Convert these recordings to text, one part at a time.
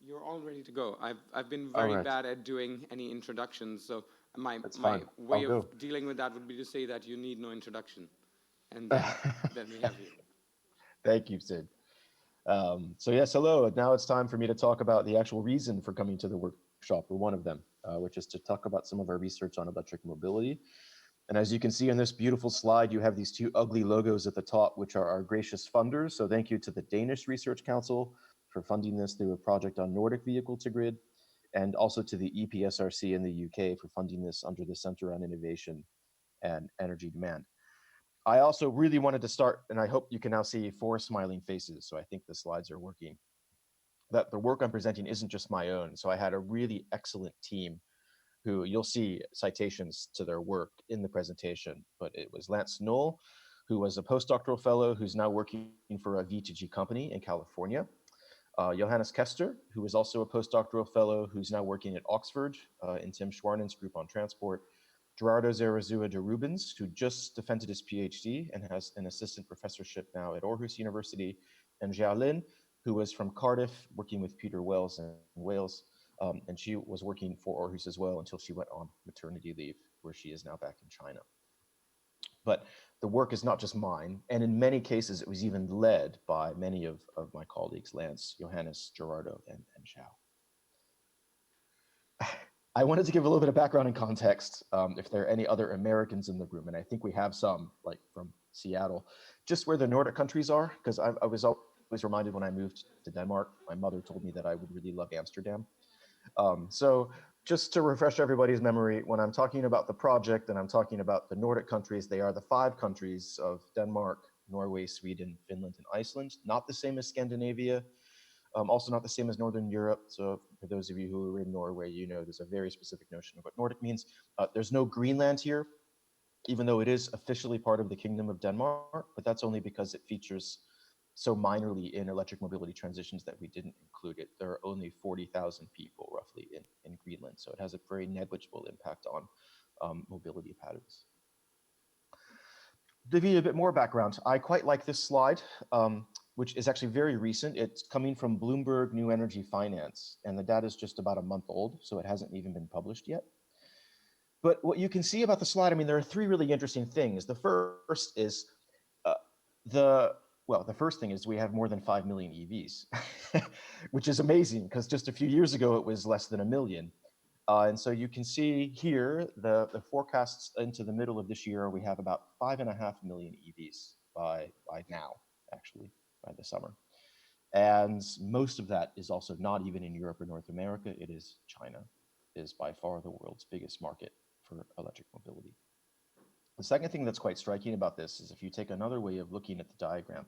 You're all ready to go. I've been All very right, bad at doing any introductions, so that's my fine. I'll way of go. dealing with that would be to say that you need no introduction, and then we have you. Thank you, Sid. So yes, hello. Now it's time for me to talk about the actual reason for coming to the workshop, or one of them, which is to talk about some of our research on electric mobility. And as you can see on this beautiful slide, you have these two ugly logos at the top, which are our gracious funders. So thank you to the Danish Research Council for funding this through a project on Nordic vehicle to grid, and also to the EPSRC in the UK for funding this under the Center on Innovation and Energy Demand. I also really wanted to start, and I hope you can now see four smiling faces, so I think the slides are working, that the work I'm presenting isn't just my own. So I had a really excellent team who you'll see citations to their work in the presentation, but it was Lance Knoll, who was a postdoctoral fellow who's now working for a V2G company in California. Johannes Kester, who is also a postdoctoral fellow who's now working at Oxford in Tim Schwarnen's group on transport. Gerardo Zarazua de Rubens, who just defended his PhD and has an assistant professorship now at Aarhus University, and Jia Lin, who was from Cardiff, working with Peter Wells in Wales, and she was working for Aarhus as well until she went on maternity leave, where she is now back in China. But the work is not just mine, and in many cases it was even led by many of my colleagues, Lance, Johannes, Gerardo, and Xiao. I wanted to give a little bit of background and context, if there are any other Americans in the room, and I think we have some, like from Seattle, just where the Nordic countries are, because I was always reminded when I moved to Denmark, my mother told me that I would really love Amsterdam. So just to refresh everybody's memory, when I'm talking about the project and I'm talking about the Nordic countries, they are the 5 countries of Denmark, Norway, Sweden, Finland, and Iceland, not the same as Scandinavia, also not the same as Northern Europe. So for those of you who are in Norway, you know there's a very specific notion of what Nordic means. There's no Greenland here, even though it is officially part of the Kingdom of Denmark, but that's only because it features so minorly in electric mobility transitions that we didn't include it. There are only 40,000 people roughly in Greenland, so it has a very negligible impact on mobility patterns. To give you a bit more background, I quite like this slide, which is actually very recent. It's coming from Bloomberg New Energy Finance, and the data is just about a month old, so it hasn't even been published yet. But what you can see about the slide, I mean, there are 3 really interesting things. The first is the first thing is we have more than 5 million EVs, which is amazing because just a few years ago it was less than a million. And so you can see here the forecasts into the middle of this year, we have about 5.5 million EVs by now, actually, by the summer. And most of that is also not even in Europe or North America. It is China, is by far the world's biggest market for electric mobility. The second thing that's quite striking about this is if you take another way of looking at the diagram,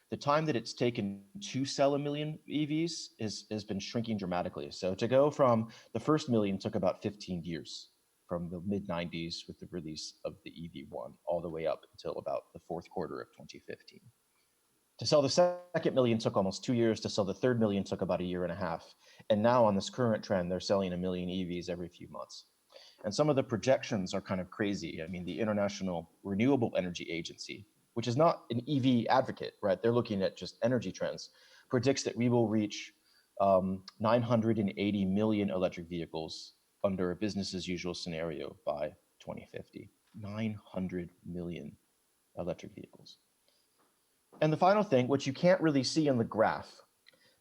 the time that it's taken to sell a million EVs has been shrinking dramatically. So to go from the first million took about 15 years, from the mid 90s with the release of the EV1 all the way up until about the 4th quarter of 2015. To sell the second million took almost 2 years. To sell the third million took about a year and a half. And now on this current trend, they're selling a million EVs every few months. And some of the projections are kind of crazy. I mean, the International Renewable Energy Agency, which is not an EV advocate, right? They're looking at just energy trends, predicts that we will reach 980 million electric vehicles under a business as usual scenario by 2050. 900 million electric vehicles. And the final thing, which you can't really see in the graph,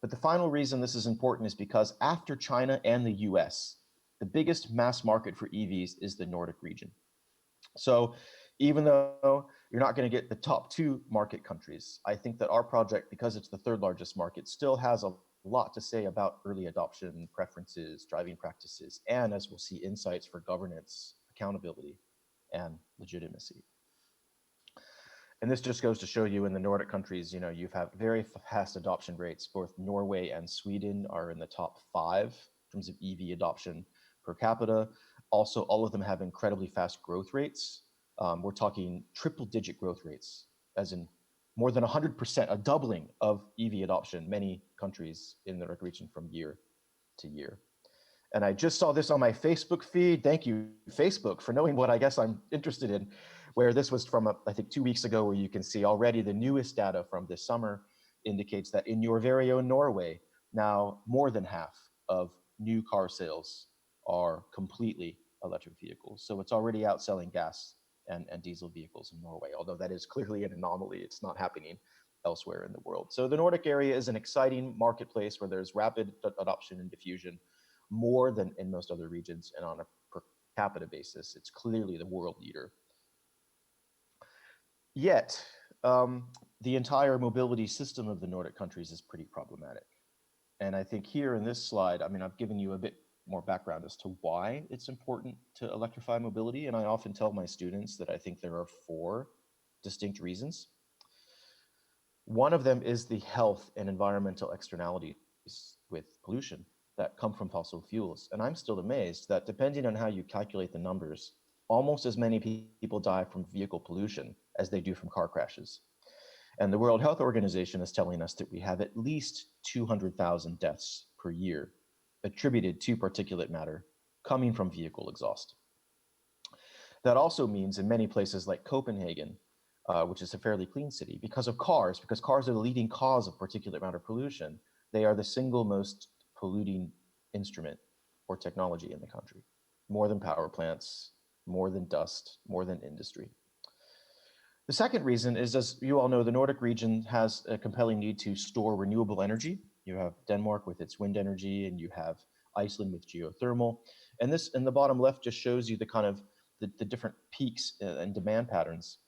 but the final reason this is important is because after China and the US, the biggest mass market for EVs is the Nordic region. So even though you're not going to get the top 2 market countries, I think that our project, because it's the 3rd largest market, still has a lot to say about early adoption preferences, driving practices, and as we'll see, insights for governance, accountability, and legitimacy. And this just goes to show you in the Nordic countries, you know, you've had very fast adoption rates. Both Norway and Sweden are in the top 5 in terms of EV adoption per capita. Also, all of them have incredibly fast growth rates. We're talking triple-digit growth rates, as in more than 100%, a doubling of EV adoption, many countries in the Nordic region from year to year. And I just saw this on my Facebook feed. Thank you, Facebook, for knowing what I guess I'm interested in, where this was from, I think, 2 weeks ago, where you can see already the newest data from this summer indicates that in your very own Norway, Now, more than half of new car sales are completely electric vehicles. So it's already outselling gas and diesel vehicles in Norway, although that is clearly an anomaly. It's not happening elsewhere in the world. So the Nordic area is an exciting marketplace where there's rapid adoption and diffusion, more than in most other regions, and on a per capita basis, it's clearly the world leader. Yet, the entire mobility system of the Nordic countries is pretty problematic. And I think here in this slide, I mean, I've given you a bit more background as to why it's important to electrify mobility. And I often tell my students that I think there are 4 distinct reasons. One of them is the health and environmental externalities with pollution that come from fossil fuels. And I'm still amazed that depending on how you calculate the numbers, almost as many people die from vehicle pollution as they do from car crashes. And the World Health Organization is telling us that we have at least 200,000 deaths per year attributed to particulate matter coming from vehicle exhaust. That also means in many places like Copenhagen, which is a fairly clean city, because cars are the leading cause of particulate matter pollution, they are the single most polluting instrument or technology in the country, more than power plants, more than dust, more than industry. The second reason is, as you all know, the Nordic region has a compelling need to store renewable energy. You have Denmark with its wind energy, and you have Iceland with geothermal. And this in the bottom left just shows you the kind of the different peaks and demand patterns,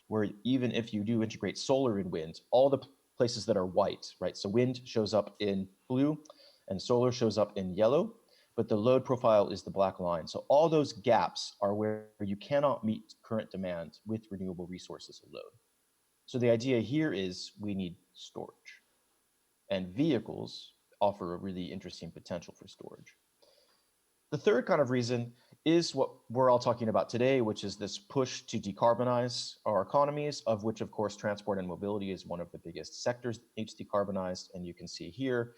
where even if you do integrate solar and wind, all the places that are white, right? So wind shows up in blue and solar shows up in yellow, but the load profile is the black line. So all those gaps are where you cannot meet current demand with renewable resources alone. So the idea here is we need storage. And vehicles offer a really interesting potential for storage. The third kind of reason is what we're all talking about today, which is this push to decarbonize our economies, of which, of course, transport and mobility is one of the biggest sectors that needs decarbonized. And you can see here,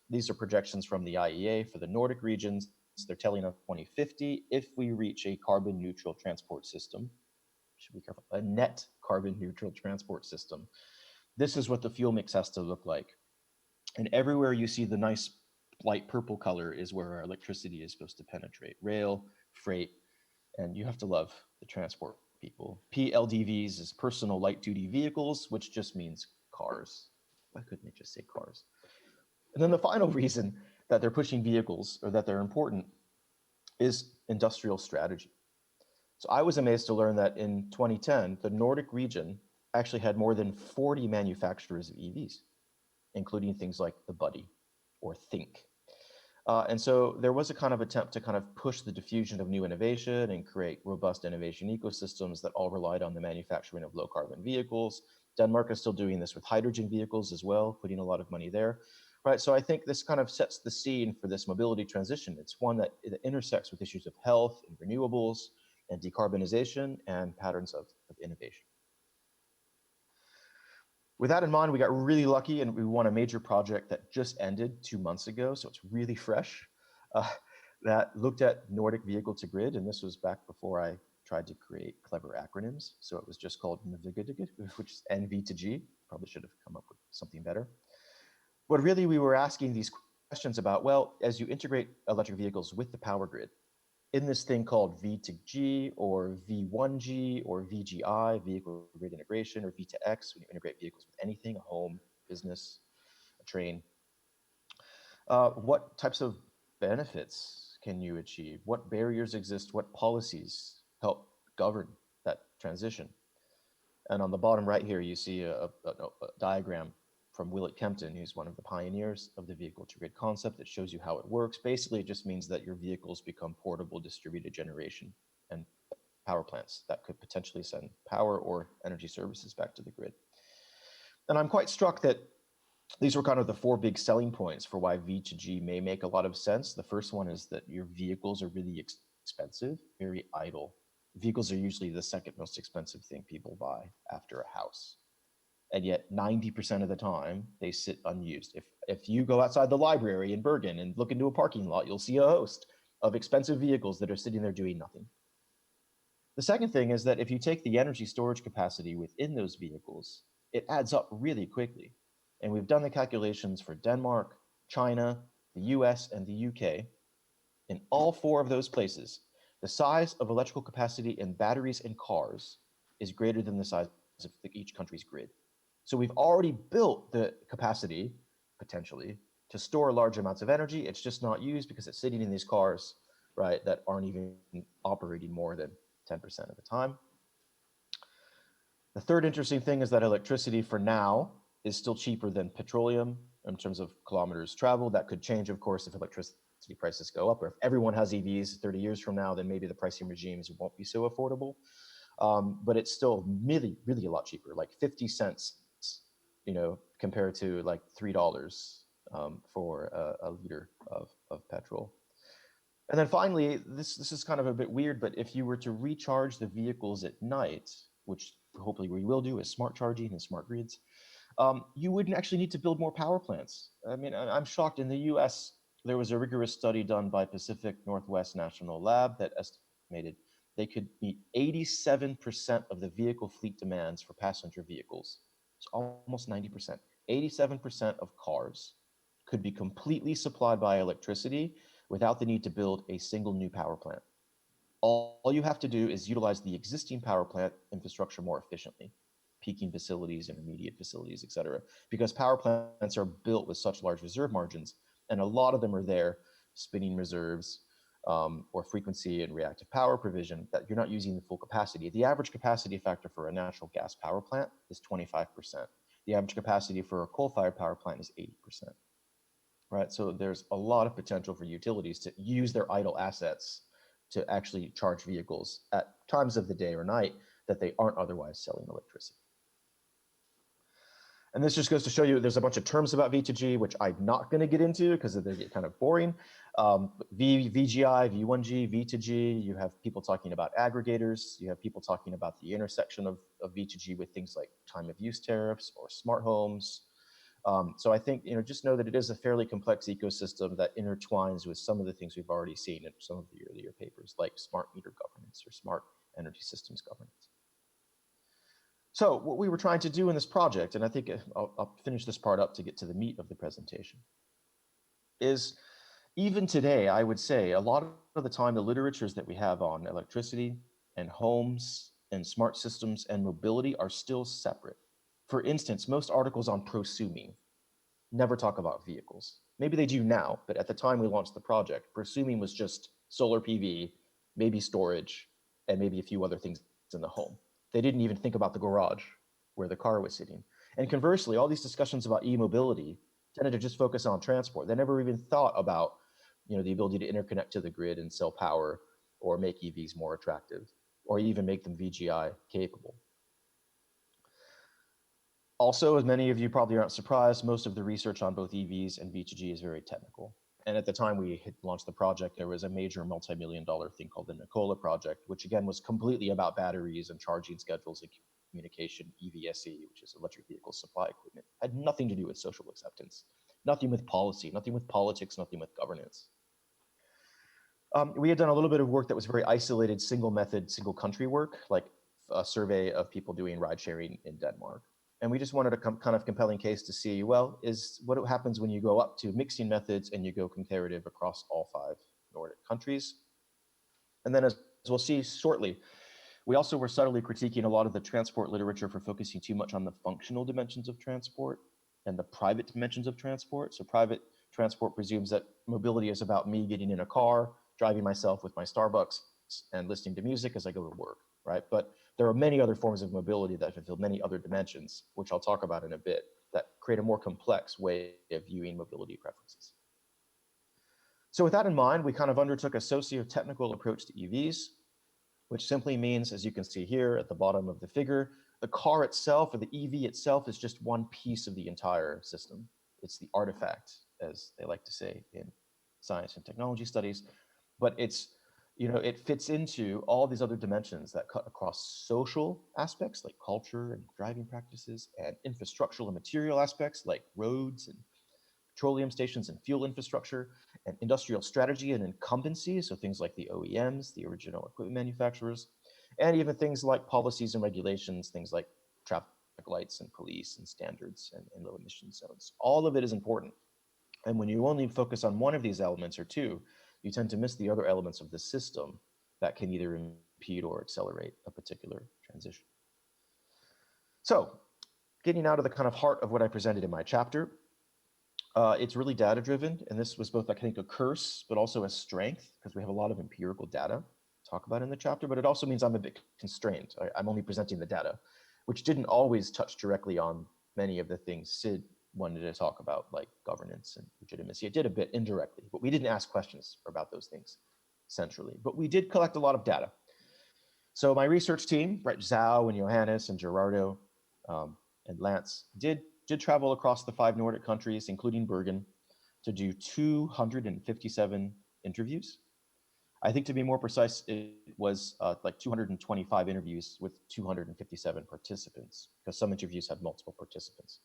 these are projections from the IEA for the Nordic regions. They're telling us 2050, if we reach a carbon neutral transport system, should be careful, a net carbon neutral transport system, this is what the fuel mix has to look like. And everywhere you see the nice light purple color is where our electricity is supposed to penetrate. Rail, freight, and you have to love the transport people. PLDVs is personal light duty vehicles, which just means cars. Why couldn't they just say cars? And then the final reason that they're pushing vehicles, or that they're important, is industrial strategy. So I was amazed to learn that in 2010, the Nordic region actually had more than 40 manufacturers of EVs, including things like the Buddy or Think. And so there was a kind of attempt to kind of push the diffusion of new innovation and create robust innovation ecosystems that all relied on the manufacturing of low carbon vehicles. Denmark is still doing this with hydrogen vehicles as well, putting a lot of money there. Right, so I think this kind of sets the scene for this mobility transition. It's one that intersects with issues of health and renewables and decarbonization and patterns of innovation. With that in mind, we got really lucky and we won a major project that just ended 2 months ago, so it's really fresh, that looked at Nordic vehicle to grid, and this was back before I tried to create clever acronyms, so it was just called NV, which is NV to G. Probably should have come up with something better. But really, we were asking these questions about, well, as you integrate electric vehicles with the power grid, in this thing called V to G or V1G or VGI, vehicle grid integration, or V to X, when you integrate vehicles with anything, a home, business, a train. What types of benefits can you achieve? What barriers exist? What policies help govern that transition? And on the bottom right here, you see a diagram from Willett Kempton, who's one of the pioneers of the vehicle to grid concept that shows you how it works. Basically, it just means that your vehicles become portable distributed generation and power plants that could potentially send power or energy services back to the grid. And I'm quite struck that these were kind of the 4 big selling points for why V to G may make a lot of sense. The first one is that your vehicles are really expensive, very idle. Vehicles are usually the second most expensive thing people buy after a house. And yet 90% of the time they sit unused. If you go outside the library in Bergen and look into a parking lot, you'll see a host of expensive vehicles that are sitting there doing nothing. The second thing is that if you take the energy storage capacity within those vehicles, it adds up really quickly. And we've done the calculations for Denmark, China, the US, and the UK, in all four of those places, the size of electrical capacity in batteries and cars is greater than the size of each country's grid. So we've already built the capacity, potentially, to store large amounts of energy. It's just not used because it's sitting in these cars, right, that aren't even operating more than 10% of the time. The third interesting thing is that electricity for now is still cheaper than petroleum in terms of kilometers traveled. That could change, of course, if electricity prices go up, or if everyone has EVs 30 years from now, then maybe the pricing regimes won't be so affordable. But it's still really, really a lot cheaper, like 50 cents, compared to like $3 for a liter of petrol. And then finally, this is kind of a bit weird, but if you were to recharge the vehicles at night, which hopefully we will do with smart charging and smart grids, you wouldn't actually need to build more power plants. I mean, I'm shocked. In the US, there was a rigorous study done by Pacific Northwest National Lab that estimated they could meet 87% of the vehicle fleet demands for passenger vehicles. So almost 90%. 87% of cars could be completely supplied by electricity without the need to build a single new power plant. All you have to do is utilize the existing power plant infrastructure more efficiently, peaking facilities, intermediate facilities, et cetera, because power plants are built with such large reserve margins, and a lot of them are there, spinning reserves, or frequency and reactive power provision, that you're not using the full capacity. The average capacity factor for a natural gas power plant is 25%. The average capacity for a coal-fired power plant is 80%. Right? So there's a lot of potential for utilities to use their idle assets to actually charge vehicles at times of the day or night that they aren't otherwise selling electricity. And this just goes to show you there's a bunch of terms about V2G, which I'm not going to get into because they get kind of boring. VGI, V1G, V2G, you have people talking about aggregators. You have people talking about the intersection of V2G with things like time of use tariffs or smart homes. So I think, just know that it is a fairly complex ecosystem that intertwines with some of the things we've already seen in some of the earlier papers, like smart meter governance or smart energy systems governance. So what we were trying to do in this project, and I think I'll finish this part up to get to the meat of the presentation, is even today, I would say a lot of the time, the literatures that we have on electricity and homes and smart systems and mobility are still separate. For instance, most articles on prosuming never talk about vehicles. Maybe they do now, but at the time we launched the project, prosuming was just solar PV, maybe storage, and maybe a few other things in the home. They didn't even think about the garage where the car was sitting. And conversely, all these discussions about e-mobility tended to just focus on transport. They never even thought about, the ability to interconnect to the grid and sell power, or make EVs more attractive, or even make them VGI capable. Also, as many of you probably aren't surprised, most of the research on both EVs and V2G is very technical. And at the time we had launched the project, there was a major multi-million-dollar thing called the Nikola project, which again was completely about batteries and charging schedules and communication, EVSE, which is electric vehicle supply equipment. Had nothing to do with social acceptance, nothing with policy, nothing with politics, nothing with governance. We had done a little bit of work that was very isolated, single method, single country work, like a survey of people doing ride sharing in Denmark. And we just wanted a kind of compelling case to see, well, is what happens when you go up to mixing methods and you go comparative across all 5 Nordic countries. And then as we'll see shortly, we also were subtly critiquing a lot of the transport literature for focusing too much on the functional dimensions of transport and the private dimensions of transport. So private transport presumes that mobility is about me getting in a car, driving myself with my Starbucks, and listening to music as I go to work, right? But there are many other forms of mobility that fulfill many other dimensions, which I'll talk about in a bit, that create a more complex way of viewing mobility preferences. So with that in mind, we kind of undertook a socio-technical approach to EVs, which simply means, as you can see here at the bottom of the figure, the car itself, or the EV itself, is just one piece of the entire system. It's the artifact, as they like to say in science and technology studies, but it's, it fits into all these other dimensions that cut across social aspects like culture and driving practices, and infrastructural and material aspects like roads and petroleum stations and fuel infrastructure, and industrial strategy and incumbency, so things like the OEMs, the original equipment manufacturers, and even things like policies and regulations, things like traffic lights and police and standards and low emission zones. All of it is important. And when you only focus on one of these elements or two, you tend to miss the other elements of the system that can either impede or accelerate a particular transition. So, getting out of the kind of heart of what I presented in my chapter, it's really data driven. And this was both, I think, a curse, but also a strength, because we have a lot of empirical data to talk about in the chapter. But it also means I'm a bit constrained. I'm only presenting the data, which didn't always touch directly on many of the things Sid wanted to talk about, like governance and legitimacy. It did a bit indirectly, but we didn't ask questions about those things centrally. But we did collect a lot of data. So my research team, right, Zhao and Johannes and Gerardo and Lance, did travel across the 5 Nordic countries, including Bergen, to do 257 interviews. I think, to be more precise, it was like 225 interviews with 257 participants, because some interviews had multiple participants.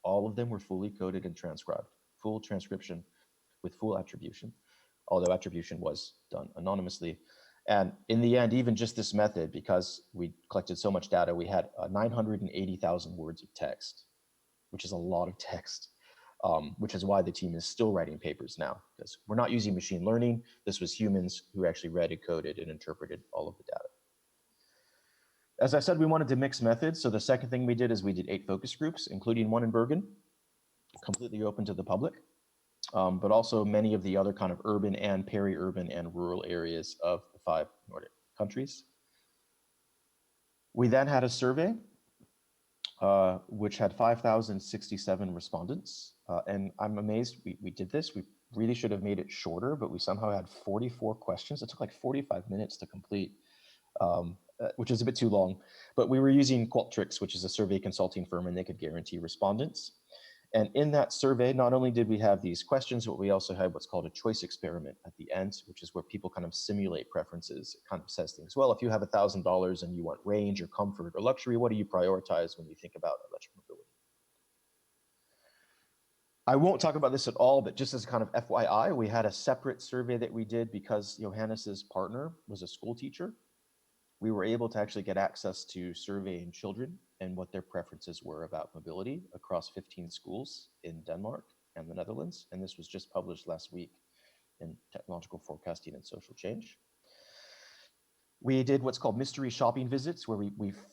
All of them were fully coded and transcribed, full transcription with full attribution, although attribution was done anonymously. And in the end, even just this method, because we collected so much data, we had 980,000 words of text, which is a lot of text, which is why the team is still writing papers now, because we're not using machine learning. This was humans who actually read and coded and interpreted all of the data. As I said, we wanted to mix methods. So the second thing we did is we did 8 focus groups, including one in Bergen, completely open to the public. But also many of the other kind of urban and peri-urban and rural areas of the 5 Nordic countries. We then had a survey, which had 5,067 respondents. And I'm amazed we did this. We really should have made it shorter, but we somehow had 44 questions. It took like 45 minutes to complete, which is a bit too long. But we were using Qualtrics, which is a survey consulting firm, and they could guarantee respondents. And in that survey, not only did we have these questions, but we also had what's called a choice experiment at the end, which is where people kind of simulate preferences. It kind of says things, well, if you have $1,000 and you want range or comfort or luxury, what do you prioritize when you think about electric mobility? I won't talk about this at all, but just as a kind of FYI, we had a separate survey that we did because Johannes's partner was a school teacher. We were able to actually get access to surveying children and what their preferences were about mobility across 15 schools in Denmark and the Netherlands. And this was just published last week in Technological Forecasting and Social Change. We did what's called mystery shopping visits, where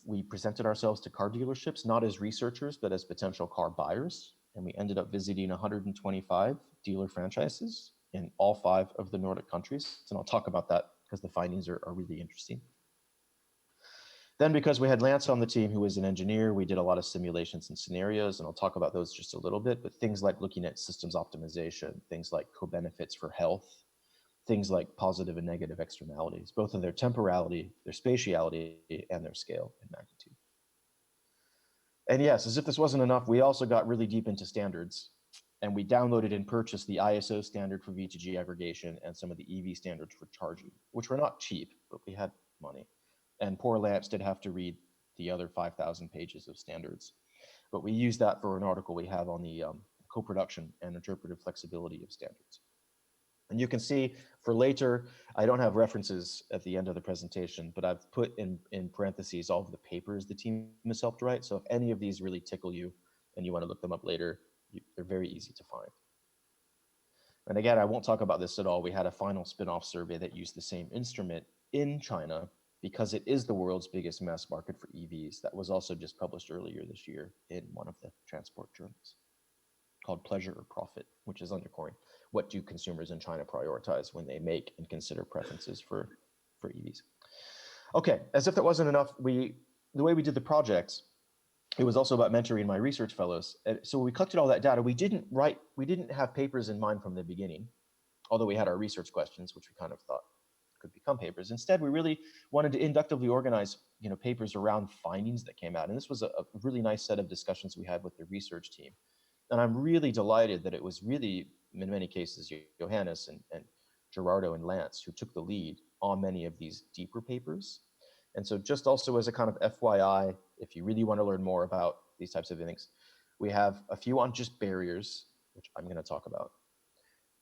we presented ourselves to car dealerships, not as researchers, but as potential car buyers. And we ended up visiting 125 dealer franchises in all 5 of the Nordic countries. And I'll talk about that because the findings are really interesting. Then, because we had Lance on the team, who was an engineer, we did a lot of simulations and scenarios, and I'll talk about those just a little bit, but things like looking at systems optimization, things like co-benefits for health, things like positive and negative externalities, both in their temporality, their spatiality, and their scale and magnitude. And yes, as if this wasn't enough, we also got really deep into standards, and we downloaded and purchased the ISO standard for V2G aggregation and some of the EV standards for charging, which were not cheap, but we had money. And poor Lance did have to read the other 5,000 pages of standards. But we used that for an article we have on the co-production and interpretive flexibility of standards. And you can see for later, I don't have references at the end of the presentation, but I've put in parentheses all of the papers the team has helped write. So if any of these really tickle you and you want to look them up later, they're very easy to find. And again, I won't talk about this at all. We had a final spin-off survey that used the same instrument in China, because it is the world's biggest mass market for EVs. That was also just published earlier this year in one of the transport journals, called Pleasure or Profit, which is underscoring what do consumers in China prioritize when they make and consider preferences for EVs. Okay, as if that wasn't enough, the way we did the project, it was also about mentoring my research fellows. So we collected all that data. We didn't have papers in mind from the beginning, although we had our research questions, which we kind of thought could become papers. Instead, we really wanted to inductively organize, papers around findings that came out. And this was a really nice set of discussions we had with the research team. And I'm really delighted that it was really, in many cases, Johannes and Gerardo and Lance who took the lead on many of these deeper papers. And so just also as a kind of FYI, if you really want to learn more about these types of things, we have a few on just barriers, which I'm going to talk about.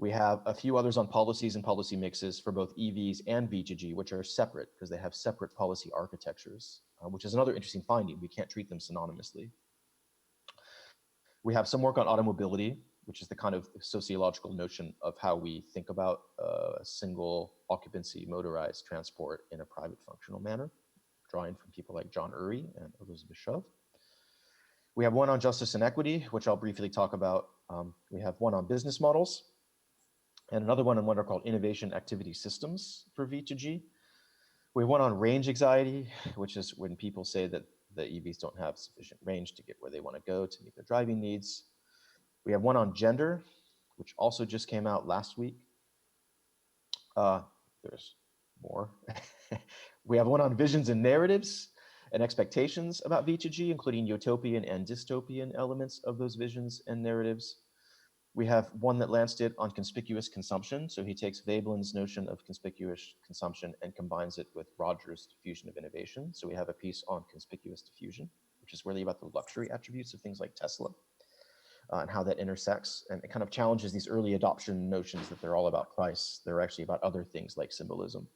We have a few others on policies and policy mixes for both EVs and V2G, which are separate because they have separate policy architectures, which is another interesting finding. We can't treat them synonymously. We have some work on automobility, which is the kind of sociological notion of how we think about single occupancy motorized transport in a private functional manner, drawing from people like John Urry and Elizabeth Shove. We have one on justice and equity, which I'll briefly talk about. We have one on business models, and another one on what are called innovation activity systems for V2G. We have one on range anxiety, which is when people say that the EVs don't have sufficient range to get where they want to go to meet their driving needs. We have one on gender, which also just came out last week. There's more. We have one on visions and narratives and expectations about V2G, including utopian and dystopian elements of those visions and narratives. We have one that Lance did on conspicuous consumption. So he takes Veblen's notion of conspicuous consumption and combines it with Rogers' diffusion of innovation. So we have a piece on conspicuous diffusion, which is really about the luxury attributes of things like Tesla and how that intersects. And it kind of challenges these early adoption notions that they're all about price. They're actually about other things like symbolism.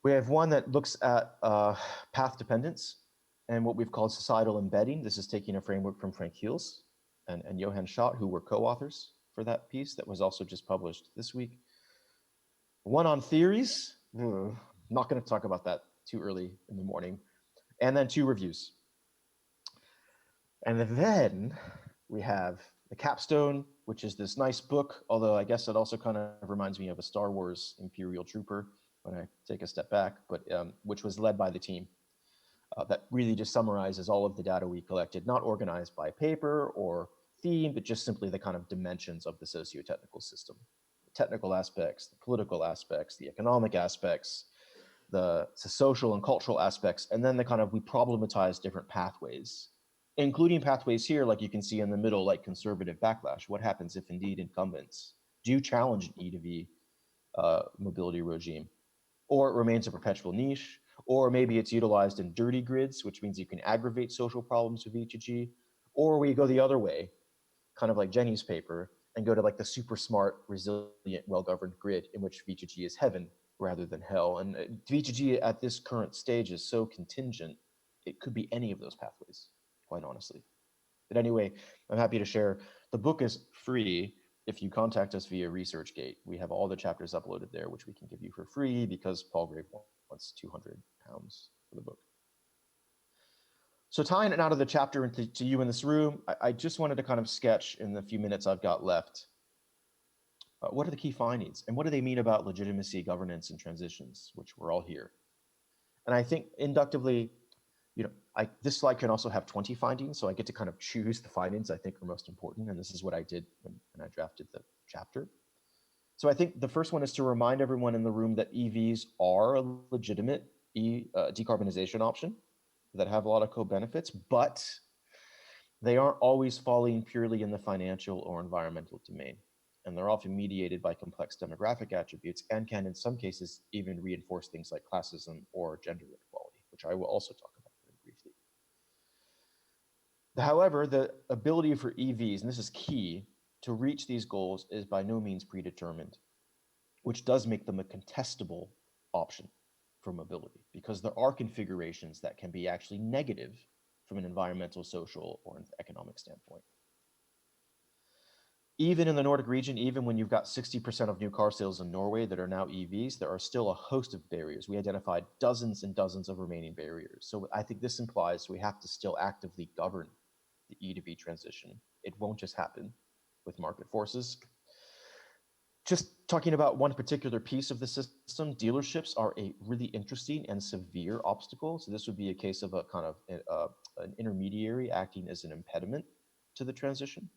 We have one that looks at path dependence and what we've called societal embedding. This is taking a framework from Frank Heels and Johann Schott, who were co-authors for that piece that was also just published this week. One on theories. Not going to talk about that too early in the morning. And then two reviews. And then we have the capstone, which is this nice book, although I guess it also kind of reminds me of a Star Wars Imperial Trooper when I take a step back, but which was led by the team. That really just summarizes all of the data we collected, not organized by paper or theme, but just simply the kind of dimensions of the socio-technical system. The technical aspects, the political aspects, the economic aspects, the social and cultural aspects, and then the kind of, we problematize different pathways, including pathways here, like you can see in the middle, like conservative backlash. What happens if indeed incumbents do challenge an E2V mobility regime? Or it remains a perpetual niche, or maybe it's utilized in dirty grids, which means you can aggravate social problems with V2G, or we go the other way, kind of like Jenny's paper, and go to like the super smart, resilient, well-governed grid in which V2G is heaven rather than hell. And V2G at this current stage is so contingent, it could be any of those pathways, quite honestly. But anyway, I'm happy to share. The book is free if you contact us via ResearchGate. We have all the chapters uploaded there, which we can give you for free because Palgrave wants £200 for the book. So tying it out of the chapter to you in this room, I just wanted to kind of sketch in the few minutes I've got left, what are the key findings and what do they mean about legitimacy, governance, and transitions, which we're all here. And I think inductively, this slide can also have 20 findings, so I get to kind of choose the findings I think are most important, and this is what I did when I drafted the chapter. So I think the first one is to remind everyone in the room that EVs are a legitimate decarbonization option that have a lot of co-benefits, but they aren't always falling purely in the financial or environmental domain. And they're often mediated by complex demographic attributes and can, in some cases, even reinforce things like classism or gender inequality, which I will also talk about very briefly. However, the ability for EVs, and this is key, to reach these goals is by no means predetermined, which does make them a contestable option for mobility, because there are configurations that can be actually negative from an environmental, social, or an economic standpoint. Even in the Nordic region, even when you've got 60% of new car sales in Norway that are now EVs, there are still a host of barriers. We identified dozens and dozens of remaining barriers. So I think this implies we have to still actively govern the E to V transition. It won't just happen with market forces. Just talking about one particular piece of the system, dealerships are a really interesting and severe obstacle. So this would be a case of a kind of an intermediary acting as an impediment to the transition.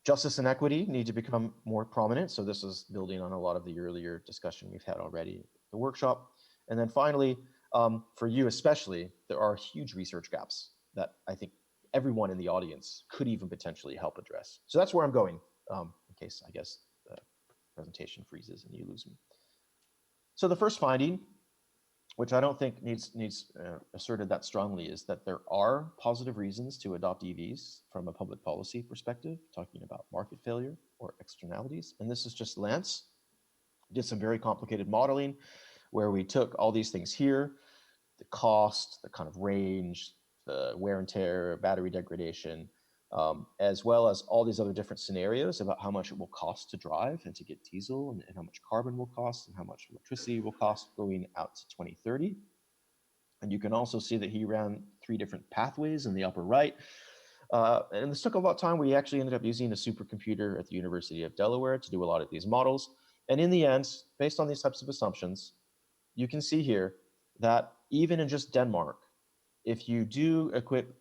Justice and equity need to become more prominent. So this is building on a lot of the earlier discussion we've had already at the workshop. And then finally, for you especially, there are huge research gaps that I think everyone in the audience could even potentially help address. So that's where I'm going. In case, I guess, the presentation freezes and you lose me. So the first finding, which I don't think needs asserted that strongly, is that there are positive reasons to adopt EVs from a public policy perspective, talking about market failure or externalities. And this is just Lance did some very complicated modeling where we took all these things here, the cost, the kind of range, the wear and tear, battery degradation, as well as all these other different scenarios about how much it will cost to drive and to get diesel, and how much carbon will cost, and how much electricity will cost going out to 2030. And you can also see that he ran 3 different pathways in the upper right. And this took a lot of time. We actually ended up using a supercomputer at the University of Delaware to do a lot of these models. And in the end, based on these types of assumptions, you can see here that even in just Denmark, if you do equip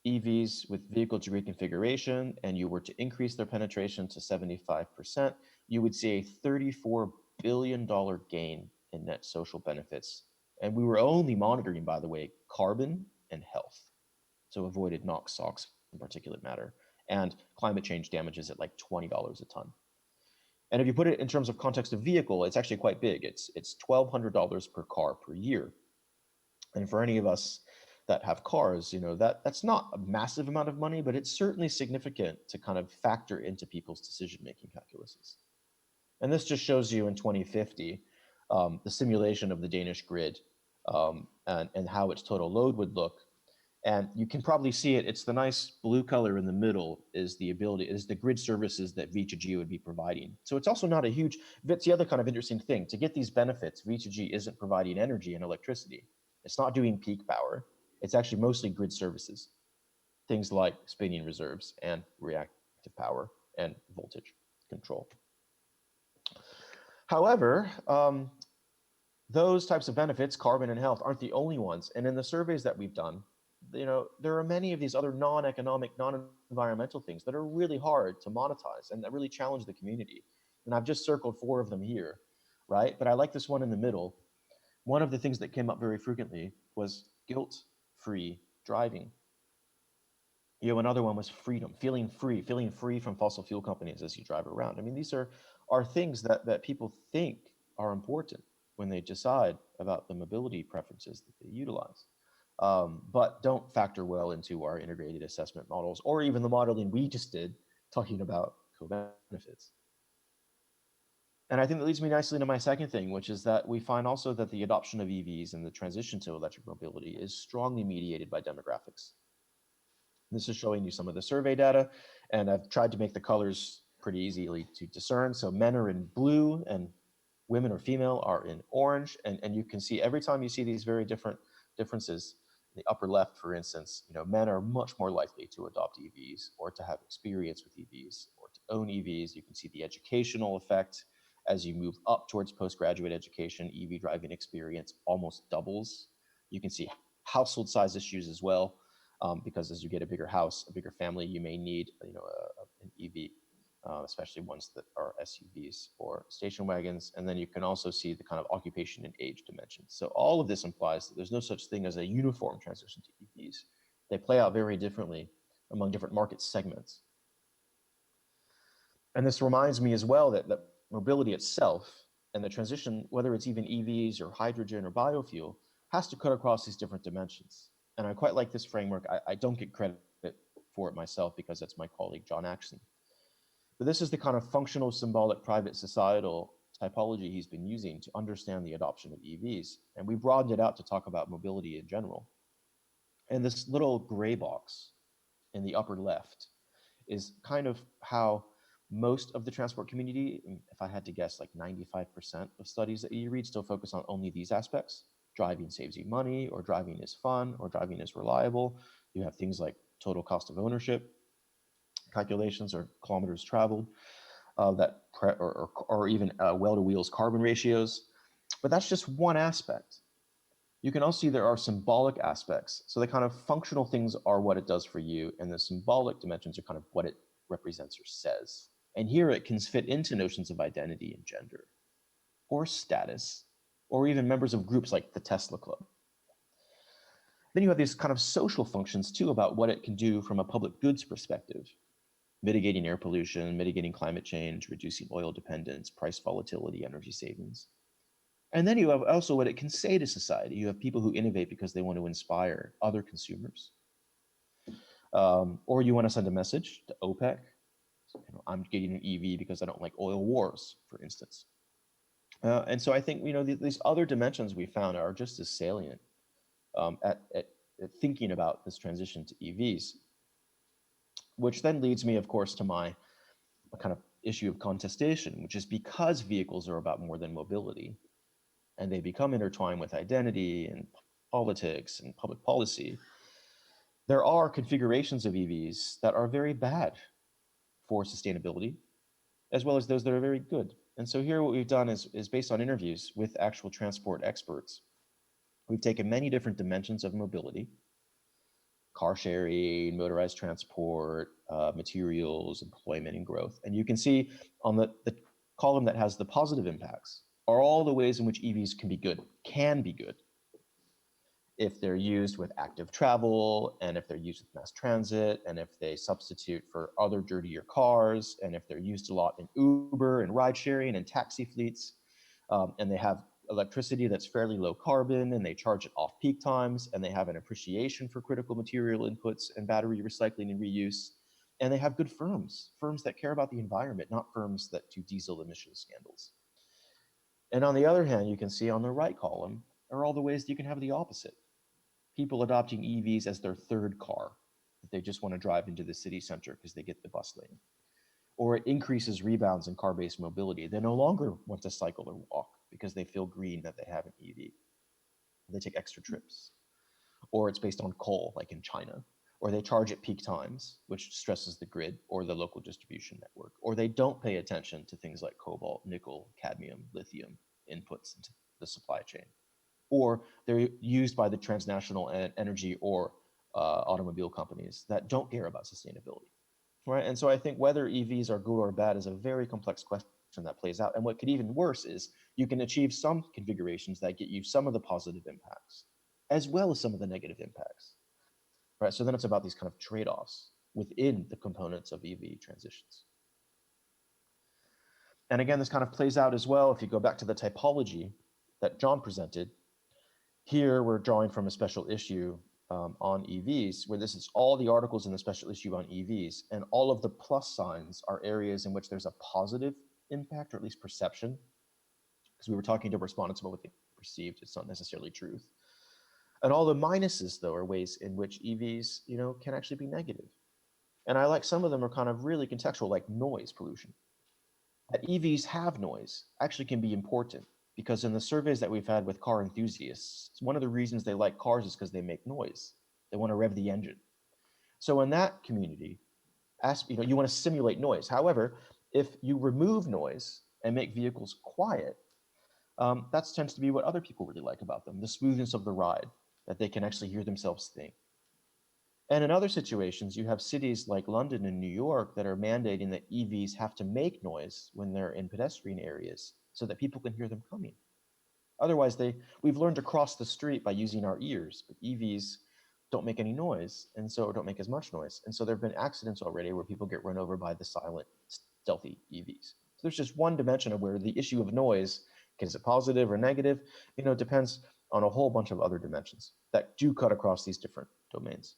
EVs with vehicle-to-grid configuration and you were to increase their penetration to 75%, you would see a $34 billion gain in net social benefits. And we were only monitoring, by the way, carbon and health. So avoided NOx, SOx, and particulate matter. And climate change damages at like $20 a ton. And if you put it in terms of context of vehicle, it's actually quite big. It's $1,200 per car per year. And for any of us that have cars, that's not a massive amount of money, but it's certainly significant to kind of factor into people's decision-making calculuses. And this just shows you in 2050, the simulation of the Danish grid, and how its total load would look. And you can probably see it. It's the nice blue color in the middle is the grid services that V2G would be providing. So it's also not a huge, that's the other kind of interesting thing. To get these benefits, V2G isn't providing energy and electricity. It's not doing peak power. It's actually mostly grid services. Things like spinning reserves and reactive power and voltage control. However, those types of benefits, carbon and health, aren't the only ones. And in the surveys that we've done, there are many of these other non-economic, non-environmental things that are really hard to monetize and that really challenge the community. And I've just circled 4 of them here, right? But I like this one in the middle. One of the things that came up very frequently was guilt-free driving. Another one was freedom, feeling free from fossil fuel companies as you drive around. I mean, these are things that people think are important when they decide about the mobility preferences that they utilize. But don't factor well into our integrated assessment models, or even the modeling we just did talking about co-benefits. And I think that leads me nicely to my second thing, which is that we find also that the adoption of EVs and the transition to electric mobility is strongly mediated by demographics. This is showing you some of the survey data, and I've tried to make the colors pretty easily to discern. So men are in blue and women or female are in orange, and you can see every time you see these very different differences. In the upper left, for instance, men are much more likely to adopt EVs or to have experience with EVs or to own EVs. You can see the educational effect. As you move up towards postgraduate education, EV driving experience almost doubles. You can see household size issues as well, because as you get a bigger house, a bigger family, you may need an EV. Especially ones that are SUVs or station wagons. And then you can also see the kind of occupation and age dimensions. So all of this implies that there's no such thing as a uniform transition to EVs. They play out very differently among different market segments. And this reminds me as well that mobility itself and the transition, whether it's even EVs or hydrogen or biofuel, has to cut across these different dimensions. And I quite like this framework. I don't get credit for it myself because that's my colleague, John Axon. But this is the kind of functional, symbolic, private, societal typology he's been using to understand the adoption of EVs. And we broadened it out to talk about mobility in general. And this little gray box in the upper left is kind of how most of the transport community, if I had to guess, like 95% of studies that you read still focus on only these aspects. Driving saves you money, or driving is fun, or driving is reliable. You have things like total cost of ownership calculations or kilometers traveled, or even well-to-wheels carbon ratios. But that's just one aspect. You can also see there are symbolic aspects. So the kind of functional things are what it does for you, and the symbolic dimensions are kind of what it represents or says. And here it can fit into notions of identity and gender, or status, or even members of groups like the Tesla Club. Then you have these kind of social functions too about what it can do from a public goods perspective. Mitigating air pollution, mitigating climate change, reducing oil dependence, price volatility, energy savings. And then you have also what it can say to society. You have people who innovate because they want to inspire other consumers. Or you want to send a message to OPEC. I'm getting an EV because I don't like oil wars, for instance. And so I think these other dimensions we found are just as salient at thinking about this transition to EVs. which then leads me, of course, to my kind of issue of contestation, which is because vehicles are about more than mobility and they become intertwined with identity and politics and public policy, there are configurations of EVs that are very bad for sustainability, as well as those that are very good. And so here what we've done is based on interviews with actual transport experts. We've taken many different dimensions of mobility, car sharing, motorized transport, materials, employment, and growth. And you can see on the column that has the positive impacts are all the ways in which EVs can be good, if they're used with active travel, and if they're used with mass transit, and if they substitute for other dirtier cars, and if they're used a lot in Uber and ride sharing and taxi fleets, and they have electricity that's fairly low carbon, and they charge it off peak times, and they have an appreciation for critical material inputs and battery recycling and reuse, and they have good firms that care about the environment, not firms that do diesel emission scandals. And on the other hand, you can see on the right column are all the ways that you can have the opposite. People adopting EVs as their third car, that they just want to drive into the city center because they get the bus lane. Or it increases rebounds in car-based mobility. They no longer want to cycle or walk because they feel green that they have an EV. They take extra trips. Or it's based on coal, like in China. Or they charge at peak times, which stresses the grid or the local distribution network. Or they don't pay attention to things like cobalt, nickel, cadmium, lithium inputs into the supply chain. Or they're used by the transnational energy or automobile companies that don't care about sustainability, right? And so I think whether EVs are good or bad is a very complex question that plays out. And what could even worse is you can achieve some configurations that get you some of the positive impacts, as well as some of the negative impacts, right? So then it's about these kind of trade-offs within the components of EV transitions. And again, this kind of plays out as well if you go back to the typology that John presented. Here we're drawing from a special issue on EVs, where this is all the articles in the special issue on EVs, and all of the plus signs are areas in which there's a positive impact, or at least perception, because we were talking to respondents about what they perceived. It's not necessarily truth. And all the minuses, though, are ways in which EVs, can actually be negative. And I like some of them are kind of really contextual, like noise pollution. That EVs have noise actually can be important, because in the surveys that we've had with car enthusiasts, one of the reasons they like cars is because they make noise. They want to rev the engine. So in that community, you want to simulate noise. However, if you remove noise and make vehicles quiet, that tends to be what other people really like about them, the smoothness of the ride, that they can actually hear themselves think. And in other situations, you have cities like London and New York that are mandating that EVs have to make noise when they're in pedestrian areas so that people can hear them coming. Otherwise, we've learned to cross the street by using our ears, but EVs don't make any noise, and so don't make as much noise. And so there have been accidents already where people get run over by the silent, stealthy EVs. So there's just one dimension of where the issue of noise, is it positive or negative, depends on a whole bunch of other dimensions that do cut across these different domains.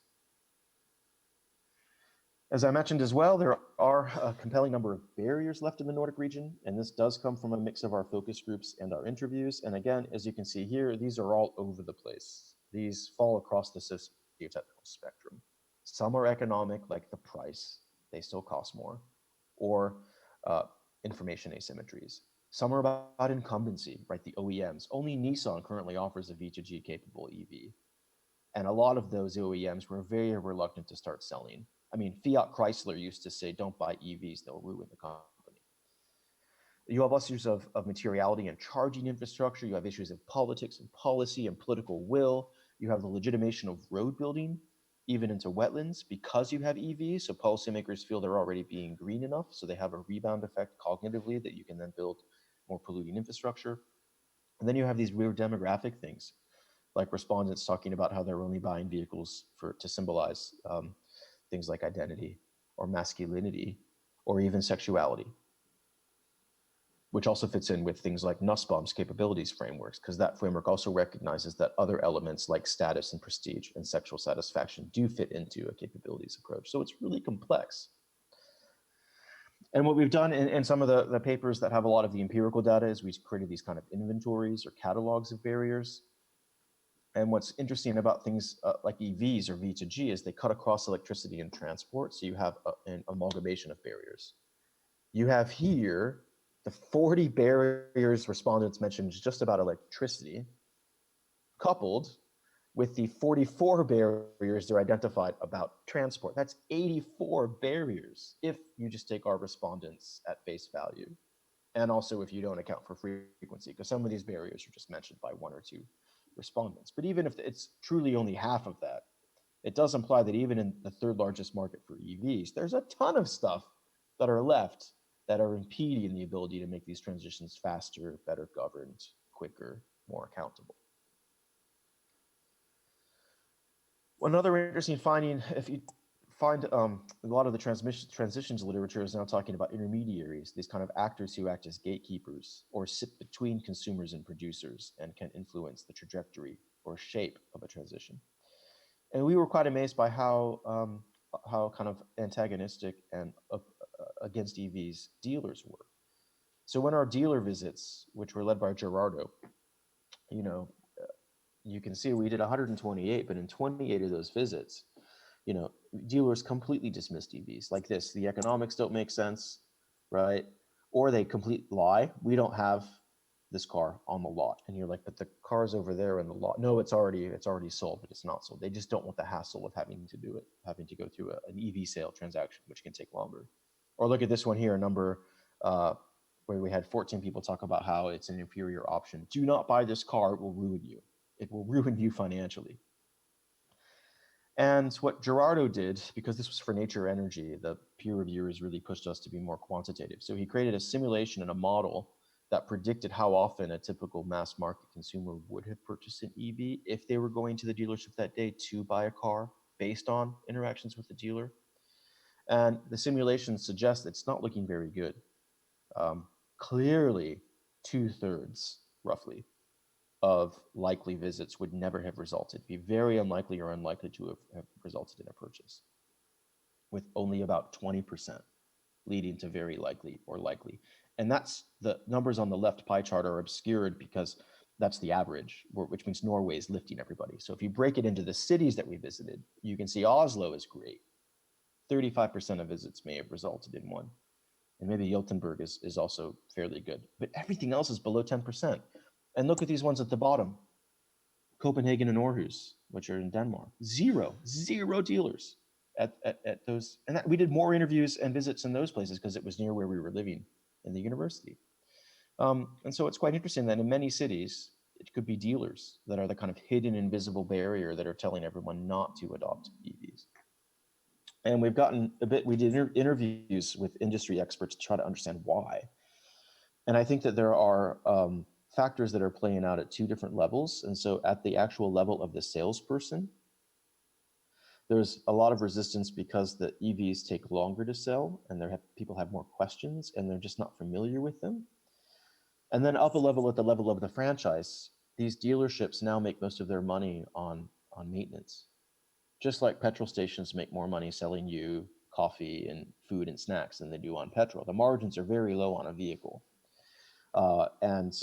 As I mentioned as well, there are a compelling number of barriers left in the Nordic region, and this does come from a mix of our focus groups and our interviews. And again, as you can see here, these are all over the place. These fall across the socio-technical spectrum. Some are economic, like the price, they still cost more, or information asymmetries. Some are about incumbency, right, the OEMs. Only Nissan currently offers a V2G capable EV. And a lot of those OEMs were very reluctant to start selling. I mean, Fiat Chrysler used to say, don't buy EVs, they'll ruin the company. You have issues of materiality and charging infrastructure. You have issues of politics and policy and political will. You have the legitimation of road building, even into wetlands, because you have EVs. So policymakers feel they're already being green enough, so they have a rebound effect cognitively that you can then build more polluting infrastructure. And then you have these weird demographic things, like respondents talking about how they're only buying vehicles to symbolize things like identity or masculinity or even sexuality, which also fits in with things like Nussbaum's capabilities frameworks, because that framework also recognizes that other elements like status and prestige and sexual satisfaction do fit into a capabilities approach. So it's really complex. And what we've done in some of the papers that have a lot of the empirical data is we've created these kind of inventories or catalogs of barriers. And what's interesting about things like EVs or V2G is they cut across electricity and transport. So you have an amalgamation of barriers. You have here the 40 barriers respondents mentioned just about electricity, coupled with the 44 barriers they're identified about transport. That's 84 barriers if you just take our respondents at face value. And also if you don't account for frequency, because some of these barriers are just mentioned by one or two respondents. But even if it's truly only half of that, it does imply that even in the third largest market for EVs, there's a ton of stuff that are left that are impeding the ability to make these transitions faster, better governed, quicker, more accountable. Another interesting finding, if you find a lot of the transitions literature is now talking about intermediaries, these kind of actors who act as gatekeepers or sit between consumers and producers and can influence the trajectory or shape of a transition. And we were quite amazed by how kind of antagonistic and against EVs dealers were. So when our dealer visits, which were led by Gerardo, you know, you can see we did 128, but in 28 of those visits, you know, dealers completely dismissed EVs like this. The economics don't make sense, right? Or they complete lie. We don't have this car on the lot. And you're like, but the car's over there in the lot. No, it's already sold, but it's not sold. They just don't want the hassle of having to do it, having to go through an EV sale transaction, which can take longer. Or look at this one here, number where we had 14 people talk about how it's an inferior option. Do not buy this car, it will ruin you. It will ruin you financially. And what Gerardo did, because this was for Nature Energy, the peer reviewers really pushed us to be more quantitative. So he created a simulation and a model that predicted how often a typical mass market consumer would have purchased an EV if they were going to the dealership that day to buy a car based on interactions with the dealer. And the simulation suggests it's not looking very good. Clearly, 2/3, roughly, of likely visits would never have resulted, be very unlikely or unlikely to have resulted in a purchase, with only about 20% leading to very likely or likely. And that's the numbers on the left pie chart are obscured because that's the average, which means Norway is lifting everybody. So if you break it into the cities that we visited, you can see Oslo is great. 35% of visits may have resulted in one. And maybe Jotunberg is also fairly good. But everything else is below 10%. And look at these ones at the bottom. Copenhagen and Aarhus, which are in Denmark. Zero dealers at those. And we did more interviews and visits in those places because it was near where we were living in the university. And so it's quite interesting that in many cities, it could be dealers that are the kind of hidden invisible barrier that are telling everyone not to adopt EVs. And we've gotten we did interviews with industry experts to try to understand why. And I think that there are factors that are playing out at two different levels. And so at the actual level of the salesperson, there's a lot of resistance because the EVs take longer to sell and people have more questions and they're just not familiar with them. And then up a level at the level of the franchise, these dealerships now make most of their money on maintenance. Just like petrol stations make more money selling you coffee and food and snacks than they do on petrol. The margins are very low on a vehicle. And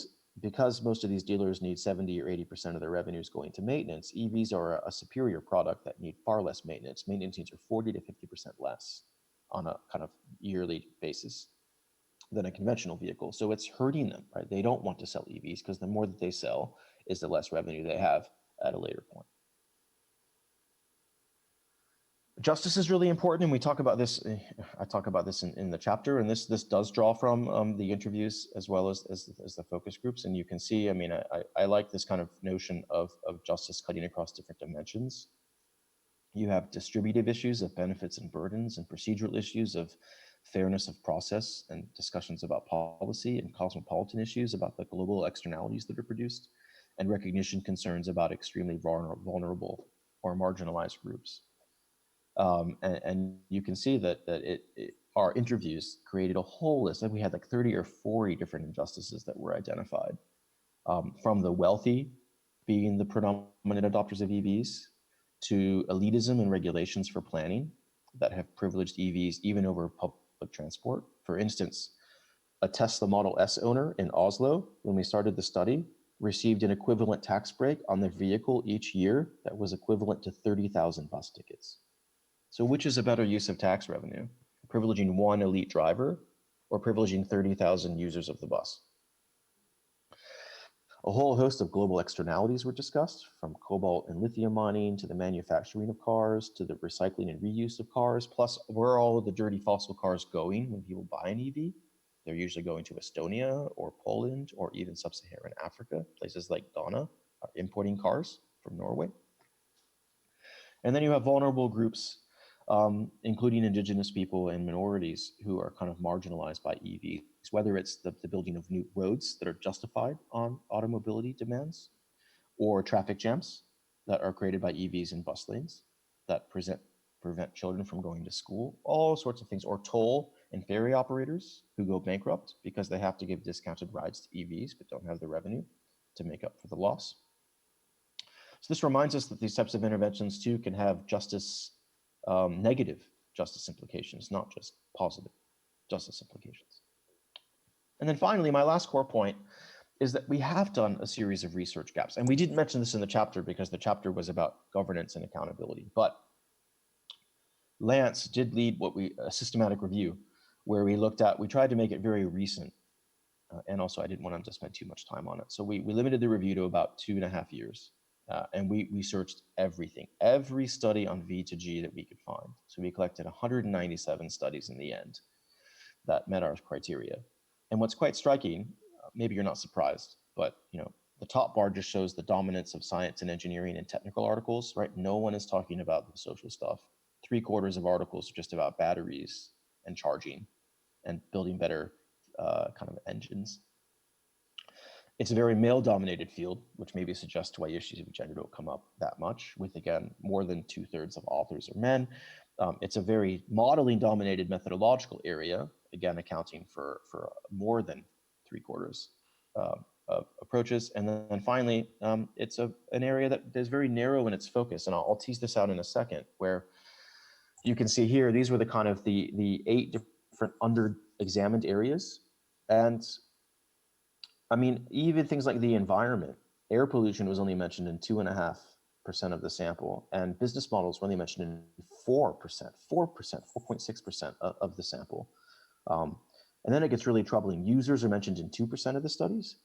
because most of these dealers need 70 or 80% of their revenues going to maintenance, EVs are a superior product that need far less maintenance. Maintenance needs are 40 to 50% less on a kind of yearly basis than a conventional vehicle. So it's hurting them, right? They don't want to sell EVs because the more that they sell is the less revenue they have at a later point. Justice is really important, and we talk about this. I talk about this in the chapter, and this does draw from the interviews as well as the focus groups. And you can see, I mean, I like this kind of notion of justice cutting across different dimensions. You have distributive issues of benefits and burdens, and procedural issues of fairness of process, and discussions about policy, and cosmopolitan issues about the global externalities that are produced, and recognition concerns about extremely vulnerable or marginalized groups. And you can see that our interviews created a whole list. Like we had like 30 or 40 different injustices that were identified, from the wealthy being the predominant adopters of EVs to elitism and regulations for planning that have privileged EVs even over public transport. For instance, a Tesla Model S owner in Oslo, when we started the study, received an equivalent tax break on their vehicle each year that was equivalent to 30,000 bus tickets. So which is a better use of tax revenue? Privileging one elite driver or privileging 30,000 users of the bus? A whole host of global externalities were discussed, from cobalt and lithium mining to the manufacturing of cars to the recycling and reuse of cars, plus where are all of the dirty fossil cars going when people buy an EV? They're usually going to Estonia or Poland or even sub-Saharan Africa. Places like Ghana are importing cars from Norway. And then you have vulnerable groups, including indigenous people and minorities who are kind of marginalized by EVs, whether it's the building of new roads that are justified on automobility demands, or traffic jams that are created by EVs in bus lanes that prevent children from going to school, all sorts of things, or toll and ferry operators who go bankrupt because they have to give discounted rides to EVs but don't have the revenue to make up for the loss. So this reminds us that these types of interventions too can have negative justice implications, not just positive justice implications. And then finally, my last core point is that we have done a series of research gaps. And we didn't mention this in the chapter because the chapter was about governance and accountability. But Lance did lead a systematic review where we tried to make it very recent. And also I didn't want him to spend too much time on it. So we limited the review to about 2.5 years. And we searched everything, every study on V2G that we could find. So we collected 197 studies in the end that met our criteria. And what's quite striking, maybe you're not surprised, but the top bar just shows the dominance of science and engineering and technical articles, right? No one is talking about the social stuff. 3/4 of articles are just about batteries and charging and building better kind of engines. It's a very male-dominated field, which maybe suggests why issues of gender don't come up that much, with, again, more than 2/3 of authors are men. It's a very modeling-dominated methodological area, again, accounting for more than 3/4 of approaches. And then finally, it's an area that is very narrow in its focus. And I'll tease this out in a second, where you can see here, these were the kind of the 8 different under-examined areas. And I mean, even things like the environment, air pollution was only mentioned in 2.5% of the sample, and business models were only mentioned in 4.6% of the sample. And then it gets really troubling. Users are mentioned in 2% of the studies.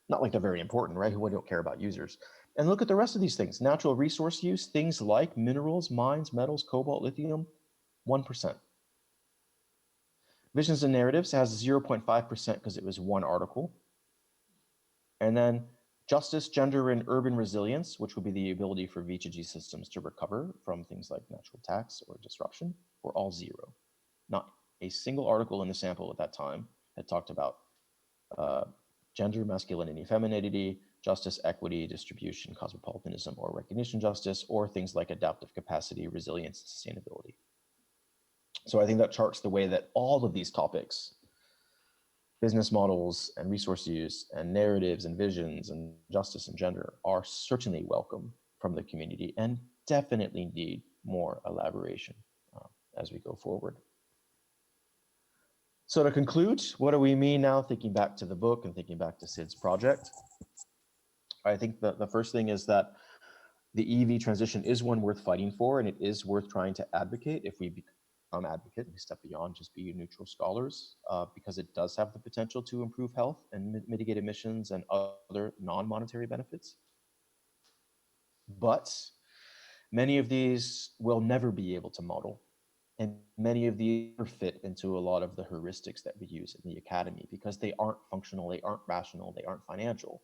Not like they're very important, right? We don't care about users. And look at the rest of these things. Natural resource use, things like minerals, mines, metals, cobalt, lithium, 1%. Visions and narratives has 0.5% because it was one article. And then justice, gender, and urban resilience, which would be the ability for V2G systems to recover from things like natural tax or disruption, were all 0. Not a single article in the sample at that time had talked about gender, masculinity, femininity, justice, equity, distribution, cosmopolitanism, or recognition justice, or things like adaptive capacity, resilience, and sustainability. So I think that charts the way that all of these topics, business models and resource use and narratives and visions and justice and gender, are certainly welcome from the community and definitely need more elaboration as we go forward. So to conclude, what do we mean now, thinking back to the book and thinking back to Sid's project? I think the first thing is that the EV transition is one worth fighting for, and it is worth trying to advocate if we become advocate, we step beyond just being neutral scholars, because it does have the potential to improve health and mitigate emissions and other non-monetary benefits. But many of these will never be able to model. And many of these fit into a lot of the heuristics that we use in the academy because they aren't functional, they aren't rational, they aren't financial.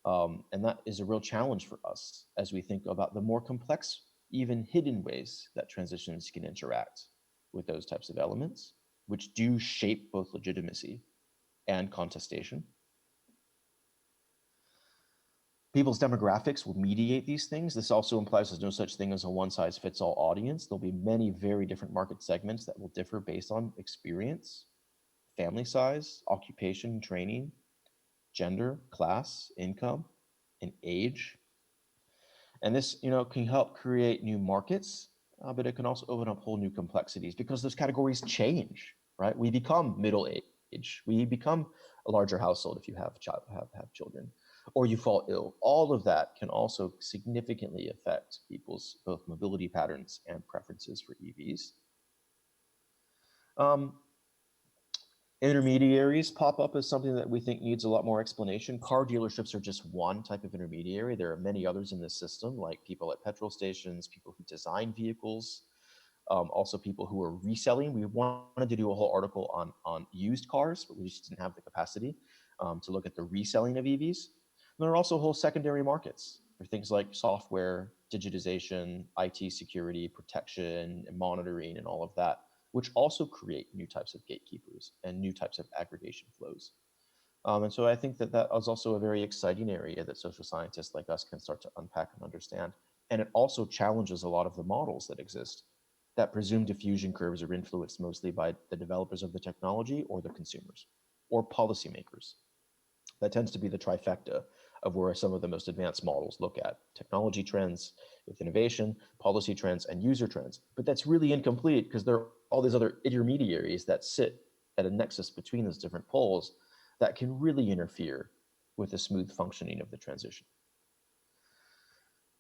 And that is a real challenge for us as we think about the more complex, even hidden ways that transitions can interact with those types of elements, which do shape both legitimacy and contestation. People's demographics will mediate these things. This also implies there's no such thing as a one-size-fits-all audience. There'll be many very different market segments that will differ based on experience, family size, occupation, training, gender, class, income, and age. And this, can help create new markets, but it can also open up whole new complexities because those categories change, right? We become middle age. We become a larger household if you have children. or you fall ill. All of that can also significantly affect people's both mobility patterns and preferences for EVs. Um, Intermediaries pop up as something that we think needs a lot more explanation. Car dealerships are just one type of intermediary. There are many others in this system, like people at petrol stations, people who design vehicles, also people who are reselling. We wanted to do a whole article on used cars, but we just didn't have the capacity to look at the reselling of EVs. And there are also whole secondary markets for things like software, digitization, IT security, protection, and monitoring, and all of that, which also create new types of gatekeepers and new types of aggregation flows. And so I think that that is also a very exciting area that social scientists like us can start to unpack and understand. And it also challenges a lot of the models that exist that presume diffusion curves are influenced mostly by the developers of the technology or the consumers or policymakers. That tends to be the trifecta of where some of the most advanced models look at technology trends with innovation, policy trends, and user trends. But that's really incomplete because there are all these other intermediaries that sit at a nexus between those different poles that can really interfere with the smooth functioning of the transition.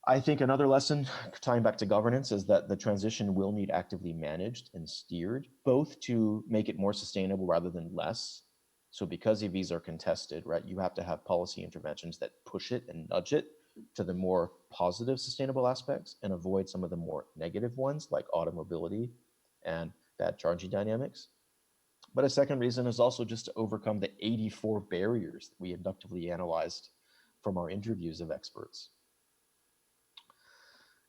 I think another lesson, tying back to governance, is that the transition will need actively managed and steered, both to make it more sustainable rather than less. So because EVs are contested, right, you have to have policy interventions that push it and nudge it to the more positive sustainable aspects and avoid some of the more negative ones like automobility and bad charging dynamics. But a second reason is also just to overcome the 84 barriers that we inductively analyzed from our interviews of experts.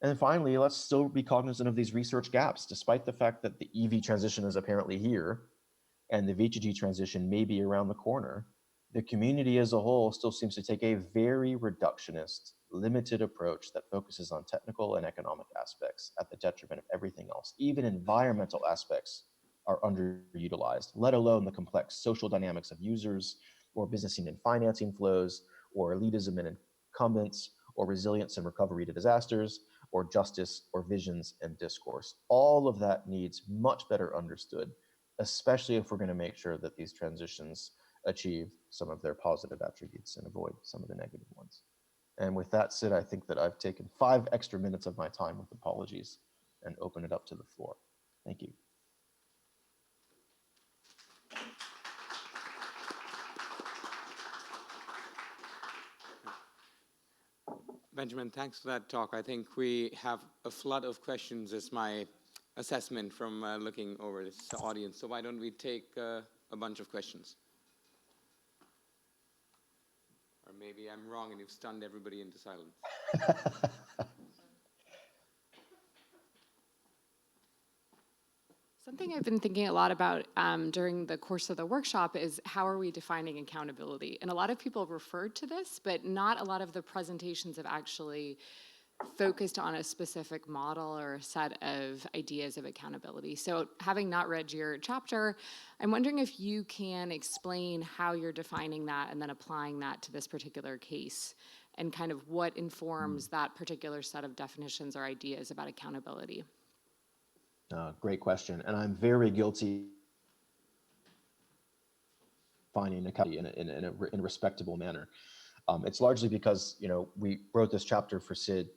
And then finally, let's still be cognizant of these research gaps. Despite the fact that the EV transition is apparently here and the V2G transition may be around the corner, the community as a whole still seems to take a very reductionist, limited approach that focuses on technical and economic aspects at the detriment of everything else. Even environmental aspects are underutilized, let alone the complex social dynamics of users or businessing and financing flows or elitism and incumbents or resilience and recovery to disasters or justice or visions and discourse. All of that needs much better understood, especially if we're going to make sure that these transitions achieve some of their positive attributes and avoid some of the negative ones. And with that said, I think that I've taken 5 extra minutes of my time with apologies and open it up to the floor. Thank you. Benjamin, thanks for that talk. I think we have a flood of questions, is my assessment from looking over this audience. So why don't we take a bunch of questions? Or maybe I'm wrong and you've stunned everybody into silence. Something I've been thinking a lot about during the course of the workshop is how are we defining accountability? And a lot of people have referred to this, but not a lot of the presentations have actually focused on a specific model or a set of ideas of accountability. So having not read your chapter, I'm wondering if you can explain how you're defining that and then applying that to this particular case and kind of what informs that particular set of definitions or ideas about accountability. Great question. And I'm very guilty of finding accountability in a respectable manner. It's largely because, we wrote this chapter for Sid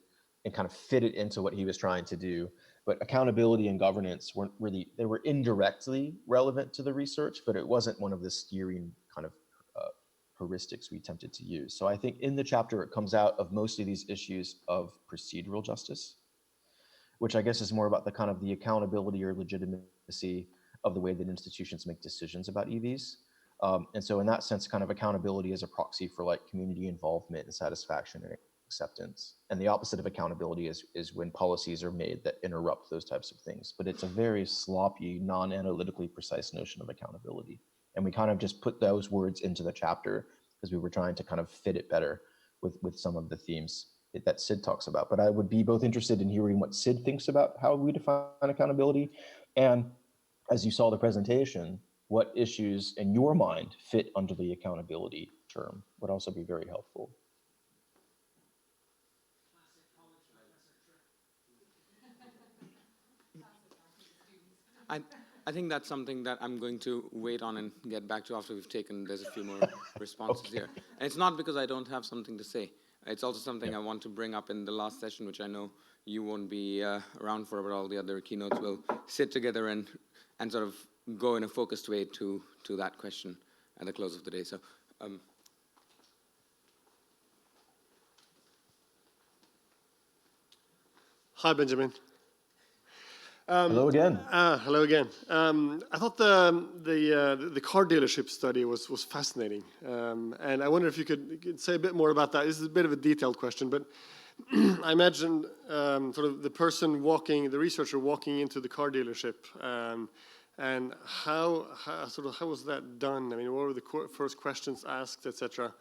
and kind of fit it into what he was trying to do. But accountability and governance weren't really, they were indirectly relevant to the research, but it wasn't one of the steering kind of heuristics we attempted to use. So I think in the chapter, it comes out of mostly these issues of procedural justice, which I guess is more about the kind of the accountability or legitimacy of the way that institutions make decisions about EVs. And so in that sense, kind of accountability is a proxy for like community involvement and satisfaction and acceptance. And the opposite of accountability is when policies are made that interrupt those types of things. But it's a very sloppy, non-analytically precise notion of accountability. And we kind of just put those words into the chapter because we were trying to kind of fit it better with some of the themes that Sid talks about. But I would be both interested in hearing what Sid thinks about how we define accountability, and as you saw the presentation, what issues in your mind fit under the accountability term would also be very helpful. I think that's something that I'm going to wait on and get back to after we've taken, there's a few more responses here. And it's not because I don't have something to say. It's also something I want to bring up in the last session, which I know you won't be around for, but all the other keynotes will sit together and sort of go in a focused way to that question at the close of the day. So, Hi, Benjamin. Hello again. Hello again. I thought the car dealership study was fascinating, and I wonder if you could say a bit more about that. This is a bit of a detailed question, but I imagine sort of the person the researcher walking into the car dealership, and how was that done? I mean, what were the first questions asked, etc.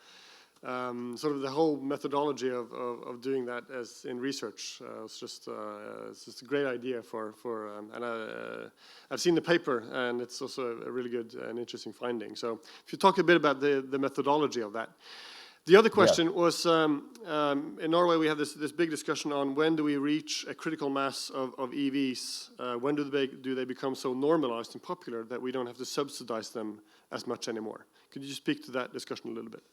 Sort of the whole methodology of doing that as in research. It's just a great idea and I've seen the paper, and it's also a really good and interesting finding. So if you talk a bit about the methodology of that. The other question was, in Norway we have this big discussion on when do we reach a critical mass of EVs? When do they become so normalized and popular that we don't have to subsidize them as much anymore? Could you speak to that discussion a little bit?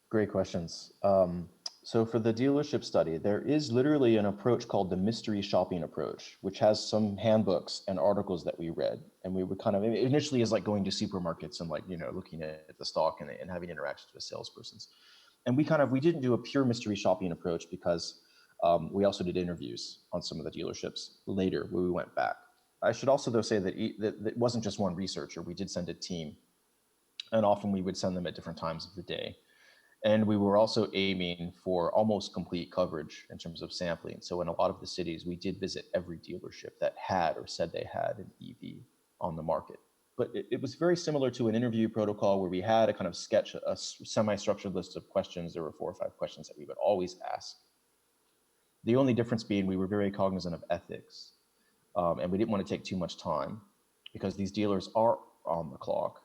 Great questions. So for the dealership study, there is literally an approach called the mystery shopping approach, which has some handbooks and articles that we read. And we would kind of, initially is like going to supermarkets and like, looking at the stock and having interactions with salespersons. And we didn't do a pure mystery shopping approach because we also did interviews on some of the dealerships later when we went back. I should also though say that it wasn't just one researcher. We did send a team, and often we would send them at different times of the day. And we were also aiming for almost complete coverage in terms of sampling. So in a lot of the cities, we did visit every dealership that had or said they had an EV on the market. But it was very similar to an interview protocol where we had a kind of sketch, a semi-structured list of questions. There were 4 or 5 questions that we would always ask. The only difference being we were very cognizant of ethics. And we didn't want to take too much time because these dealers are on the clock.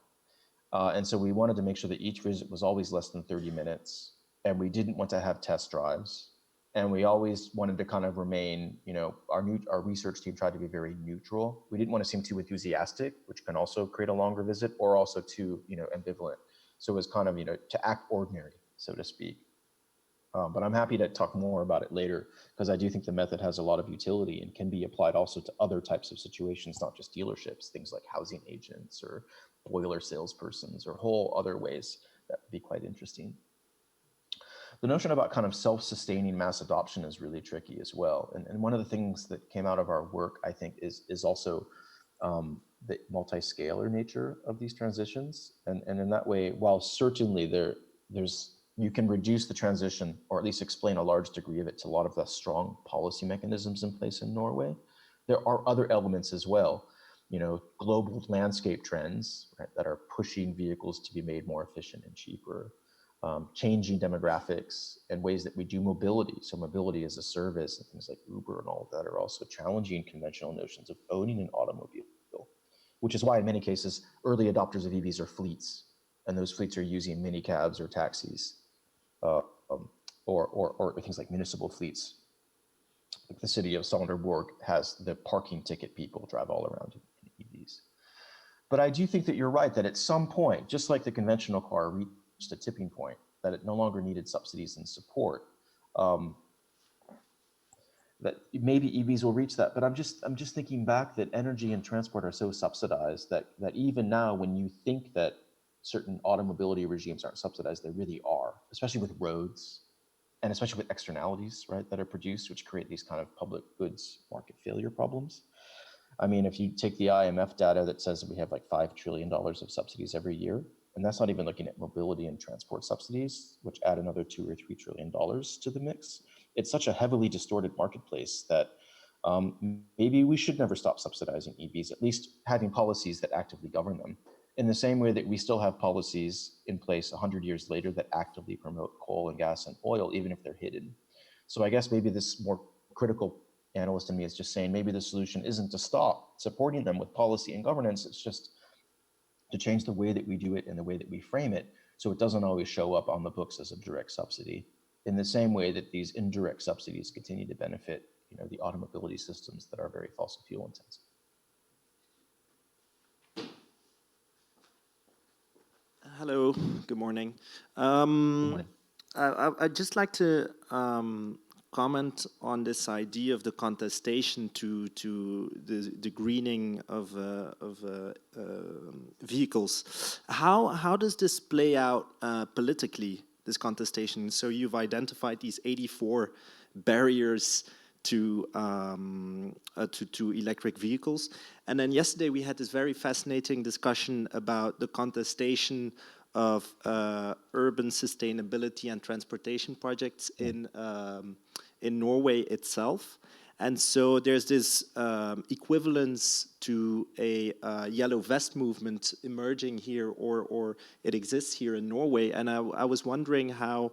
And so we wanted to make sure that each visit was always less than 30 minutes, and we didn't want to have test drives. And we always wanted to kind of remain, our research team tried to be very neutral. We didn't want to seem too enthusiastic, which can also create a longer visit, or also too, ambivalent. So it was kind of, to act ordinary, so to speak. But I'm happy to talk more about it later, because I do think the method has a lot of utility and can be applied also to other types of situations, not just dealerships, things like housing agents or boiler salespersons or whole other ways that would be quite interesting. The notion about kind of self-sustaining mass adoption is really tricky as well. And one of the things that came out of our work, I think, is also the multi-scalar nature of these transitions. And in that way, while certainly you can reduce the transition, or at least explain a large degree of it, to a lot of the strong policy mechanisms in place in Norway, there are other elements as well. Global landscape trends, right, that are pushing vehicles to be made more efficient and cheaper, changing demographics and ways that we do mobility. So mobility as a service and things like Uber and all of that are also challenging conventional notions of owning an automobile, which is why in many cases, early adopters of EVs are fleets, and those fleets are using minicabs or taxis, or things like municipal fleets. Like the city of Sonderborg has the parking ticket people drive all around in EVs. But I do think that you're right, that at some point, just like the conventional car reached a tipping point, that it no longer needed subsidies and support, that maybe EVs will reach that. But I'm just thinking back that energy and transport are so subsidized that even now, when you think that certain automobility regimes aren't subsidized, they really are, especially with roads and especially with externalities, right, that are produced, which create these kind of public goods market failure problems. I mean, if you take the IMF data that says that we have like $5 trillion of subsidies every year, and that's not even looking at mobility and transport subsidies, which add another $2 or $3 trillion to the mix. It's such a heavily distorted marketplace that maybe we should never stop subsidizing EVs, at least having policies that actively govern them, in the same way that we still have policies in place 100 years later that actively promote coal and gas and oil, even if they're hidden. So I guess maybe this more critical analyst in me is just saying maybe the solution isn't to stop supporting them with policy and governance, it's just to change the way that we do it and the way that we frame it, so it doesn't always show up on the books as a direct subsidy, in the same way that these indirect subsidies continue to benefit, the automobility systems that are very fossil fuel intensive. Hello, good morning. morning. I'd just like to comment on this idea of the contestation to the greening of vehicles. How does this play out politically, this contestation? So you've identified these 84 barriers to electric vehicles. And then yesterday we had this very fascinating discussion about the contestation of urban sustainability and transportation projects in Norway itself. And so there's this equivalence to a yellow vest movement emerging here, or it exists here in Norway. And I was wondering how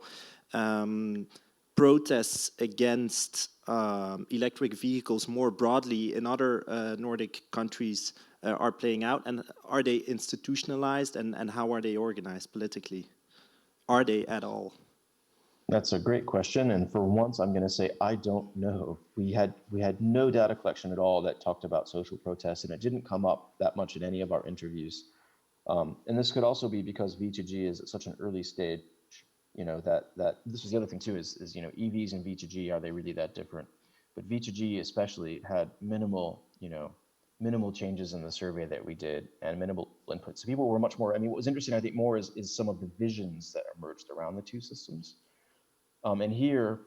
protests against electric vehicles more broadly in other Nordic countries are playing out, and are they institutionalized, and how are they organized politically? Are they at all? That's a great question, and for once, I'm going to say I don't know. We had no data collection at all that talked about social protests, and it didn't come up that much in any of our interviews. And this could also be because V2G is at such an early stage. You know, that this was the other thing too, is you know, EVs and V2G, are they really that different? But V2G especially had minimal changes in the survey that we did, and minimal input. So people were much more, I mean, what was interesting, I think, more is some of the visions that emerged around the two systems. And here,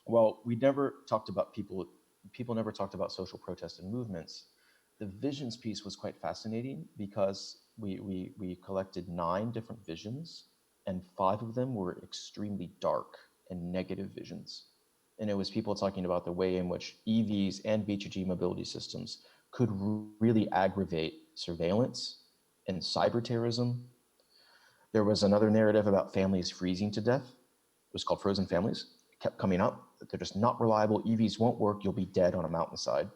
well, we never talked about people never talked about social protests and movements. The visions piece was quite fascinating because we collected 9 different visions, and 5 of them were extremely dark and negative visions. And it was people talking about the way in which EVs and V2G mobility systems could really aggravate surveillance and cyber terrorism. There was another narrative about families freezing to death. It was called Frozen Families. It kept coming up that they're just not reliable. EVs won't work. You'll be dead on a mountainside.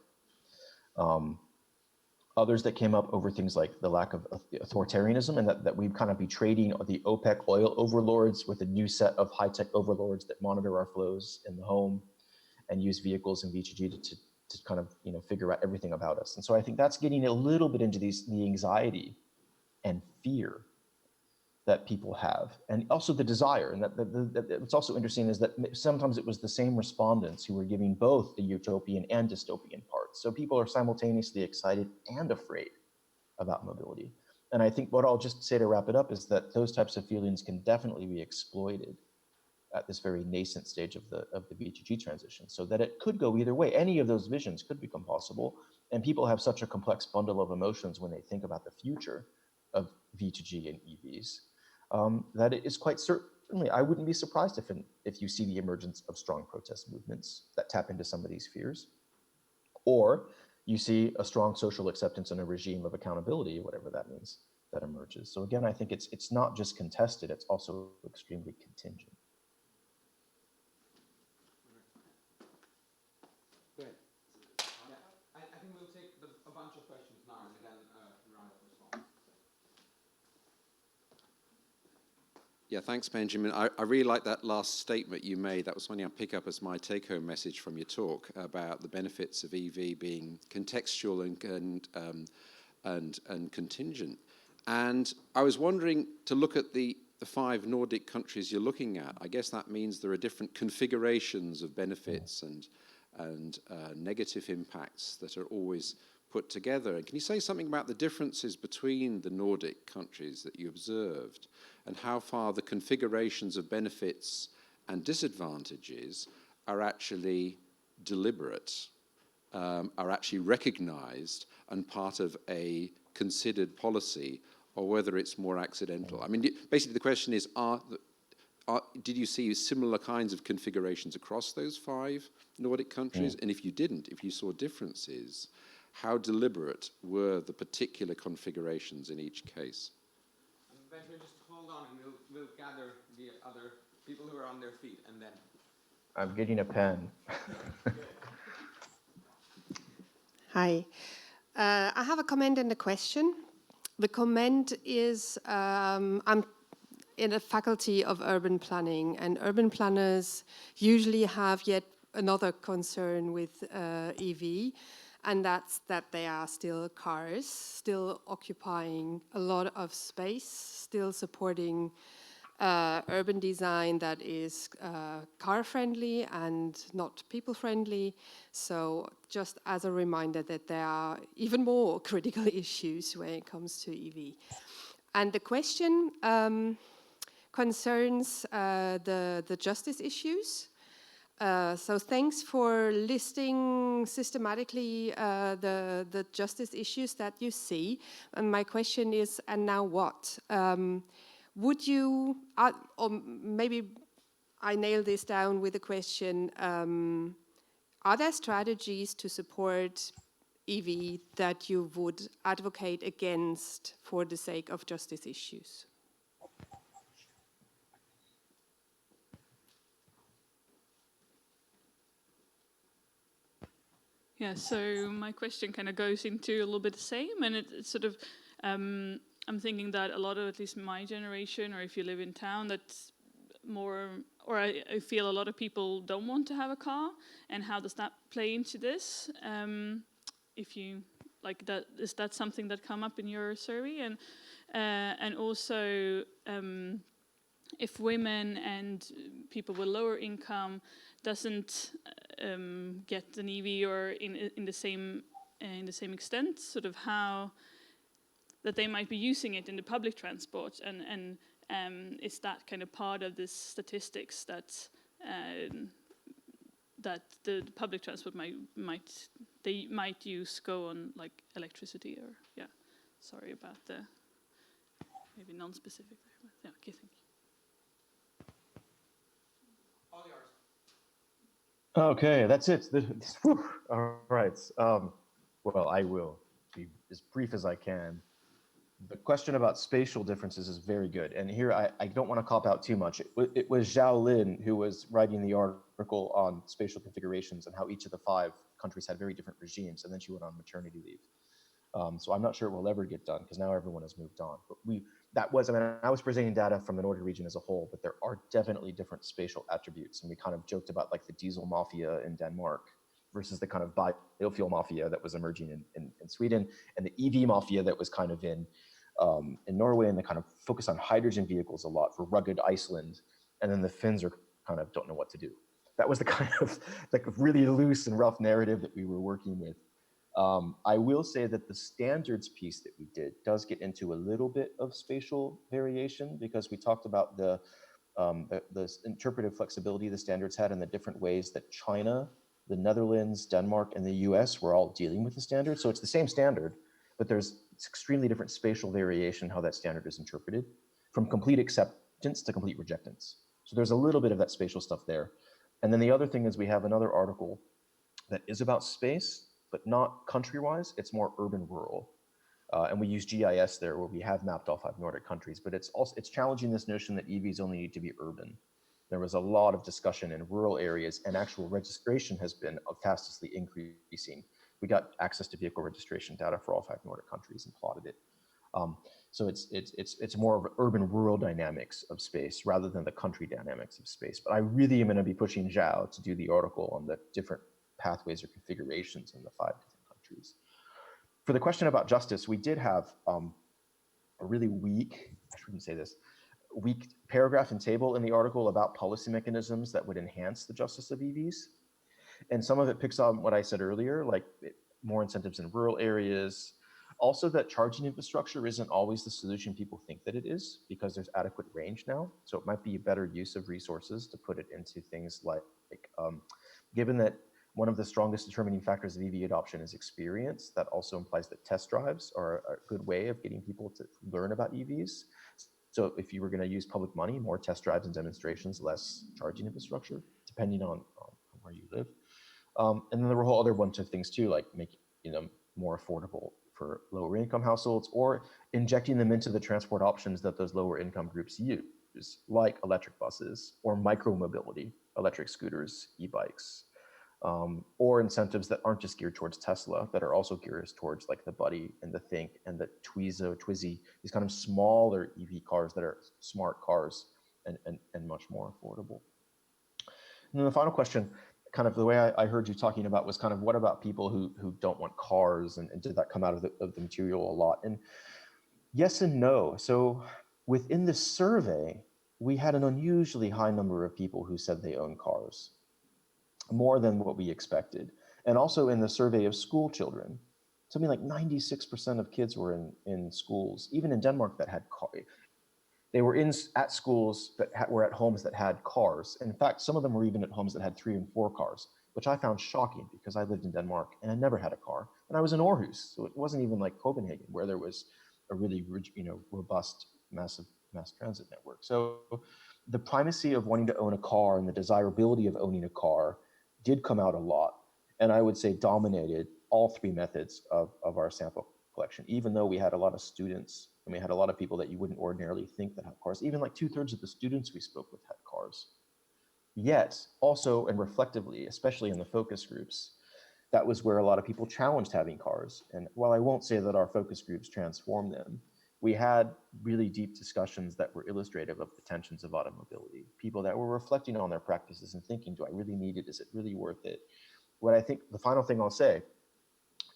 Others that came up over things like the lack of authoritarianism, and that we'd kind of be trading the OPEC oil overlords with a new set of high-tech overlords that monitor our flows in the home and use vehicles and V2G to kind of, you know, figure out everything about us. And so I think that's getting a little bit into the anxiety and fear that people have, and also the desire. And that what's also interesting is that sometimes it was the same respondents who were giving both the utopian and dystopian parts. So people are simultaneously excited and afraid about mobility. And I think what I'll just say to wrap it up is that those types of feelings can definitely be exploited at this very nascent stage of the V2G transition, so that it could go either way. Any of those visions could become possible, and people have such a complex bundle of emotions when they think about the future of V2G and EVs, that it is quite certainly, I wouldn't be surprised if you see the emergence of strong protest movements that tap into some of these fears, or you see a strong social acceptance and a regime of accountability, whatever that means, that emerges. So again, I think it's not just contested, it's also extremely contingent. Great. Yeah, I think we'll take a bunch of questions now and then round of response. Yeah, thanks, Benjamin. I really like that last statement you made. That was something I pick up as my take-home message from your talk about the benefits of EV being contextual and contingent. And I was wondering, to look at the 5 Nordic countries you're looking at, I guess that means there are different configurations of benefits and negative impacts that are always put together. And can you say something about the differences between the Nordic countries that you observed, and how far the configurations of benefits and disadvantages are actually deliberate, are actually recognized and part of a considered policy, or whether it's more accidental? I mean, basically the question is, did you see similar kinds of configurations across those 5 Nordic countries? And if you didn't, if you saw differences, how deliberate were the particular configurations in each case? Benjamin, just hold on, and we'll gather the other people who are on their feet, and then. I'm getting a pen. Hi. I have a comment and a question. The comment is, I'm in a faculty of urban planning, and urban planners usually have yet another concern with EV, and that's that they are still cars, still occupying a lot of space, still supporting urban design that is car-friendly and not people-friendly. So just as a reminder that there are even more critical issues when it comes to EV. And the question concerns the justice issues. So thanks for listing systematically the justice issues that you see. And my question is, and now what? Would you, or maybe I nail this down with a question, are there strategies to support EV that you would advocate against for the sake of justice issues? Yeah, so my question kind of goes into a little bit the same, and it's sort of, I'm thinking that a lot of, at least my generation, or if you live in town, that's more, or I feel a lot of people don't want to have a car, and how does that play into this? If you, like that, is that something that come up in your survey? And also, if women and people with lower income doesn't get an EV or in the same extent, sort of how that they might be using it in the public transport, and is that kind of part of this statistics that that the public transport might use go on like electricity, or yeah, sorry about the maybe non-specific there, but yeah, okay, thank you. Okay, that's it. All right. Well, I will be as brief as I can. The question about spatial differences is very good. And here, I don't want to cop out too much. It was Zhao Lin who was writing the article on spatial configurations and how each of the 5 countries had very different regimes. And then she went on maternity leave. So I'm not sure it will ever get done because now everyone has moved on. But I was presenting data from the Nordic region as a whole, but there are definitely different spatial attributes. And we kind of joked about like the diesel mafia in Denmark versus the kind of biofuel mafia that was emerging in Sweden, and the EV mafia that was kind of in Norway, and the kind of focus on hydrogen vehicles a lot for rugged Iceland. And then the Finns are kind of don't know what to do. That was the kind of like really loose and rough narrative that we were working with. I will say that the standards piece that we did does get into a little bit of spatial variation, because we talked about the interpretive flexibility the standards had and the different ways that China, the Netherlands, Denmark, and the US were all dealing with the standard. So it's the same standard, but there's extremely different spatial variation how that standard is interpreted, from complete acceptance to complete rejectance. So there's a little bit of that spatial stuff there. And then the other thing is we have another article that is about space, but not country-wise. It's more urban-rural. And we use GIS there, where we have mapped all 5 Nordic countries, but it's challenging this notion that EVs only need to be urban. There was a lot of discussion in rural areas, and actual registration has been fastestly increasing. We got access to vehicle registration data for all 5 Nordic countries and plotted it. So it's more of urban-rural dynamics of space rather than the country dynamics of space. But I really am going to be pushing Zhao to do the article on the different pathways or configurations in the 5 different countries. For the question about justice, we did have a really weak, I shouldn't say this, weak paragraph and table in the article about policy mechanisms that would enhance the justice of EVs. And some of it picks on what I said earlier, like more incentives in rural areas. Also, that charging infrastructure isn't always the solution people think that it is, because there's adequate range now. So it might be a better use of resources to put it into things like given that one of the strongest determining factors of EV adoption is experience, that also implies that test drives are a good way of getting people to learn about EVs. So if you were going to use public money, more test drives and demonstrations, less charging infrastructure, depending on where you live. And then there were a whole other bunch of things too, like making them more affordable for lower income households, or injecting them into the transport options that those lower income groups use, like electric buses or micro-mobility, electric scooters, e-bikes. Or incentives that aren't just geared towards Tesla, that are also geared towards like the Buddy and the Think and the Twizy, these kind of smaller EV cars that are smart cars and much more affordable. And then the final question kind of the way I heard you talking about was kind of what about people who don't want cars, and did that come out of the material a lot? And yes and no. So within the survey, we had an unusually high number of people who said they own cars, more than what we expected. And also in the survey of school children, something like 96% of kids were in schools, even in Denmark, that had cars. They were at schools that were at homes that had cars. In fact, some of them were even at homes that had 3 and 4 cars, which I found shocking because I lived in Denmark and I never had a car. And I was in Aarhus, so it wasn't even like Copenhagen, where there was a really, robust, massive mass transit network. So the primacy of wanting to own a car and the desirability of owning a car did come out a lot. And I would say dominated all 3 methods of our sample collection, even though we had a lot of students and we had a lot of people that you wouldn't ordinarily think that have cars. Even like 2/3 of the students we spoke with had cars. Yet, also and reflectively, especially in the focus groups, that was where a lot of people challenged having cars. And while I won't say that our focus groups transformed them, we had really deep discussions that were illustrative of the tensions of automobility. People that were reflecting on their practices and thinking, do I really need it? Is it really worth it? What I think, the final thing I'll say,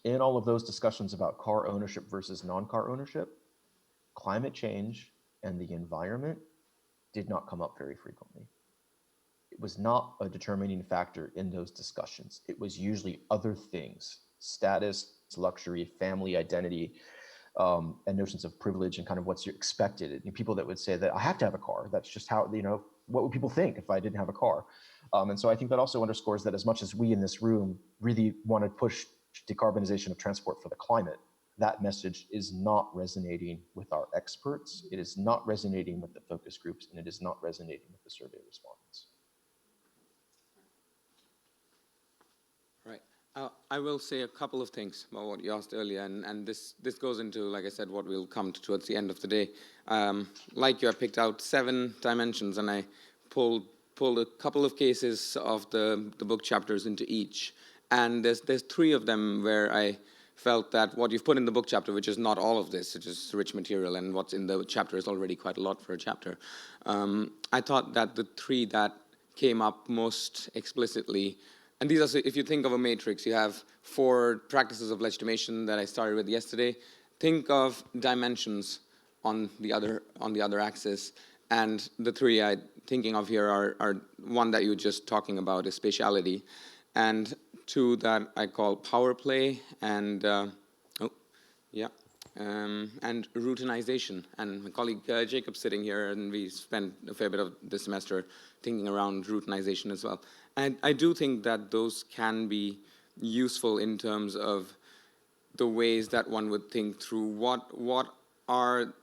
in all of those discussions about car ownership versus non-car ownership, climate change and the environment did not come up very frequently. It was not a determining factor in those discussions. It was usually other things: status, luxury, family identity, and notions of privilege and kind of what's expected. And people that would say that I have to have a car. That's just how, what would people think if I didn't have a car? And so I think that also underscores that as much as we in this room really want to push decarbonization of transport for the climate, that message is not resonating with our experts. It is not resonating with the focus groups, and it is not resonating with the survey respondents. Right. I will say a couple of things about what you asked earlier, and this goes into, like I said, what we'll come to towards the end of the day. Like you, I picked out 7 dimensions, and I pulled a couple of cases of the book chapters into each. And there's 3 of them where I felt that what you've put in the book chapter, which is not all of this, which is rich material, and what's in the chapter is already quite a lot for a chapter. I thought that the 3 that came up most explicitly, and these are, if you think of a matrix, you have 4 practices of legitimation that I started with yesterday. Think of dimensions on the other axis, and the 3 I'm thinking of here are one that you were just talking about is spatiality, and 2 that I call power play and and routinization. And my colleague Jacob's sitting here, and we spent a fair bit of the semester thinking around routinization as well. And I do think that those can be useful in terms of the ways that one would think through what are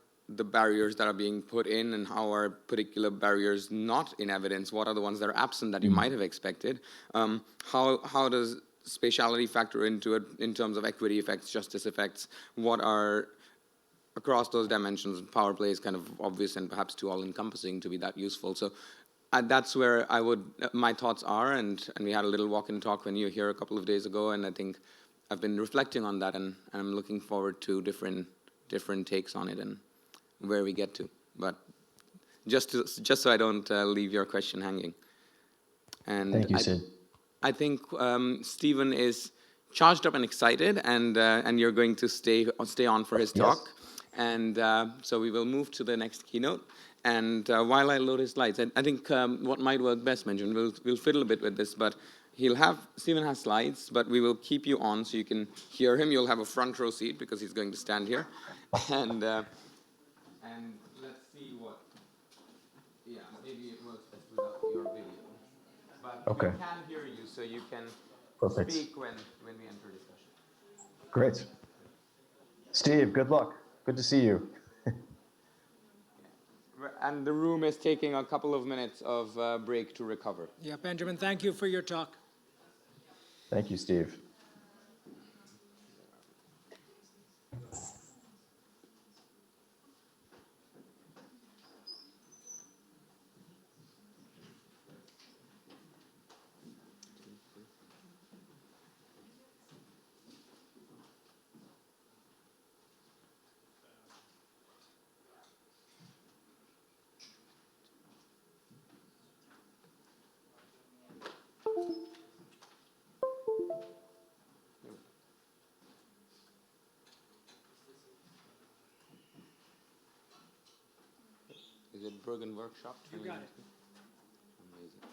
the barriers that are being put in, and how are particular barriers not in evidence? What are the ones that are absent that you might have expected? How does spatiality factor into it in terms of equity effects, justice effects? What are, across those dimensions, power play is kind of obvious and perhaps too all-encompassing to be that useful. So that's where my thoughts are, and we had a little walk and talk when you were here a couple of days ago, and I think I've been reflecting on that, and I'm looking forward to different takes on it and where we get to. But just so I don't leave your question hanging. And thank you, Sid. I think Stephen is charged up and excited, and you're going to stay on for his talk. Yes. And so we will move to the next keynote. And while I load his slides, I think what might work best, Benjamin, we'll fiddle a bit with this, but Stephen has slides, but we will keep you on so you can hear him. You'll have a front row seat because he's going to stand here. And let's see maybe it works best without your video. But Okay. we can hear you, so you can Perfect. speak when we enter discussion. Great. Steve, good luck. Good to see you. And the room is taking a couple of minutes of break to recover. Yeah, Benjamin, thank you for your talk. Thank you, Steve. Is it Bergen Workshop? You got it. Amazing.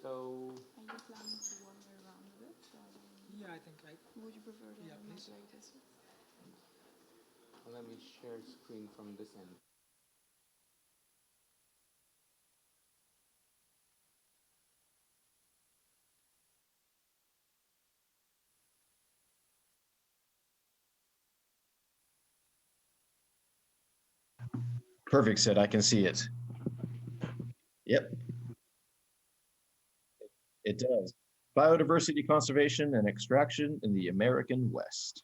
So, Are you planning to wander around a bit? Yeah, I think I. Would you prefer to Yeah, please. like this? let me share screen from this end. Perfect, Sid. I can see it. Yep, it does. Biodiversity conservation and extraction in the American West.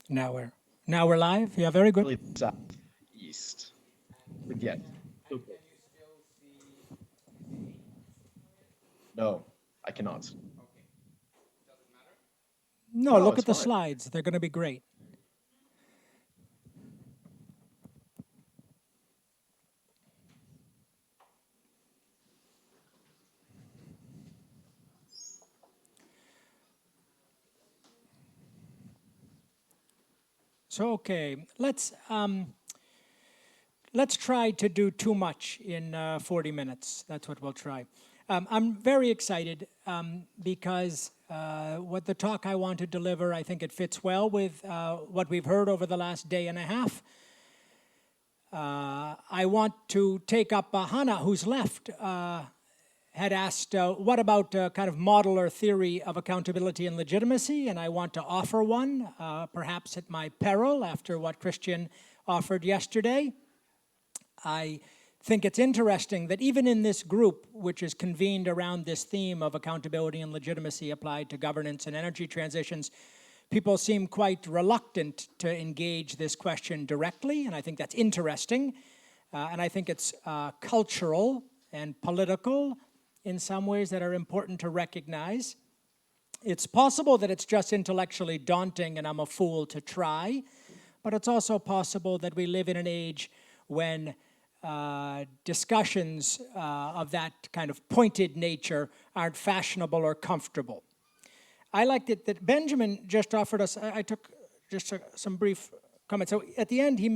Now we're live. Yeah, very good. Really southeast. But yes. Okay. No, I cannot. No, No, look it's at the fine. slides. They're going to be great. So okay, let's try to do too much in 40 minutes. That's what we'll try. I'm very excited because what the talk I want to deliver, I think it fits well with what we've heard over the last day and a half. I want to take up Hannah, who's left, had asked, what about kind of model or theory of accountability and legitimacy? And I want to offer one, perhaps at my peril, after what Christian offered yesterday. I think it's interesting that even in this group, which is convened around this theme of accountability and legitimacy applied to governance and energy transitions, people seem quite reluctant to engage this question directly, and I think that's interesting. And I think it's cultural and political in some ways that are important to recognize. It's possible that it's just intellectually daunting and I'm a fool to try, but it's also possible that we live in an age when discussions of that kind of pointed nature aren't fashionable or comfortable. I liked it that Benjamin just offered us, I took just some brief comments. So at the end, he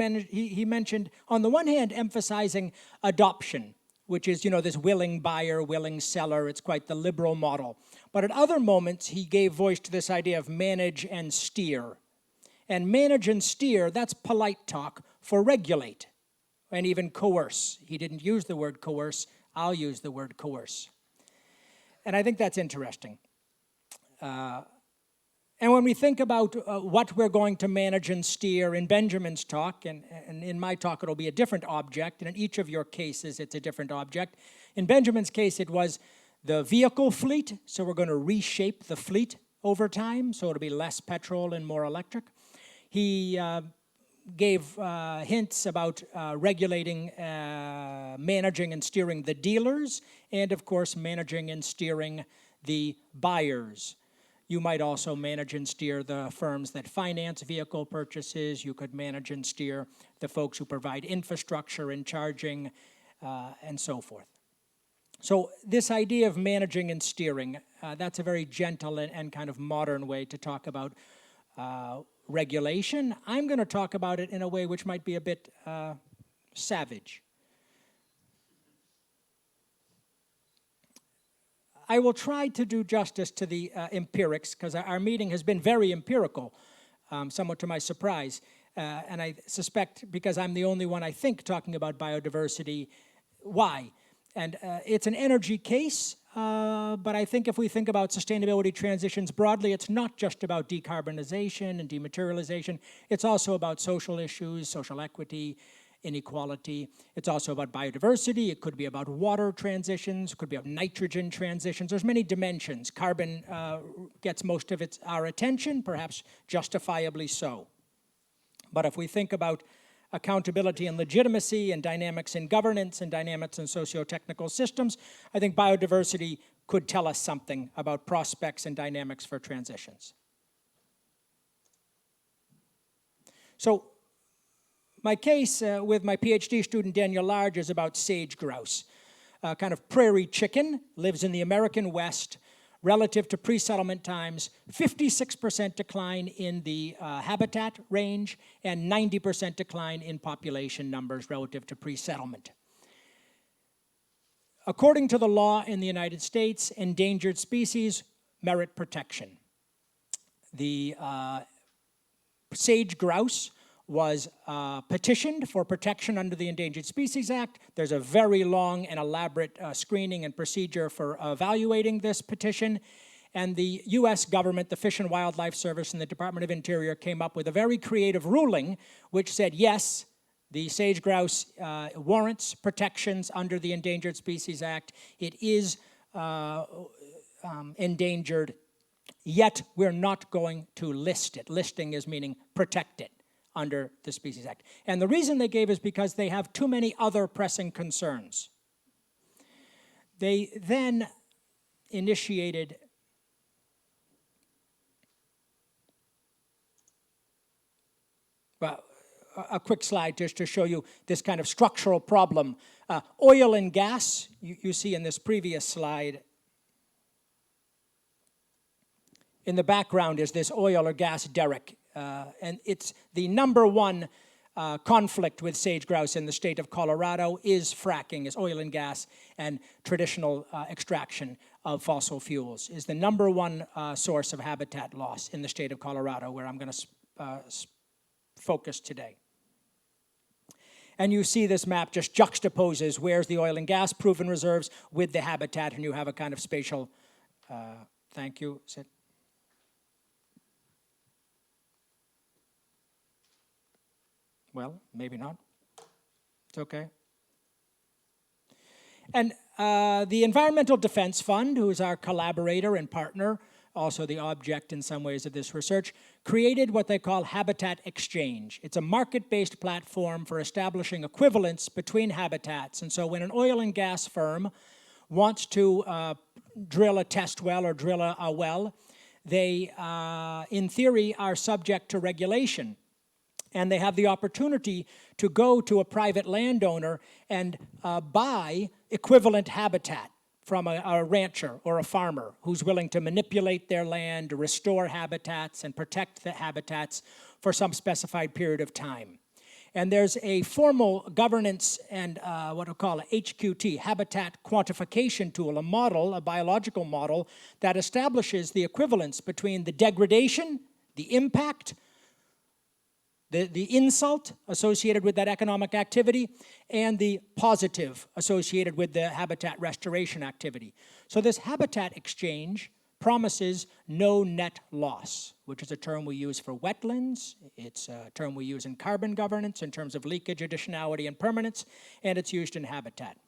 mentioned, on the one hand, emphasizing adoption, which is, this willing buyer, willing seller. It's quite the liberal model. But at other moments, he gave voice to this idea of manage and steer. And manage and steer, that's polite talk for regulate and even coerce. He didn't use the word coerce. I'll use the word coerce. And I think that's interesting. And when we think about what we're going to manage and steer in Benjamin's talk, and in my talk it'll be a different object, and in each of your cases it's a different object. In Benjamin's case it was the vehicle fleet, so we're going to reshape the fleet over time, so it'll be less petrol and more electric. He gave hints about regulating, managing and steering the dealers, and of course managing and steering the buyers. You might also manage and steer the firms that finance vehicle purchases. You could manage and steer the folks who provide infrastructure and charging, and so forth. So this idea of managing and steering, that's a very gentle and kind of modern way to talk about regulation. I'm going to talk about it in a way which might be a bit savage. I will try to do justice to the empirics, because our meeting has been very empirical, somewhat to my surprise. And I suspect, because I'm the only one, I think, talking about biodiversity, why? And it's an energy case, but I think if we think about sustainability transitions broadly, it's not just about decarbonization and dematerialization. It's also about social issues, social equity, inequality. It's also about biodiversity. It could be about water transitions. It could be about nitrogen transitions. There's many dimensions. Carbon gets most of our attention, perhaps justifiably so. But if we think about accountability and legitimacy and dynamics in governance and dynamics in socio-technical systems, I think biodiversity could tell us something about prospects and dynamics for transitions. So my case with my PhD student Daniel Large is about sage grouse, a kind of prairie chicken, lives in the American West. Relative to pre-settlement times, 56% decline in the habitat range and 90% decline in population numbers relative to pre-settlement. According to the law in the United States, endangered species merit protection. The sage grouse was petitioned for protection under the Endangered Species Act. There's a very long and elaborate screening and procedure for evaluating this petition. And the US government, the Fish and Wildlife Service and the Department of Interior came up with a very creative ruling which said, yes, the sage grouse warrants protections under the Endangered Species Act. It is endangered, yet we're not going to list it. Listing is meaning protect it under the Species Act. And the reason they gave is because they have too many other pressing concerns. They then initiated a quick slide just to show you this kind of structural problem. Oil and gas, you see in this previous slide. In the background is this oil or gas derrick. And it's the number one conflict with sage grouse in the state of Colorado is fracking, is oil and gas, and traditional extraction of fossil fuels is the number one source of habitat loss in the state of Colorado, where I'm going to focus today. And you see this map just juxtaposes where's the oil and gas proven reserves with the habitat, and you have a kind of spatial, thank you, Sid. Well, maybe not. It's okay. And the Environmental Defense Fund, who is our collaborator and partner, also the object in some ways of this research, created what they call Habitat Exchange. It's a market-based platform for establishing equivalence between habitats. And so when an oil and gas firm wants to drill a test well or drill a well, they, in theory, are subject to regulation. And they have the opportunity to go to a private landowner and buy equivalent habitat from a rancher or a farmer who's willing to manipulate their land, restore habitats, and protect the habitats for some specified period of time. And there's a formal governance and what we call a HQT, habitat quantification tool, a model, a biological model, that establishes the equivalence between the degradation, the impact, the insult associated with that economic activity, and the positive associated with the habitat restoration activity. So this habitat exchange promises no net loss, which is a term we use for wetlands. It's a term we use in carbon governance in terms of leakage, additionality, and permanence, and it's used in habitat.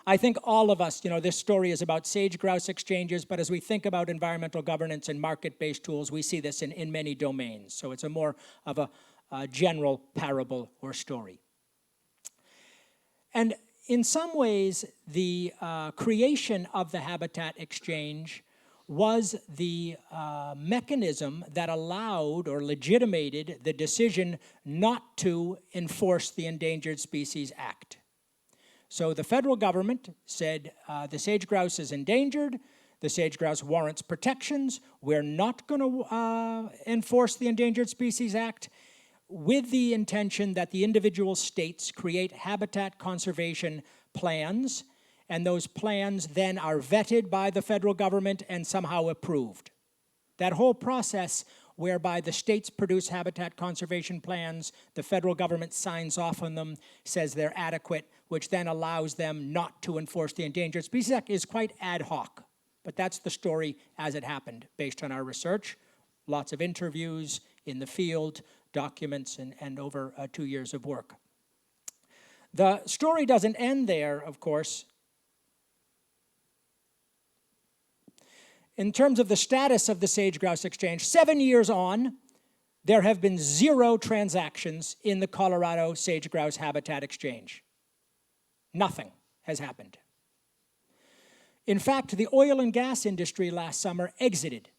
I think all of us, this story is about sage grouse exchanges, but as we think about environmental governance and market-based tools, we see this in many domains. So it's a more of a general parable or story. And in some ways, the creation of the habitat exchange was the mechanism that allowed or legitimated the decision not to enforce the Endangered Species Act. So the federal government said the sage grouse is endangered, the sage grouse warrants protections, we're not going to enforce the Endangered Species Act, with the intention that the individual states create habitat conservation plans, and those plans then are vetted by the federal government and somehow approved. That whole process whereby the states produce habitat conservation plans, the federal government signs off on them, says they're adequate, which then allows them not to enforce the Endangered Species Act, is quite ad hoc. But that's the story as it happened, based on our research, lots of interviews in the field, documents, and over 2 years of work. The story doesn't end there, of course. In terms of the status of the sage grouse exchange, 7 years on, there have been 0 transactions in the Colorado sage grouse habitat exchange. Nothing has happened. In fact, the oil and gas industry last summer exited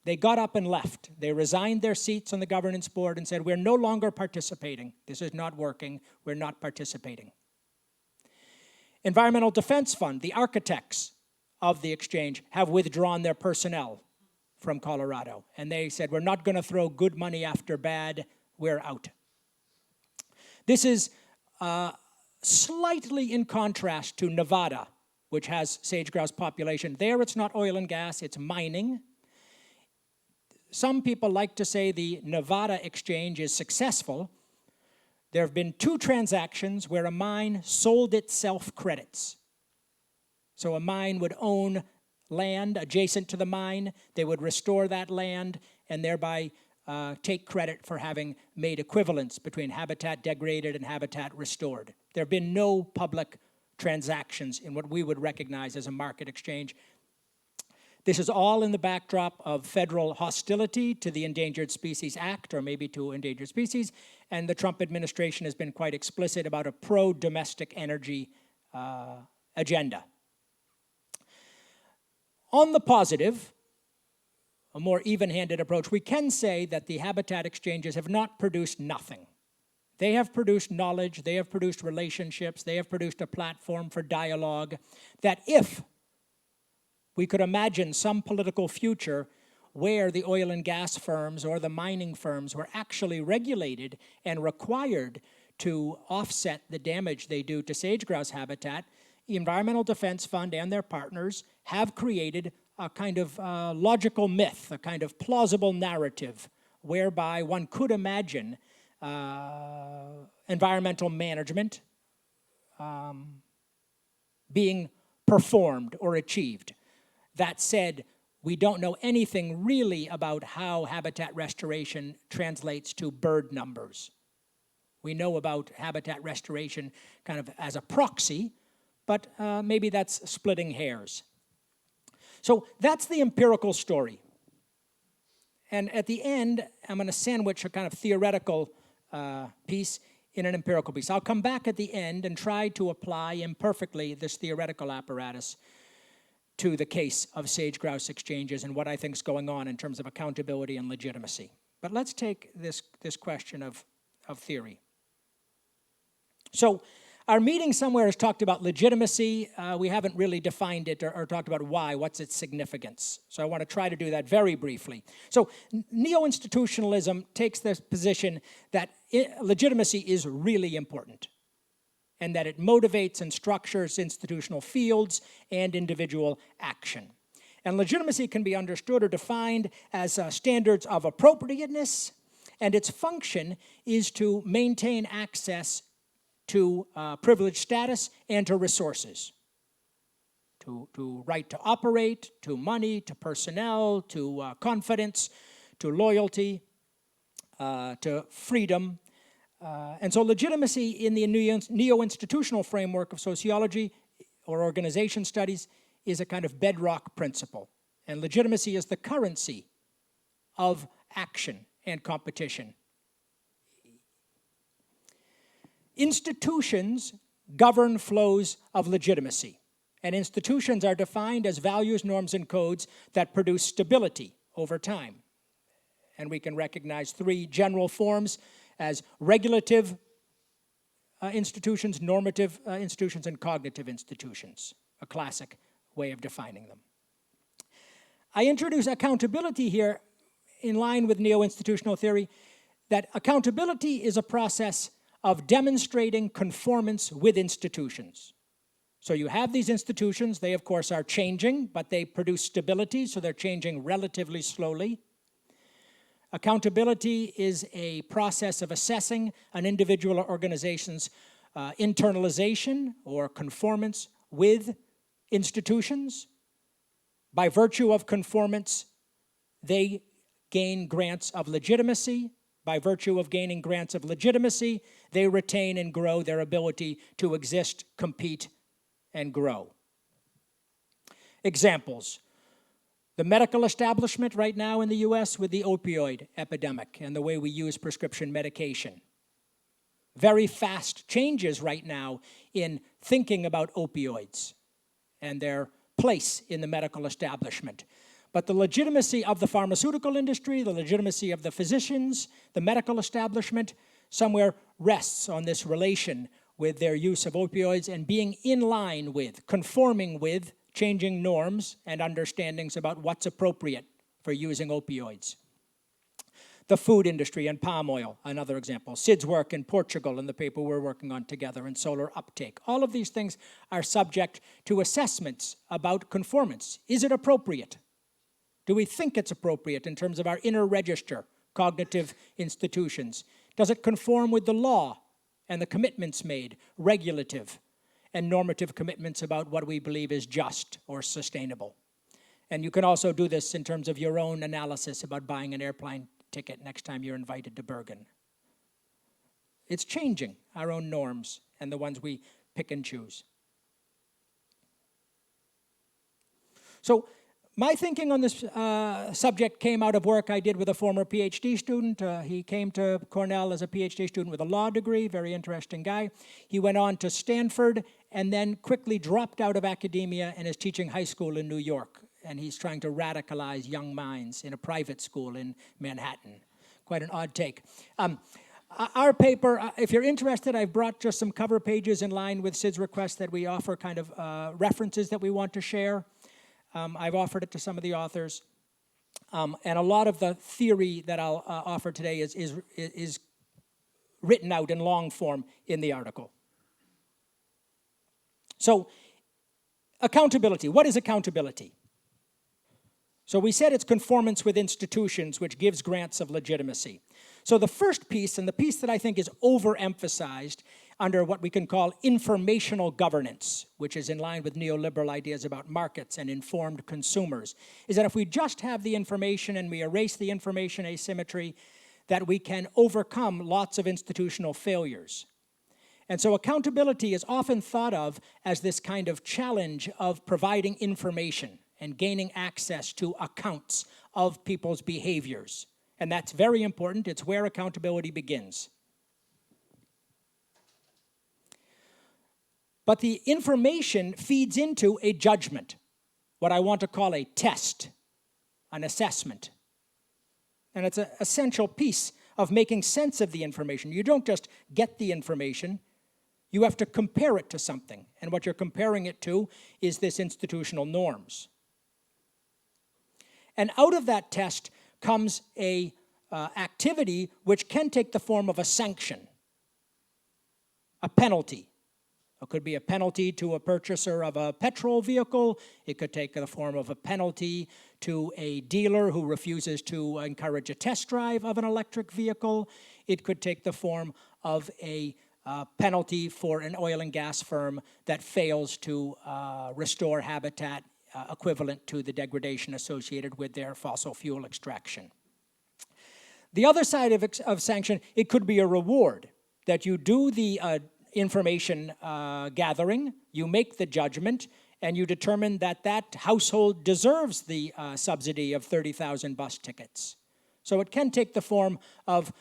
They got up and left. They resigned their seats on the governance board and said, we're no longer participating. This is not working. We're not participating. Environmental Defense Fund, the architects of the exchange, have withdrawn their personnel from Colorado. And they said, we're not going to throw good money after bad. We're out. This is slightly in contrast to Nevada, which has sage-grouse population. There it's not oil and gas, it's mining. Some people like to say the Nevada exchange is successful. There have been 2 transactions where a mine sold itself credits. So a mine would own land adjacent to the mine, they would restore that land, and thereby take credit for having made equivalence between habitat degraded and habitat restored. There have been no public transactions in what we would recognize as a market exchange. This is all in the backdrop of federal hostility to the Endangered Species Act, or maybe to endangered species, and the Trump administration has been quite explicit about a pro-domestic energy agenda. On the positive, a more even-handed approach, we can say that the habitat exchanges have not produced nothing. They have produced knowledge, they have produced relationships, they have produced a platform for dialogue that if we could imagine some political future where the oil and gas firms or the mining firms were actually regulated and required to offset the damage they do to sage-grouse habitat, the Environmental Defense Fund and their partners have created a kind of logical myth, a kind of plausible narrative whereby one could imagine environmental management being performed or achieved. That said, we don't know anything really about how habitat restoration translates to bird numbers. We know about habitat restoration kind of as a proxy, but maybe that's splitting hairs. So that's the empirical story. And at the end, I'm going to sandwich a kind of theoretical piece in an empirical piece. I'll come back at the end and try to apply imperfectly this theoretical apparatus to the case of sage-grouse exchanges and what I think is going on in terms of accountability and legitimacy. But let's take this question of theory. So our meeting somewhere has talked about legitimacy. We haven't really defined it or talked about why, what's its significance. So I want to try to do that very briefly. So neo-institutionalism takes this position that legitimacy is really important, and that it motivates and structures institutional fields and individual action. And legitimacy can be understood or defined as standards of appropriateness, and its function is to maintain access to privileged status and to resources, to right to operate, to money, to personnel, to confidence, to loyalty, to freedom. And so legitimacy in the neo-institutional framework of sociology or organization studies is a kind of bedrock principle. And legitimacy is the currency of action and competition. Institutions govern flows of legitimacy. And institutions are defined as values, norms, and codes that produce stability over time. And we can recognize 3 general forms as regulative institutions, normative institutions, and cognitive institutions, a classic way of defining them. I introduce accountability here in line with neo-institutional theory, that accountability is a process of demonstrating conformance with institutions. So you have these institutions, they of course are changing, but they produce stability, so they're changing relatively slowly. Accountability is a process of assessing an individual or organization's internalization or conformance with institutions. By virtue of conformance, they gain grants of legitimacy. By virtue of gaining grants of legitimacy, they retain and grow their ability to exist, compete, and grow. Examples. The medical establishment right now in the US with the opioid epidemic and the way we use prescription medication. Very fast changes right now in thinking about opioids and their place in the medical establishment. But the legitimacy of the pharmaceutical industry, the legitimacy of the physicians, the medical establishment, somewhere rests on this relation with their use of opioids and being in line with, conforming with, changing norms and understandings about what's appropriate for using opioids. The food industry and palm oil, another example. Sid's work in Portugal and the paper we're working on together in solar uptake. All of these things are subject to assessments about conformance. Is it appropriate? Do we think it's appropriate in terms of our inner register, cognitive institutions? Does it conform with the law and the commitments made, regulative and normative commitments about what we believe is just or sustainable? And you can also do this in terms of your own analysis about buying an airplane ticket next time you're invited to Bergen. It's changing our own norms and the ones we pick and choose. So my thinking on this subject came out of work I did with a former PhD student. He came to Cornell as a PhD student with a law degree, very interesting guy. He went on to Stanford and then quickly dropped out of academia and is teaching high school in New York. And he's trying to radicalize young minds in a private school in Manhattan. Quite an odd take. Our paper, if you're interested, I've brought just some cover pages in line with Sid's request that we offer kind of references that we want to share. I've offered it to some of the authors. And a lot of the theory that I'll offer today is written out in long form in the article. So, accountability. What is accountability? So we said it's conformance with institutions, which gives grants of legitimacy. So the first piece, and the piece that I think is overemphasized under what we can call informational governance, which is in line with neoliberal ideas about markets and informed consumers, is that if we just have the information and we erase the information asymmetry, that we can overcome lots of institutional failures. And so accountability is often thought of as this kind of challenge of providing information and gaining access to accounts of people's behaviors. And that's very important. It's where accountability begins. But the information feeds into a judgment, what I want to call a test, an assessment. And it's an essential piece of making sense of the information. You don't just get the information, you have to compare it to something. And what you're comparing it to is this institutional norms. And out of that test comes a activity which can take the form of a sanction, a penalty. It could be a penalty to a purchaser of a petrol vehicle. It could take the form of a penalty to a dealer who refuses to encourage a test drive of an electric vehicle. It could take the form of a penalty for an oil and gas firm that fails to restore habitat equivalent to the degradation associated with their fossil fuel extraction. The other side of sanction, it could be a reward, that you do the information gathering, you make the judgment, and you determine that that household deserves the subsidy of 30,000 bus tickets. So it can take the form of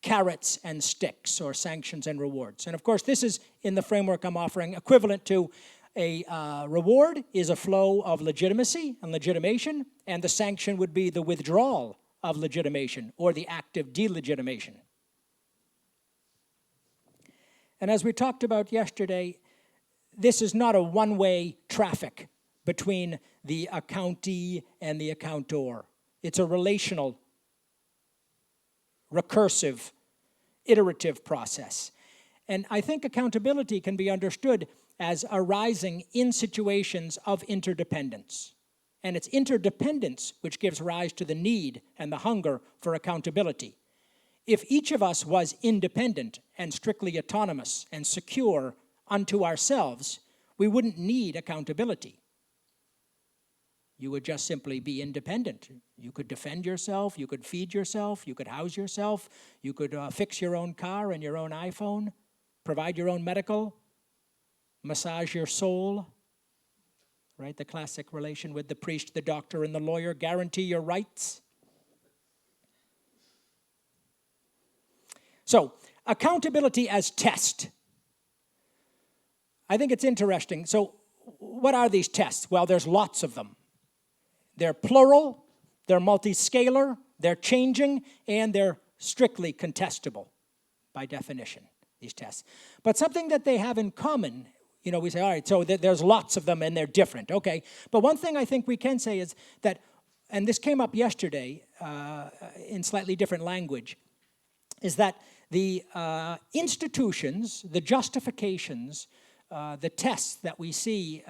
carrots and sticks, or sanctions and rewards. And of course, this is, in the framework I'm offering, equivalent to a reward is a flow of legitimacy and legitimation, and the sanction would be the withdrawal of legitimation or the active delegitimation. And as we talked about yesterday, this is not a one-way traffic between the accountee and the accountor. It's a relational, recursive, iterative process. And I think accountability can be understood as arising in situations of interdependence. And it's interdependence which gives rise to the need and the hunger for accountability. If each of us was independent and strictly autonomous and secure unto ourselves, we wouldn't need accountability. You would just simply be independent. You could defend yourself, you could feed yourself, you could house yourself, you could fix your own car and your own iPhone, provide your own medical, massage your soul, right? The classic relation with the priest, the doctor, and the lawyer, guarantee your rights. So, accountability as test. I think it's interesting. So, what are these tests? Well, there's lots of them. They're plural, they're multiscalar, they're changing, and they're strictly contestable by definition, these tests. But something that they have in common, you know, we say, all right, so there's lots of them and they're different, okay. But one thing I think we can say is that, and this came up yesterday in slightly different language, is that the institutions, the justifications, the tests that we see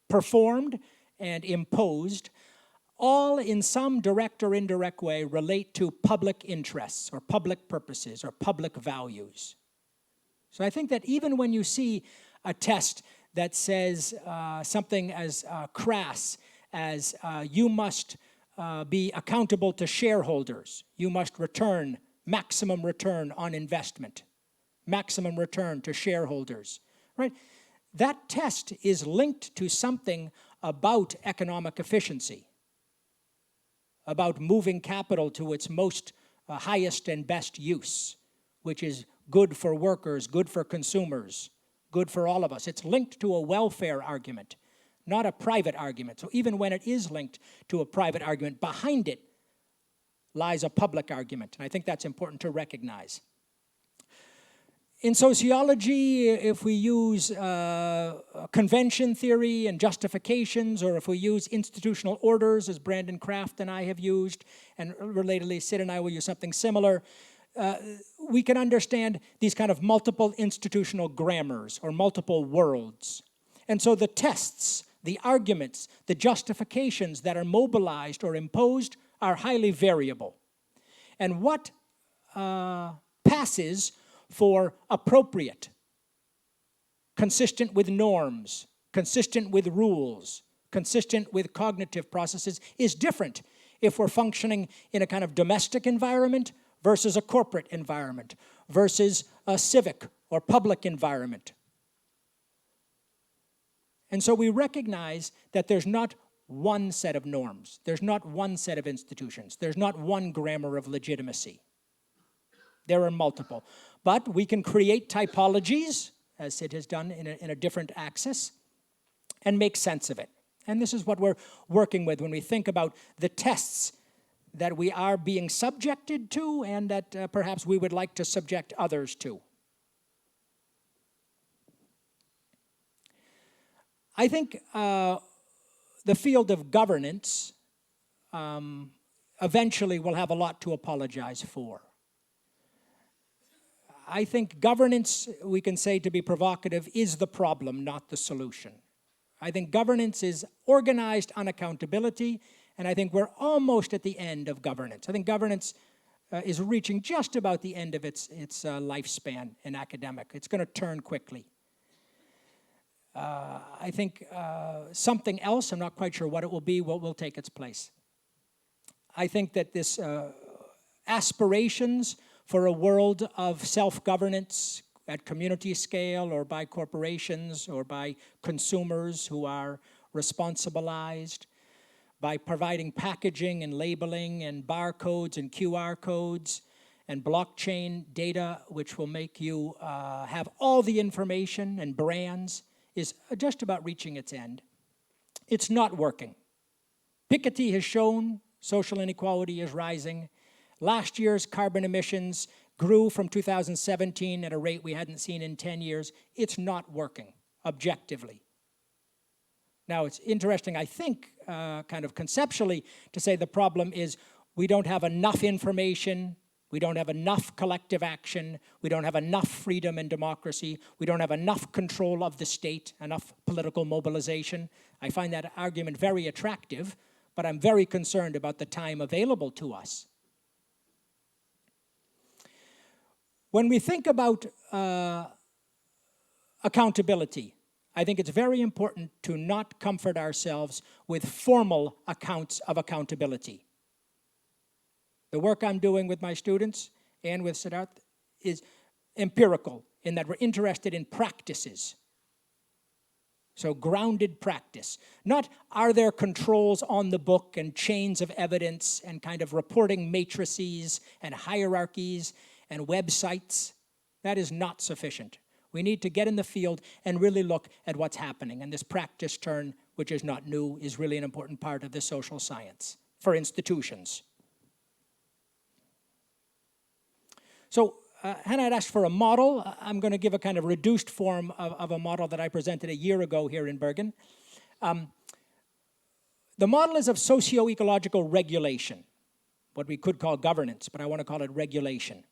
performed and imposed, all in some direct or indirect way relate to public interests or public purposes or public values. So I think that even when you see a test that says something as crass as you must be accountable to shareholders, you must return maximum return on investment, maximum return to shareholders, right? That test is linked to something about economic efficiency, about moving capital to its most highest and best use, which is good for workers, good for consumers, good for all of us. It's linked to a welfare argument, not a private argument. So even when it is linked to a private argument, behind it lies a public argument. And I think that's important to recognize. In sociology, if we use convention theory and justifications, or if we use institutional orders, as Brandon Kraft and I have used, and relatedly Sid and I will use something similar, we can understand these kind of multiple institutional grammars or multiple worlds. And so the tests, the arguments, the justifications that are mobilized or imposed are highly variable. And what passes for appropriate, consistent with norms, consistent with rules, consistent with cognitive processes is different if we're functioning in a kind of domestic environment versus a corporate environment versus a civic or public environment. And so we recognize that there's not one set of norms, there's not one set of institutions, there's not one grammar of legitimacy. There are multiple. But we can create typologies, as Sid has done in a different axis, and make sense of it. And this is what we're working with when we think about the tests that we are being subjected to and that perhaps we would like to subject others to. I think the field of governance eventually will have a lot to apologize for. I think governance, we can say to be provocative, is the problem, not the solution. I think governance is organized unaccountability, and I think we're almost at the end of governance. I think governance is reaching just about the end of its lifespan in academic. It's going to turn quickly. I think something else, I'm not quite sure what it will be, will take its place. I think that this aspirations for a world of self-governance at community scale or by corporations or by consumers who are responsibilized, by providing packaging and labeling and barcodes and QR codes and blockchain data which will make you have all the information and brands is just about reaching its end. It's not working. Piketty has shown social inequality is rising. Last year's carbon emissions grew from 2017 at a rate we hadn't seen in 10 years. It's not working, objectively. Now, it's interesting, I think, kind of conceptually, to say the problem is we don't have enough information, we don't have enough collective action, we don't have enough freedom and democracy, we don't have enough control of the state, enough political mobilization. I find that argument very attractive, but I'm very concerned about the time available to us. When we think about accountability, I think it's very important to not comfort ourselves with formal accounts of accountability. The work I'm doing with my students and with Siddharth is empirical in that we're interested in practices. So grounded practice. Not are there controls on the book and chains of evidence and kind of reporting matrices and hierarchies and websites. That is not sufficient. We need to get in the field and really look at what's happening. And this practice turn which is not new, is really an important part of the social science for institutions. So Hannah had asked for a model. I'm going to give a kind of reduced form of a model that I presented a year ago here in Bergen. The model is of socio-ecological regulation, what we could call governance, but I want to call it regulation.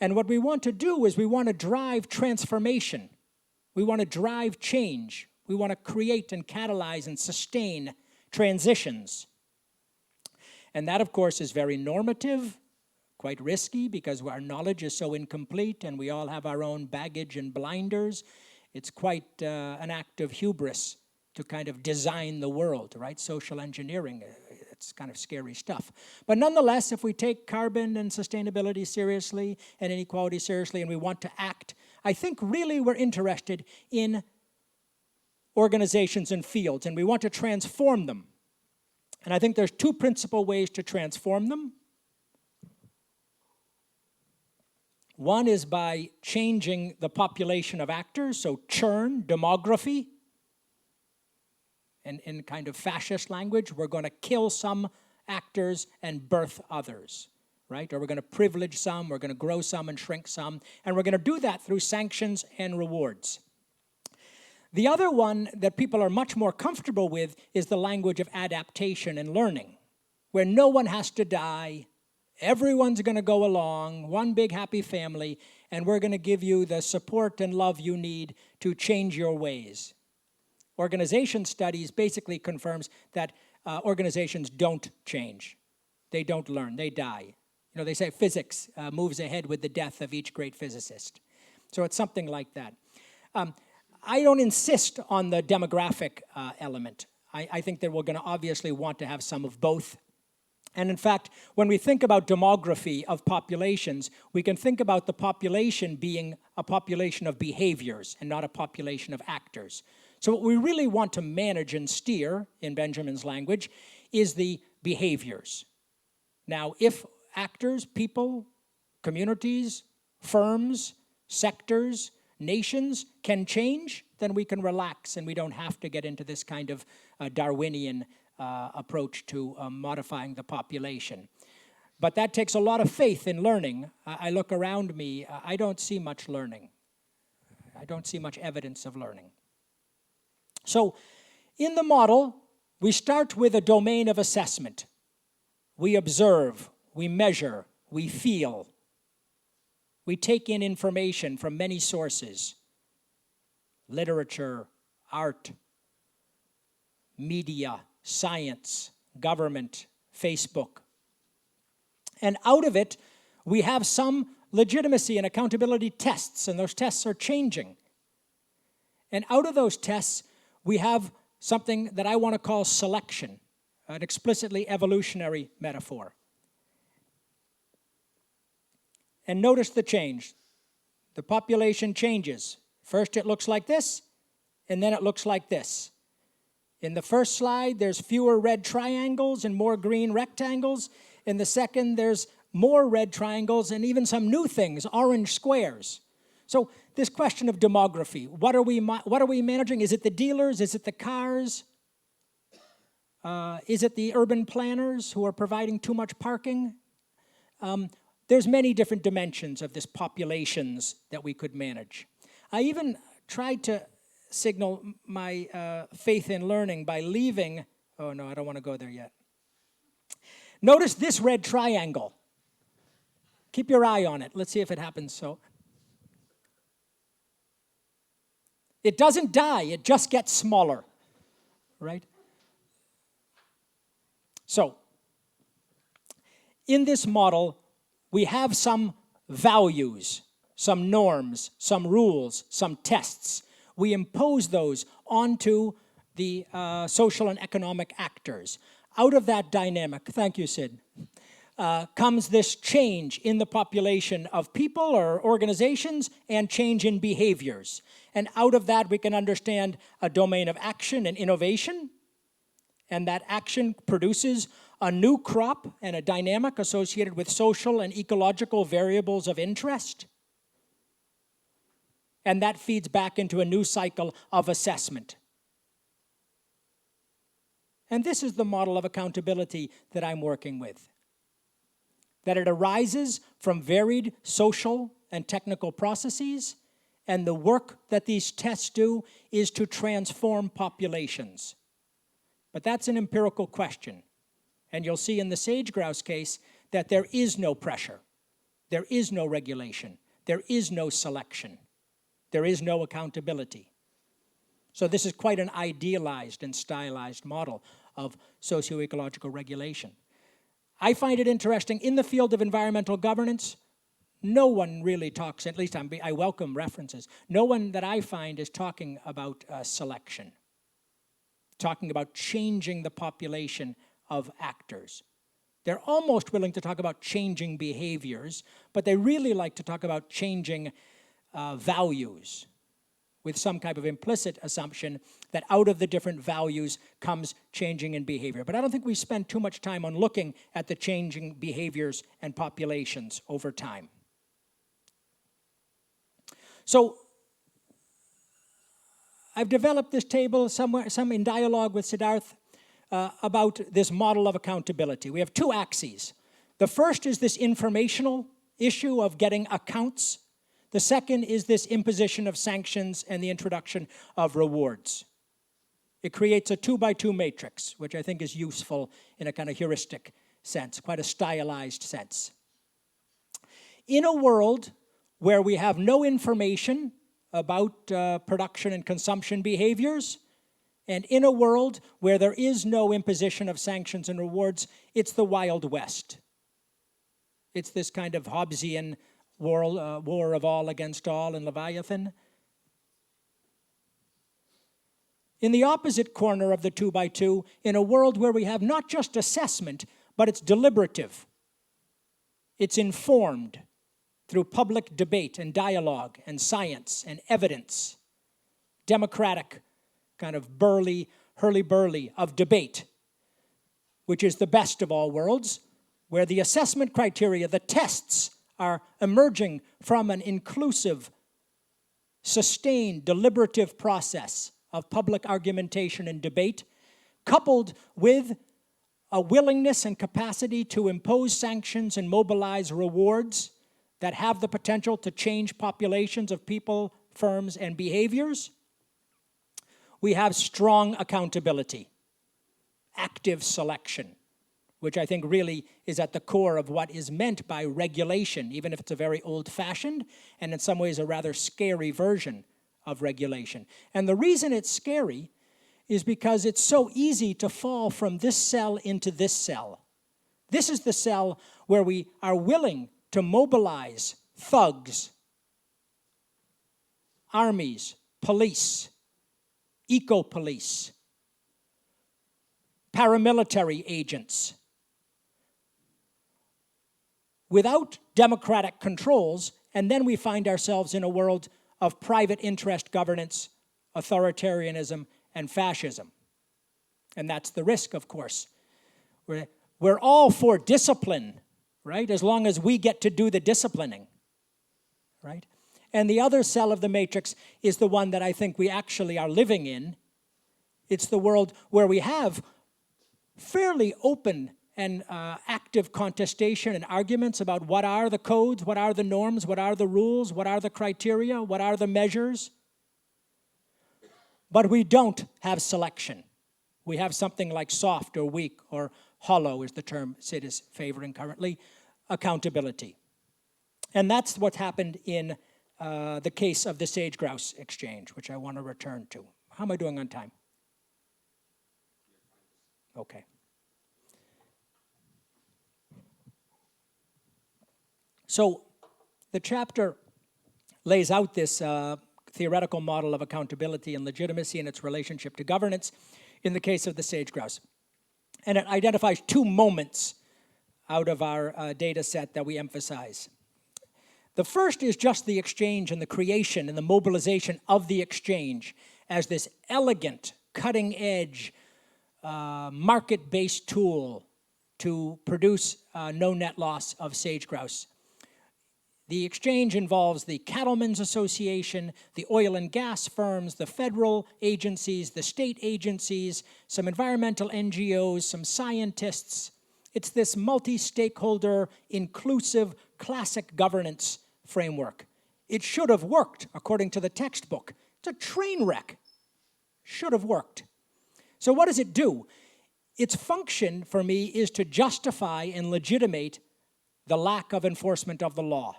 And what we want to do is we want to drive transformation. We want to drive change. We want to create and catalyze and sustain transitions. And that, of course, is very normative, quite risky because our knowledge is so incomplete and we all have our own baggage and blinders. It's quite an act of hubris to kind of design the world, right? Social engineering, it's kind of scary stuff. But nonetheless, if we take carbon and sustainability seriously and inequality seriously and we want to act, I think really we're interested in organizations and fields and we want to transform them. And I think there's two principal ways to transform them. One is by changing the population of actors, so churn, demography. And in kind of fascist language, we're going to kill some actors and birth others, right? Or we're going to privilege some, we're going to grow some and shrink some, and we're going to do that through sanctions and rewards. The other one that people are much more comfortable with is the language of adaptation and learning, where no one has to die, everyone's going to go along, one big happy family, and we're going to give you the support and love you need to change your ways. Organization studies basically confirms that organizations don't change. They don't learn, they die. You know, they say physics moves ahead with the death of each great physicist. So it's something like that. I don't insist on the demographic element. I think that we're going to obviously want to have some of both. And in fact, when we think about demography of populations, we can think about the population being a population of behaviors and not a population of actors. So what we really want to manage and steer, in Benjamin's language, is the behaviors. Now, if actors, people, communities, firms, sectors, nations can change, then we can relax and we don't have to get into this kind of Darwinian approach to modifying the population. But that takes a lot of faith in learning. I look around me, I don't see much learning. I don't see much evidence of learning. So in the model, we start with a domain of assessment. We observe, we measure, we feel. We take in information from many sources: literature, art, media, science, government, Facebook. And out of it, we have some legitimacy and accountability tests, and those tests are changing. And out of those tests, we have something that I want to call selection, an explicitly evolutionary metaphor. And notice the change. The population changes. First it looks like this, and then it looks like this. In the first slide, there's fewer red triangles and more green rectangles. In the second, there's more red triangles and even some new things, orange squares. So this question of demography, what are we managing? Is it the dealers? Is it the cars? Is it the urban planners who are providing too much parking? There's many different dimensions of this populations that we could manage. I even tried to signal my faith in learning by leaving, oh no, I don't want to go there yet. Notice this red triangle. Keep your eye on it. Let's see if it happens so. It doesn't die, it just gets smaller, right? So, in this model, we have some values, some norms, some rules, some tests. We impose those onto the social and economic actors. Out of that dynamic, thank you, Sid, comes this change in the population of people or organizations and change in behaviors. And out of that, we can understand a domain of action and innovation. And that action produces a new crop and a dynamic associated with social and ecological variables of interest. And that feeds back into a new cycle of assessment. And this is the model of accountability that I'm working with. That it arises from varied social and technical processes, and the work that these tests do is to transform populations. But that's an empirical question. And you'll see in the sage-grouse case that there is no pressure. There is no regulation. There is no selection. There is no accountability. So this is quite an idealized and stylized model of socio-ecological regulation. I find it interesting, in the field of environmental governance, no one really talks, at least I welcome references, no one that I find is talking about selection, talking about changing the population of actors. They're almost willing to talk about changing behaviors, but they really like to talk about changing values, with some type of implicit assumption that out of the different values comes changing in behavior. But I don't think we spend too much time on looking at the changing behaviors and populations over time. So I've developed this table some in dialogue with Siddharth about this model of accountability. We have two axes. The first is this informational issue of getting accounts. The second is this imposition of sanctions and the introduction of rewards. It creates a 2x2 matrix, which I think is useful in a kind of heuristic sense, quite a stylized sense. In a world where we have no information about production and consumption behaviors, and in a world where there is no imposition of sanctions and rewards, it's the Wild West. It's this kind of Hobbesian war of all against all in Leviathan. In the opposite corner of the 2x2, in a world where we have not just assessment, but it's deliberative, it's informed through public debate and dialogue and science and evidence, democratic kind of hurly-burly of debate, which is the best of all worlds, where the assessment criteria, the tests, are emerging from an inclusive, sustained, deliberative process of public argumentation and debate, coupled with a willingness and capacity to impose sanctions and mobilize rewards that have the potential to change populations of people, firms, and behaviors. We have strong accountability, active selection, which I think really is at the core of what is meant by regulation, even if it's a very old-fashioned and in some ways a rather scary version of regulation. And the reason it's scary is because it's so easy to fall from this cell into this cell. This is the cell where we are willing to mobilize thugs, armies, police, eco-police, paramilitary agents, without democratic controls, and then we find ourselves in a world of private interest governance, authoritarianism, and fascism. And that's the risk, of course. We're all for discipline, right? As long as we get to do the disciplining, right? And the other cell of the matrix is the one that I think we actually are living in. It's the world where we have fairly open and active contestation and arguments about what are the codes, what are the norms, what are the rules, what are the criteria, what are the measures. But we don't have selection. We have something like soft or weak or hollow is the term Sid is favoring currently, accountability. And that's what happened in the case of the sage-grouse exchange, which I want to return to. How am I doing on time? Okay. So the chapter lays out this theoretical model of accountability and legitimacy and its relationship to governance in the case of the sage-grouse. And it identifies two moments out of our data set that we emphasize. The first is just the exchange and the creation and the mobilization of the exchange as this elegant, cutting-edge, market-based tool to produce no net loss of sage-grouse. The exchange involves the Cattlemen's Association, the oil and gas firms, the federal agencies, the state agencies, some environmental NGOs, some scientists. It's this multi-stakeholder, inclusive, classic governance framework. It should have worked, according to the textbook. It's a train wreck. Should have worked. So what does it do? Its function, for me, is to justify and legitimate the lack of enforcement of the law.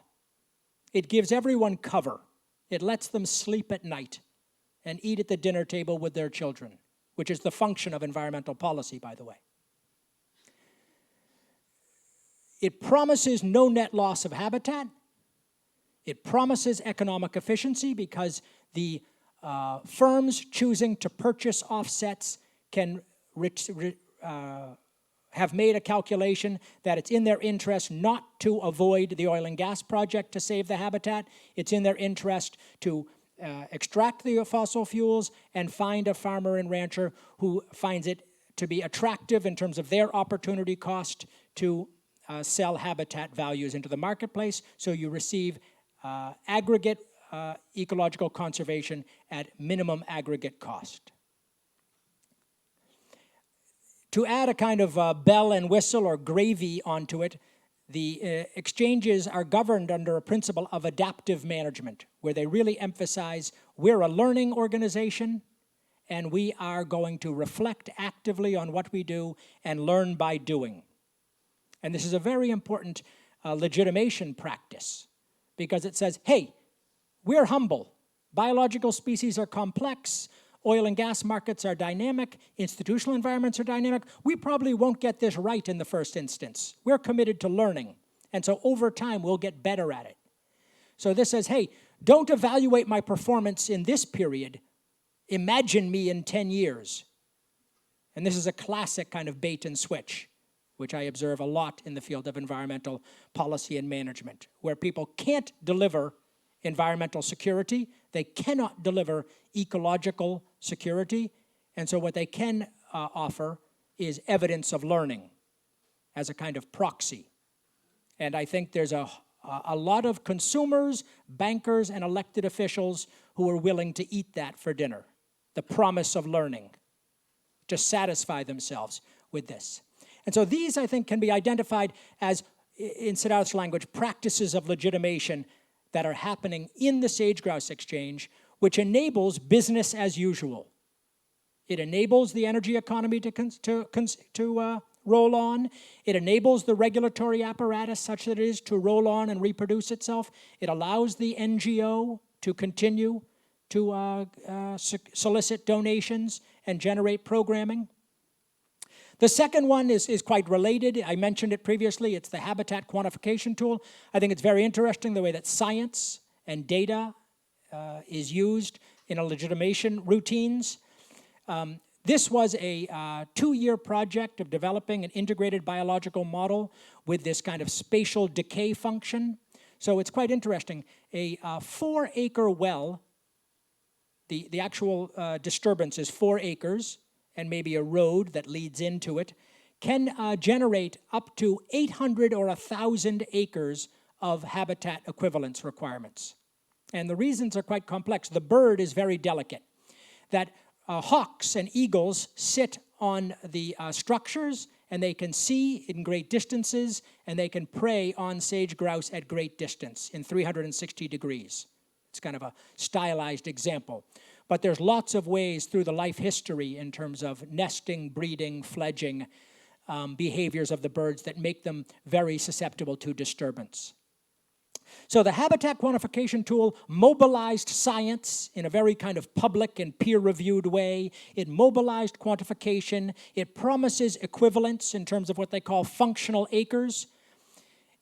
It gives everyone cover. It lets them sleep at night and eat at the dinner table with their children, which is the function of environmental policy, by the way. It promises no net loss of habitat. It promises economic efficiency because the firms choosing to purchase offsets can have made a calculation that it's in their interest not to avoid the oil and gas project to save the habitat. It's in their interest to extract the fossil fuels and find a farmer and rancher who finds it to be attractive in terms of their opportunity cost to sell habitat values into the marketplace. So you receive aggregate ecological conservation at minimum aggregate cost. To add a kind of bell and whistle or gravy onto it, the exchanges are governed under a principle of adaptive management, where they really emphasize we're a learning organization and we are going to reflect actively on what we do and learn by doing. And this is a very important legitimation practice because it says, hey, we're humble. Biological species are complex. Oil and gas markets are dynamic. Institutional environments are dynamic. We probably won't get this right in the first instance. We're committed to learning. And so over time, we'll get better at it. So this says, hey, don't evaluate my performance in this period. Imagine me in 10 years. And this is a classic kind of bait and switch, which I observe a lot in the field of environmental policy and management, where people can't deliver environmental security, they cannot deliver ecological security, and so what they can offer is evidence of learning as a kind of proxy. And I think there's a lot of consumers, bankers, and elected officials who are willing to eat that for dinner, the promise of learning, to satisfy themselves with this. And so these, I think, can be identified as, in Siddharth's language, practices of legitimation that are happening in the sage-grouse exchange, which enables business as usual. It enables the energy economy to roll on. It enables the regulatory apparatus such that it is to roll on and reproduce itself. It allows the NGO to continue to solicit donations and generate programming. The second one is quite related. I mentioned it previously. It's the habitat quantification tool. I think it's very interesting the way that science and data is used in a legitimation routines. This was a 2-year project of developing an integrated biological model with this kind of spatial decay function. So it's quite interesting. A 4-acre well, the actual disturbance is 4 acres, and maybe a road that leads into it, can generate up to 800 or 1,000 acres of habitat equivalence requirements. And the reasons are quite complex. The bird is very delicate. That hawks and eagles sit on the structures, and they can see in great distances, and they can prey on sage grouse at great distance in 360 degrees. It's kind of a stylized example. But there's lots of ways through the life history in terms of nesting, breeding, fledging behaviors of the birds that make them very susceptible to disturbance. So the habitat quantification tool mobilized science in a very kind of public and peer-reviewed way. It mobilized quantification. It promises equivalence in terms of what they call functional acres.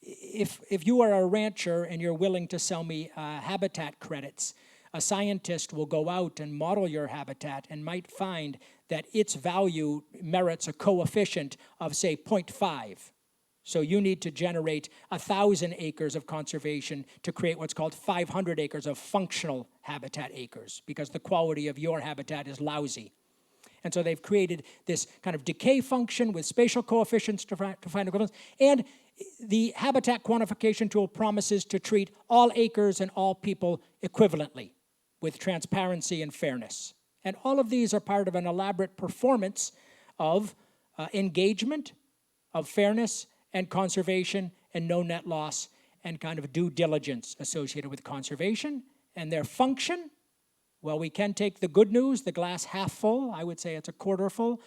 If you are a rancher and you're willing to sell me habitat credits, a scientist will go out and model your habitat and might find that its value merits a coefficient of, say, 0.5. So you need to generate 1,000 acres of conservation to create what's called 500 acres of functional habitat acres, because the quality of your habitat is lousy. And so they've created this kind of decay function with spatial coefficients to find equivalence. And The habitat quantification tool promises to treat all acres and all people equivalently with transparency and fairness. And all of these are part of an elaborate performance of engagement, of fairness and conservation and no net loss and kind of due diligence associated with conservation. And their function, well, we can take the good news, the glass half full, I would say it's a quarter full,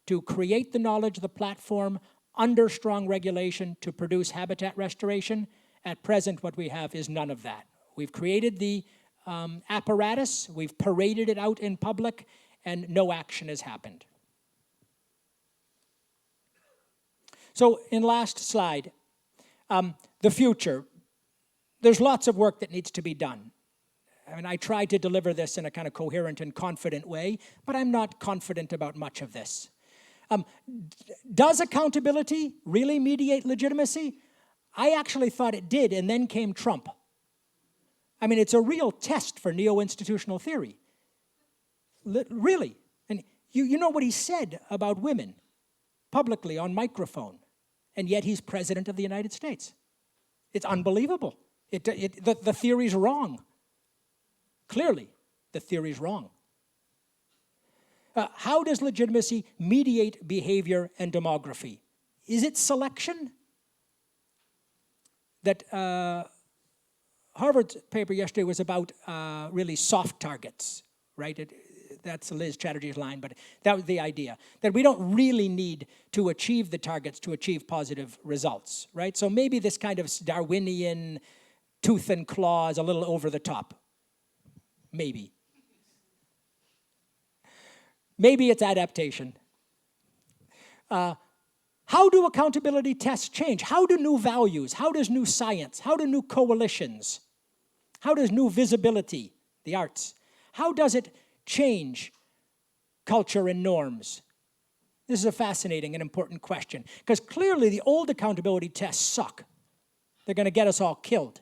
to create the knowledge, the platform, under strong regulation to produce habitat restoration. At present, what we have is none of that. We've created the apparatus, we've paraded it out in public, and no action has happened. So in last slide, the future. There's lots of work that needs to be done. I mean, I tried to deliver this in a kind of coherent and confident way, but I'm not confident about much of this. Does accountability really mediate legitimacy? I actually thought it did, and then came Trump. I mean, it's a real test for neo-institutional theory. Really. And you know what he said about women publicly on microphone, and yet he's president of the United States. It's unbelievable. The theory's wrong. Clearly, the theory's wrong. How does legitimacy mediate behavior and demography? Is it selection? That Harvard's paper yesterday was about really soft targets, right? That's Liz Chatterjee's line, but that was the idea, that we don't really need to achieve the targets to achieve positive results, right? So maybe this kind of Darwinian tooth and claw is a little over the top. Maybe. Maybe it's adaptation. How do accountability tests change? How do new values, how does new science, how do new coalitions, how does new visibility, the arts, how does it change culture and norms? This is a fascinating and important question, because clearly the old accountability tests suck. They're going to get us all killed.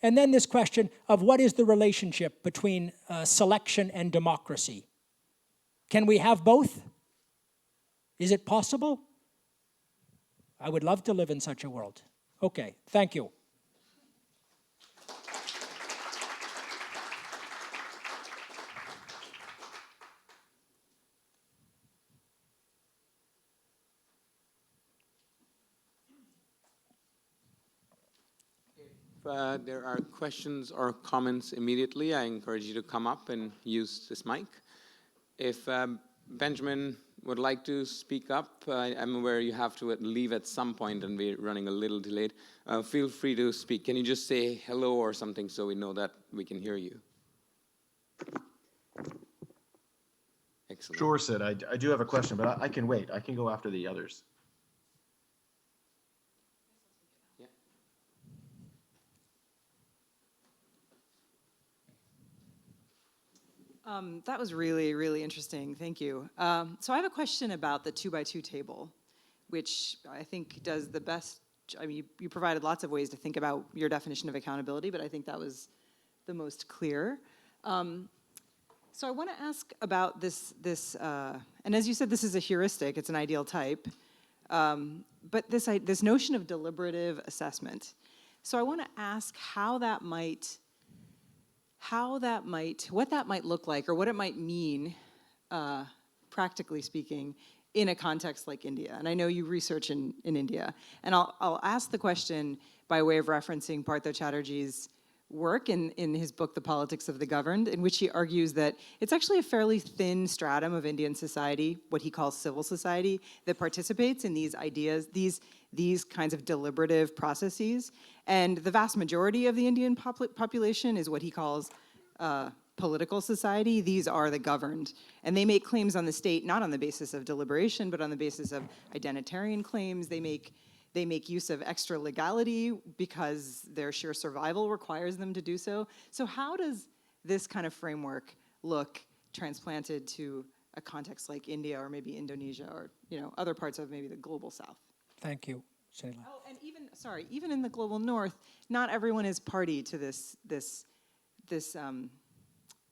And then this question of what is the relationship between selection and democracy? Can we have both? Is it possible? I would love to live in such a world. Okay, thank you. If there are questions or comments immediately, I encourage you to come up and use this mic. If Benjamin would like to speak up, I'm aware you have to leave at some point and we're running a little delayed. Feel free to speak. Can you just say hello or something so we know that we can hear you? Excellent. Sure, Sid. I do have a question, but I can wait. I can go after the others. That was really, really interesting. Thank you. So I have a question about the 2x2 table, which I think does the best. I mean, you provided lots of ways to think about your definition of accountability, but I think that was the most clear. So I want to ask about this, and as you said, this is a heuristic. It's an ideal type. But this notion of deliberative assessment. So I want to ask what that might look like, or what it might mean, practically speaking, in a context like India. And I know you research in India. And I'll ask the question by way of referencing Partha Chatterjee's work in his book, The Politics of the Governed, in which he argues that it's actually a fairly thin stratum of Indian society, what he calls civil society, that participates in these ideas, these kinds of deliberative processes. And the vast majority of the Indian population is what he calls political society. These are the governed. And they make claims on the state, not on the basis of deliberation, but on the basis of identitarian claims. They make use of extra legality because their sheer survival requires them to do so. So how does this kind of framework look transplanted to a context like India or maybe Indonesia or other parts of maybe the global south? Thank you, Sheila. Oh, and even in the global north, not everyone is party to this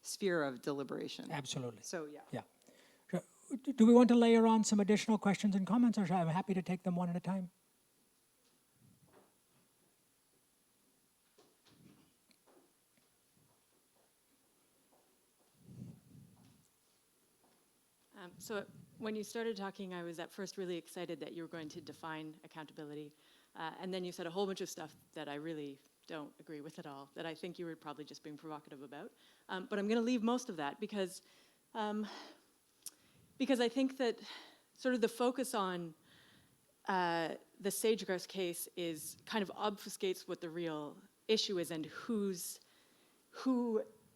sphere of deliberation. Absolutely. So yeah. do we want to layer on some additional questions and comments, or I'm happy to take them one at a time? So when you started talking, I was at first really excited that you were going to define accountability. And then you said a whole bunch of stuff that I really don't agree with at all, that I think you were probably just being provocative about. But I'm going to leave most of that because I think that sort of the focus on the sage-grouse case is kind of obfuscates what the real issue is and who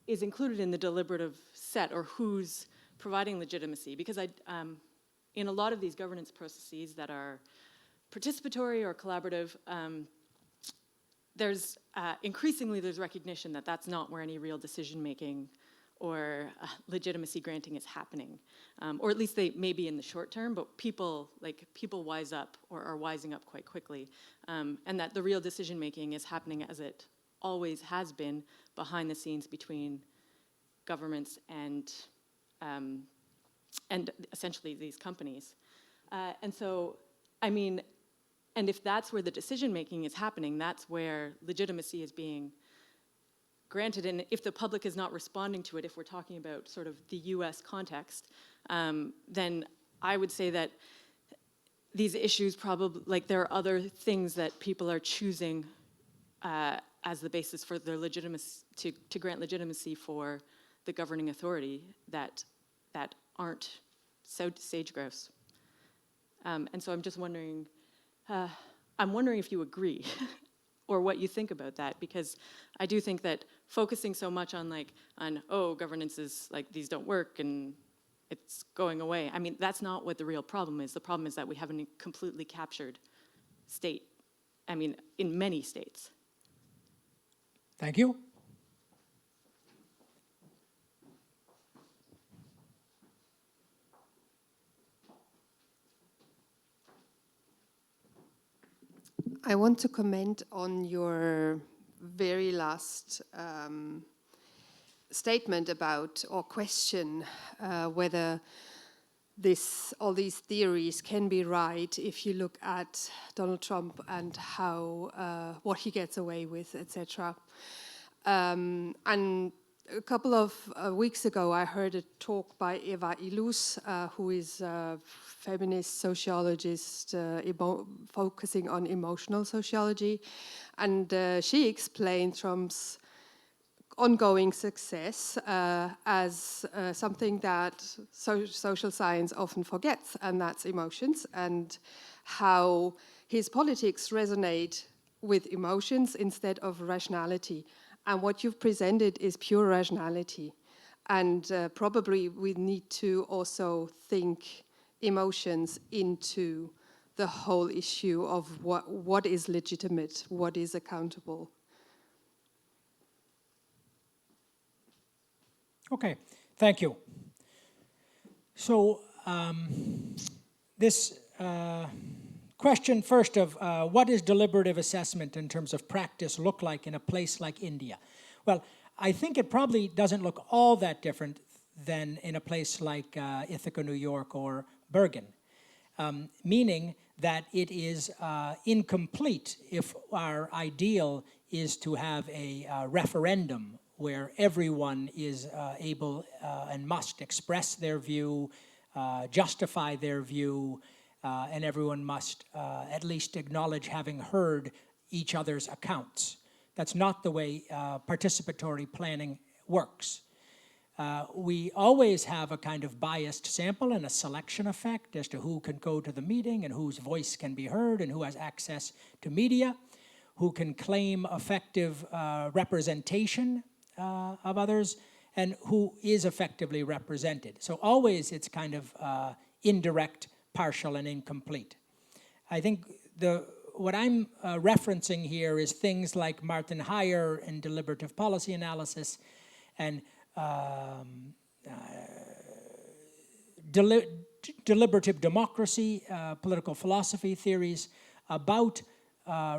is included in the deliberative set or who's providing legitimacy. Because in a lot of these governance processes that are participatory or collaborative, there's increasingly there's recognition that that's not where any real decision making or legitimacy granting is happening, or at least they may be in the short term. But people wise up or are wising up quite quickly, and that the real decision making is happening as it always has been behind the scenes between governments and essentially these companies. And so, I mean, and if that's where the decision making is happening, that's where legitimacy is being granted. And if the public is not responding to it, if we're talking about sort of the US context, then I would say that these issues probably, like there are other things that people are choosing as the basis for their legitimacy, to grant legitimacy for the governing authority that aren't so sage-grouse. And so I'm just wondering, if you agree or what you think about that, because I do think that focusing so much on governance is like these don't work and it's going away. I mean, that's not what the real problem is. The problem is that we haven't completely captured state, I mean, in many states. Thank you. I want to comment on your very last statement about, or question, whether all these theories can be right if you look at Donald Trump and how what he gets away with, etc. And a couple of weeks ago, I heard a talk by Eva Illouz, who is a feminist sociologist focusing on emotional sociology. And she explained Trump's ongoing success as something that social science often forgets, and that's emotions, and how his politics resonate with emotions instead of rationality. And what you've presented is pure rationality. And probably we need to also think emotions into the whole issue of what is legitimate, what is accountable. Okay, thank you. So this question first of what does deliberative assessment in terms of practice look like in a place like India? Well, I think it probably doesn't look all that different than in a place like Ithaca, New York, or Bergen, meaning that it is incomplete if our ideal is to have a referendum where everyone is able and must express their view, justify their view, and everyone must at least acknowledge having heard each other's accounts. That's not the way participatory planning works. We always have a kind of biased sample and a selection effect as to who can go to the meeting and whose voice can be heard and who has access to media, who can claim effective representation of others, and who is effectively represented. So always it's kind of indirect, partial, and incomplete. I think what I'm referencing here is things like Martin Heyer in deliberative policy analysis and deliberative democracy, political philosophy theories about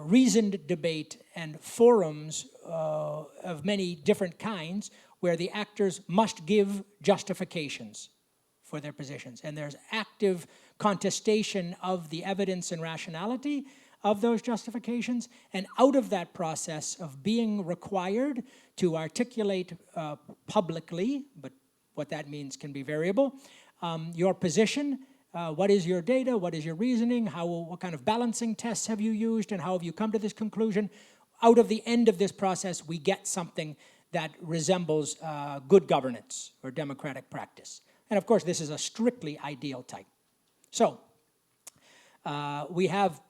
reasoned debate and forums of many different kinds where the actors must give justifications for their positions. And there's active contestation of the evidence and rationality of those justifications. And out of that process of being required to articulate publicly, but what that means can be variable, your position, what is your data, what is your reasoning, what kind of balancing tests have you used, and how have you come to this conclusion? Out of the end of this process, we get something that resembles good governance or democratic practice. And of course, this is a strictly ideal type. So we have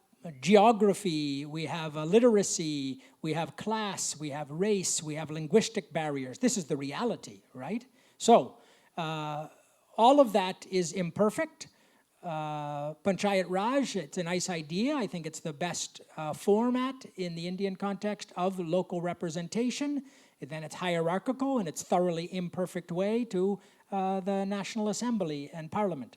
geography, we have literacy, we have class, we have race, we have linguistic barriers. This is the reality, right? So all of that is imperfect. Panchayat Raj, it's a nice idea. I think it's the best format in the Indian context of local representation. And then it's hierarchical in its thoroughly imperfect way to the National Assembly and Parliament.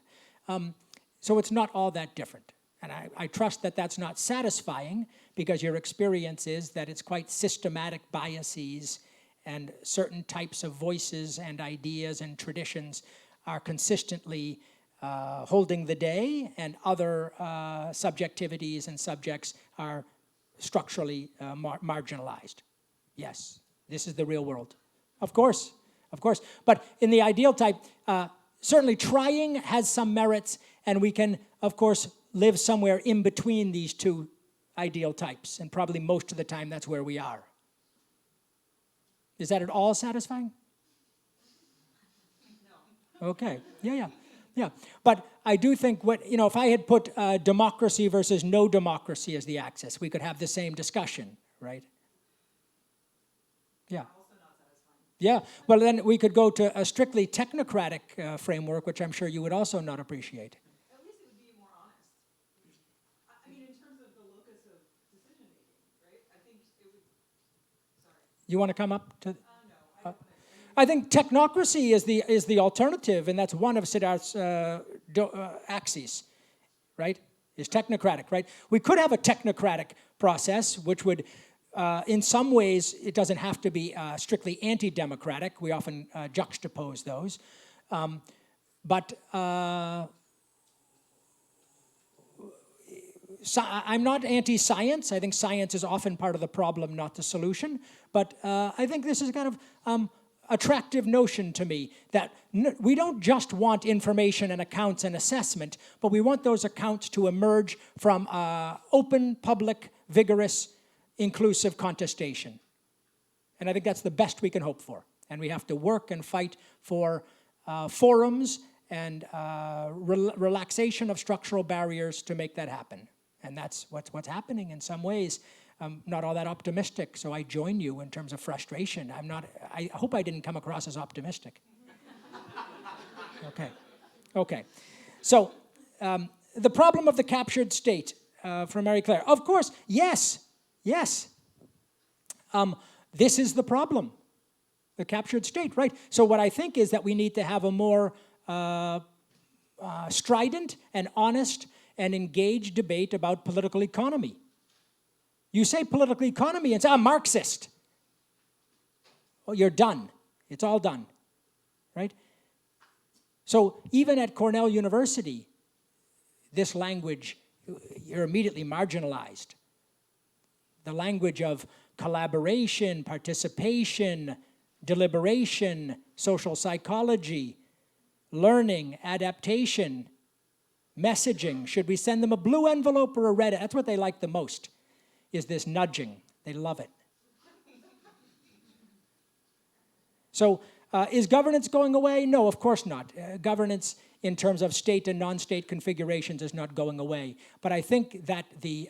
So it's not all that different. And I trust that that's not satisfying, because your experience is that it's quite systematic biases and certain types of voices and ideas and traditions are consistently holding the day, and other subjectivities and subjects are structurally marginalized. Yes, this is the real world. Of course, of course. But in the ideal type, certainly trying has some merits, and we can, of course, live somewhere in between these two ideal types, and probably most of the time that's where we are. Is that at all satisfying? No. Okay, yeah. But I do think if I had put democracy versus no democracy as the axis, we could have the same discussion, right? Yeah. Also not satisfying. Yeah, well then we could go to a strictly technocratic framework, which I'm sure you would also not appreciate. At least it would be more honest. I mean, in terms of the locus of decision making, right? I think it would, sorry. You want to come up to? No, I don't. I think technocracy is the alternative, and that's one of Siddharth's axes, right? Is technocratic, right? We could have a technocratic process, which would, in some ways, it doesn't have to be strictly anti-democratic. We often juxtapose those. But I'm not anti-science. I think science is often part of the problem, not the solution. But I think this is kind of attractive notion to me, that we don't just want information and accounts and assessment, but we want those accounts to emerge from open, public, vigorous, inclusive contestation. And I think that's the best we can hope for. And we have to work and fight for forums and relaxation of structural barriers to make that happen. And that's what's happening in some ways. I'm not all that optimistic, so I join you in terms of frustration. I hope I didn't come across as optimistic. Okay. So, the problem of the captured state, from Mary Claire. Of course, yes. This is the problem, the captured state, right? So what I think is that we need to have a more strident and honest and engaged debate about political economy. You say political economy and say, I'm Marxist. Oh, you're done. It's all done, right? So even at Cornell University, this language, you're immediately marginalized. The language of collaboration, participation, deliberation, social psychology, learning, adaptation, messaging. Should we send them a blue envelope or a red? That's what they like the most, is this nudging. They love it. So is governance going away? No, of course not. Governance in terms of state and non-state configurations is not going away. But I think that the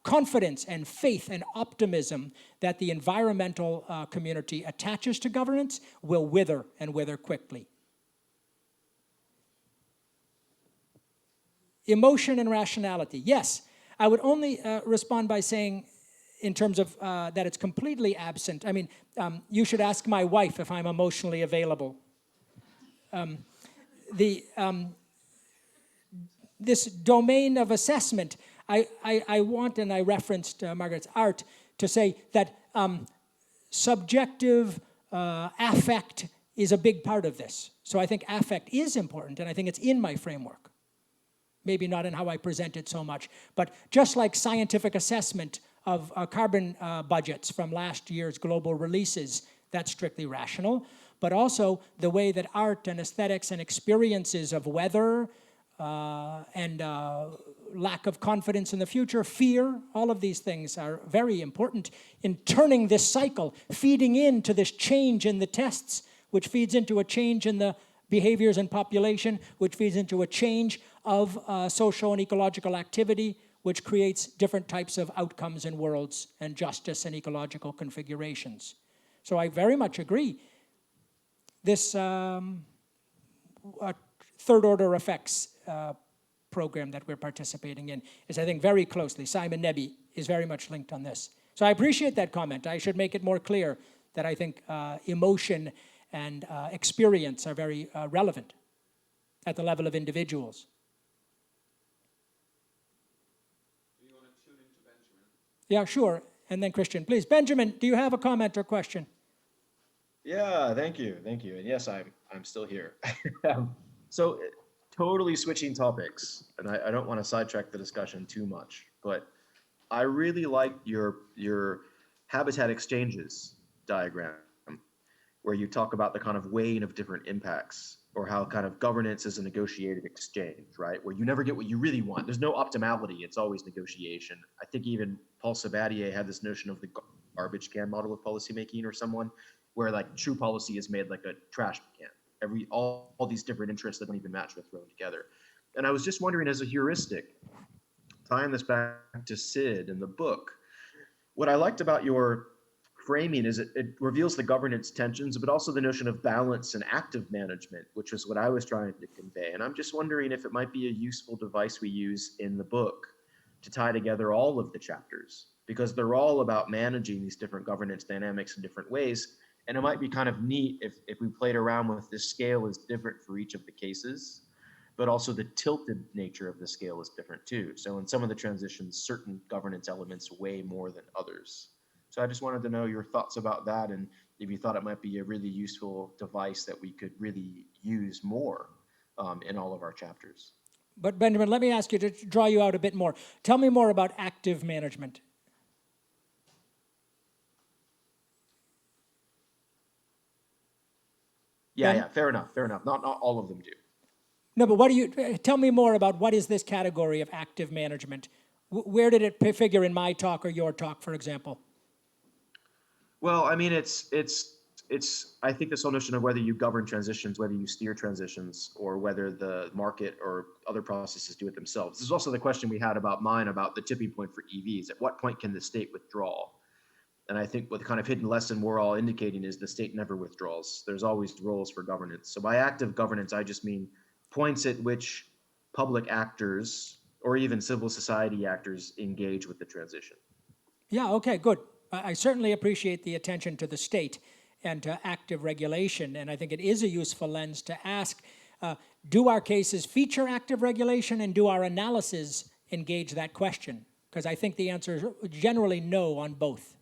confidence and faith and optimism that the environmental community attaches to governance will wither and wither quickly. Emotion and rationality. Yes, I would only respond by saying, in terms of that it's completely absent. I mean, you should ask my wife if I'm emotionally available. This domain of assessment, I want, and I referenced Margaret's art, to say that subjective affect is a big part of this. So I think affect is important, and I think it's in my framework. Maybe not in how I present it so much, but just like scientific assessment of carbon budgets from last year's global releases, that's strictly rational, but also the way that art and aesthetics and experiences of weather and lack of confidence in the future, fear, all of these things are very important in turning this cycle, feeding into this change in the tests, which feeds into a change in the behaviors and population, which feeds into a change of social and ecological activity, which creates different types of outcomes in worlds and justice and ecological configurations. So I very much agree. This third order effects program that we're participating in is, I think, very closely, Simon Nebbe is very much linked on this. So I appreciate that comment. I should make it more clear that I think emotion and experience are very relevant at the level of individuals. Do you want to tune into Benjamin? Yeah, sure. And then Christian, please. Benjamin, do you have a comment or question? Yeah, thank you. And yes, I'm still here. So totally switching topics, and I don't want to sidetrack the discussion too much, but I really like your habitat exchanges diagram, where you talk about the kind of weighing of different impacts, or how kind of governance is a negotiated exchange, right? Where you never get what you really want. There's no optimality, it's always negotiation. I think even Paul Sabatier had this notion of the garbage can model of policymaking, or someone, where like true policy is made like a trash can. All these different interests that don't even match are thrown together. And I was just wondering, as a heuristic, tying this back to Sid in the book, what I liked about your framing is it reveals the governance tensions, but also the notion of balance and active management, which was what I was trying to convey. And I'm just wondering if it might be a useful device we use in the book to tie together all of the chapters, because they're all about managing these different governance dynamics in different ways. And it might be kind of neat if we played around with this scale is different for each of the cases, but also the tilted nature of the scale is different too. So in some of the transitions, certain governance elements weigh more than others. So I just wanted to know your thoughts about that, and if you thought it might be a really useful device that we could really use more in all of our chapters. But Benjamin, let me ask you to draw you out a bit more. Tell me more about active management. Yeah, fair enough. Not all of them do. No, but what do you, tell me more about what is this category of active management? Where did it figure in my talk or your talk, for example? Well, I mean, it's I think this whole notion of whether you govern transitions, whether you steer transitions, or whether the market or other processes do it themselves. There's also the question we had about the tipping point for EVs. At what point can the state withdraw? And I think what the kind of hidden lesson we're all indicating is the state never withdraws. There's always roles for governance. So by active governance, I just mean points at which public actors or even civil society actors engage with the transition. Yeah, okay, good. I certainly appreciate the attention to the state and to active regulation, and I think it is a useful lens to ask, do our cases feature active regulation, and do our analyses engage that question? Because I think the answer is generally no on both.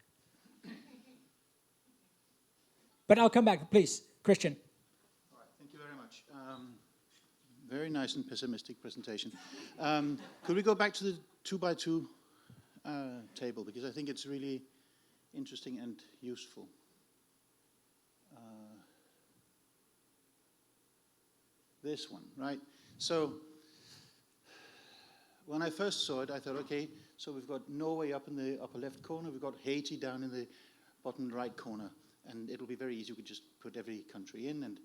But I'll come back, please. Christian. All right, thank you very much. Very nice and pessimistic presentation. Could we go back to the 2x2 table, because I think it's really interesting and useful. This one, right? So when I first saw it, I thought, okay, so we've got Norway up in the upper left corner, we've got Haiti down in the bottom right corner, and it'll be very easy, we could just put every country in.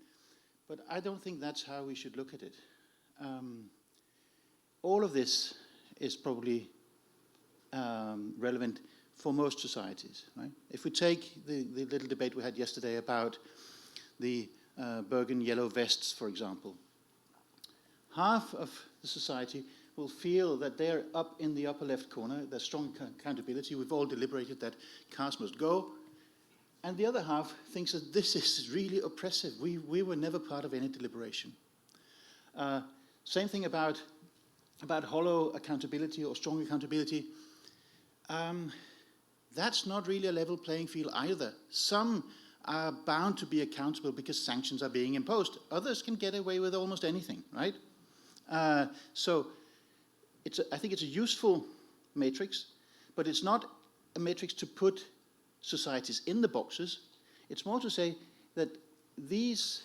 But I don't think that's how we should look at it. All of this is probably relevant for most societies, right? If we take the little debate we had yesterday about the Bergen yellow vests, for example, half of the society will feel that they're up in the upper left corner, there's strong accountability, we've all deliberated that cars must go, and the other half thinks that this is really oppressive, we were never part of any deliberation. Same thing about hollow accountability or strong accountability. That's not really a level playing field either. Some are bound to be accountable because sanctions are being imposed. Others can get away with almost anything, right? So I think it's a useful matrix, but it's not a matrix to put societies in the boxes. It's more to say that these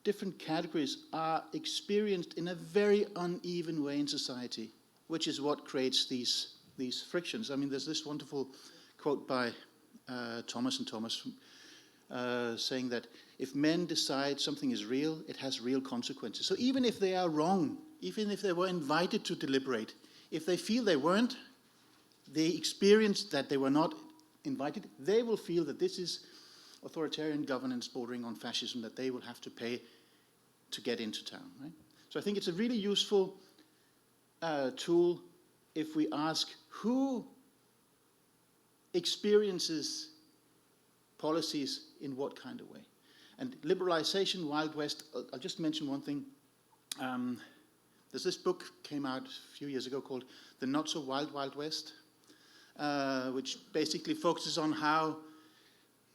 different categories are experienced in a very uneven way in society, which is what creates these frictions. I mean, there's this wonderful quote by Thomas and Thomas saying that if men decide something is real, it has real consequences. So even if they are wrong, even if they were invited to deliberate, if they feel they weren't, they experienced that they were not invited, they will feel that this is authoritarian governance bordering on fascism that they will have to pay to get into town, right? So I think it's a really useful tool if we ask who experiences policies in what kind of way. And liberalization, Wild West, I'll just mention one thing. There's this book came out a few years ago called The Not So Wild Wild West, which basically focuses on how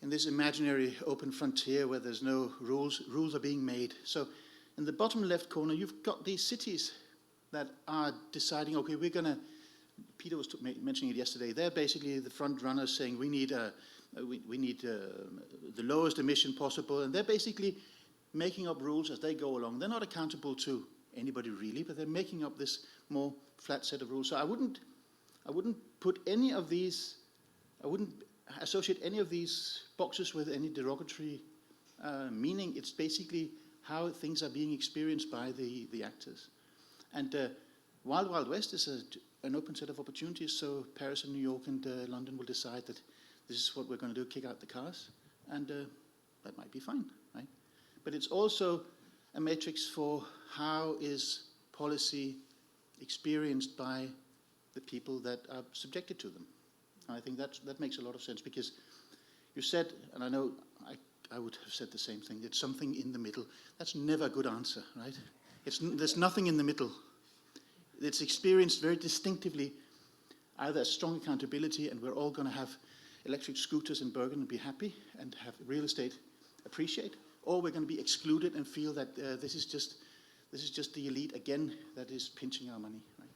in this imaginary open frontier where there's no rules are being made. So in the bottom left corner, you've got these cities that are deciding, okay, we're going to, Peter was mentioning it yesterday, they're basically the front runners saying we need the lowest emission possible, and they're basically making up rules as they go along. They're not accountable to anybody really, but they're making up this more flat set of rules. So I wouldn't put any of these, I wouldn't associate any of these boxes with any derogatory meaning. It's basically how things are being experienced by the actors. And Wild Wild West is an open set of opportunities, so Paris and New York and London will decide that this is what we're going to do, kick out the cars, and that might be fine, right? But it's also a matrix for how is policy experienced by the people that are subjected to them. And I think that makes a lot of sense, because you said, and I know I would have said the same thing, it's something in the middle. That's never a good answer, right? There's nothing in the middle. It's experienced very distinctively, either as strong accountability, and we're all going to have electric scooters in Bergen and be happy and have real estate appreciate, or we're going to be excluded and feel that this is just the elite again that is pinching our money. Right?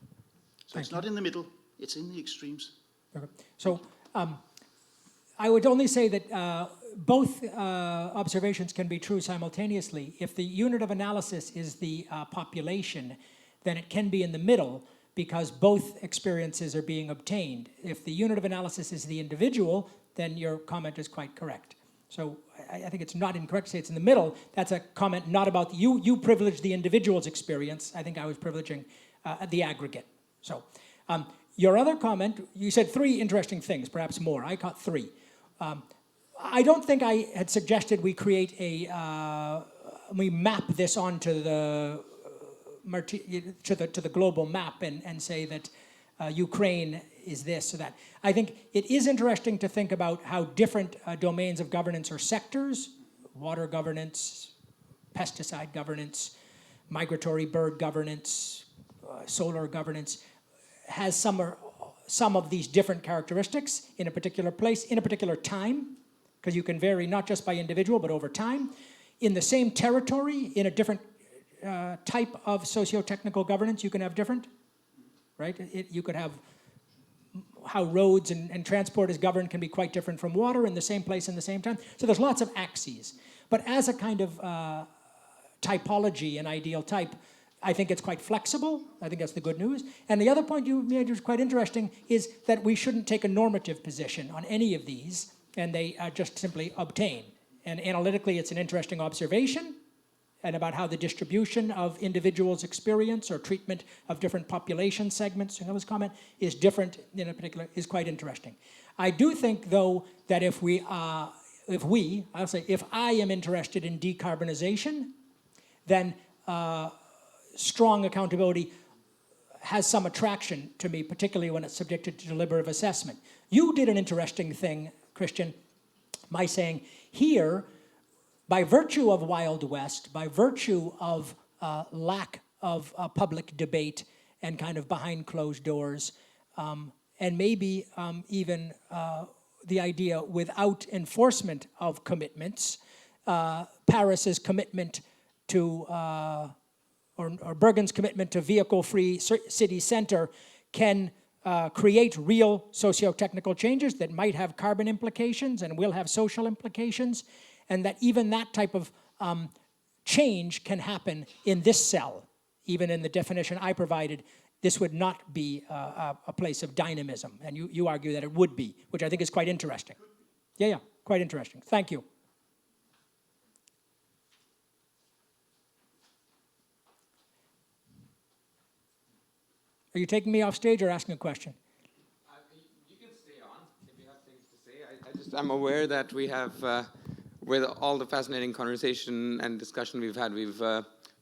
So it's not in the middle; it's in the extremes. Okay. So I would only say that both observations can be true simultaneously. If the unit of analysis is the population, then it can be in the middle, because both experiences are being obtained. If the unit of analysis is the individual, then your comment is quite correct. So I think it's not incorrect to say it's in the middle. That's a comment not about you. You privilege the individual's experience. I think I was privileging the aggregate. So your other comment, you said 3 interesting things, perhaps more. I caught 3. I don't think I had suggested we create we map this onto the to the global map and say that Ukraine is this or that. I think it is interesting to think about how different domains of governance or sectors, water governance, pesticide governance, migratory bird governance, solar governance, has some of these different characteristics in a particular place, in a particular time, because you can vary not just by individual, but over time. In the same territory, in a different type of socio-technical governance, you can have different, right? You could have how roads and transport is governed can be quite different from water in the same place in the same time. So there's lots of axes. But as a kind of typology, an ideal type, I think it's quite flexible. I think that's the good news. And the other point you made was quite interesting, is that we shouldn't take a normative position on any of these, and they just simply obtain. And analytically, it's an interesting observation, and about how the distribution of individuals' experience or treatment of different population segments, and that was comment, is different in a particular, is quite interesting. I do think, though, that if I am interested in decarbonization, then strong accountability has some attraction to me, particularly when it's subjected to deliberative assessment. You did an interesting thing, Christian, by saying here, by virtue of Wild West, by virtue of lack of public debate and kind of behind closed doors, and maybe even the idea without enforcement of commitments, Paris's commitment to, or Bergen's commitment to vehicle-free city center can create real socio-technical changes that might have carbon implications and will have social implications, and that even that type of change can happen in this cell. Even in the definition I provided, this would not be a place of dynamism, and you argue that it would be, which I think is quite interesting. Yeah, quite interesting. Thank you. Are you taking me off stage or asking a question? You can stay on if you have things to say. I'm aware that we have, with all the fascinating conversation and discussion we've had, we've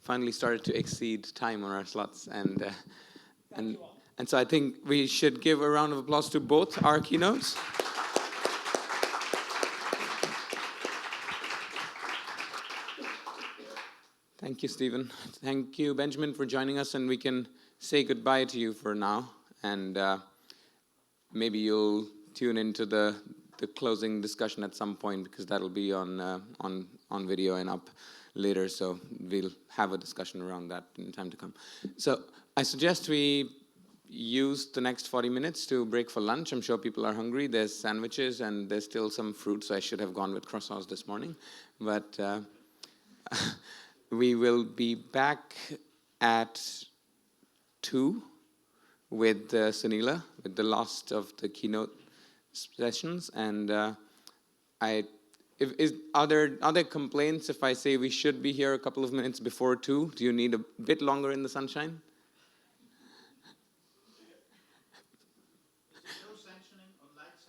finally started to exceed time on our slots. And so I think we should give a round of applause to both our keynotes. Thank you, Stephen. Thank you, Benjamin, for joining us, and we can say goodbye to you for now, and maybe you'll tune into the closing discussion at some point, because that'll be on video and up later, so we'll have a discussion around that in time to come. So I suggest we use the next 40 minutes to break for lunch. I'm sure people are hungry. There's sandwiches and there's still some fruit, so I should have gone with croissants this morning, but we will be back at 2 with Sunila, with the last of the keynote sessions. And are there complaints if I say we should be here a couple of minutes before 2? Do you need a bit longer in the sunshine?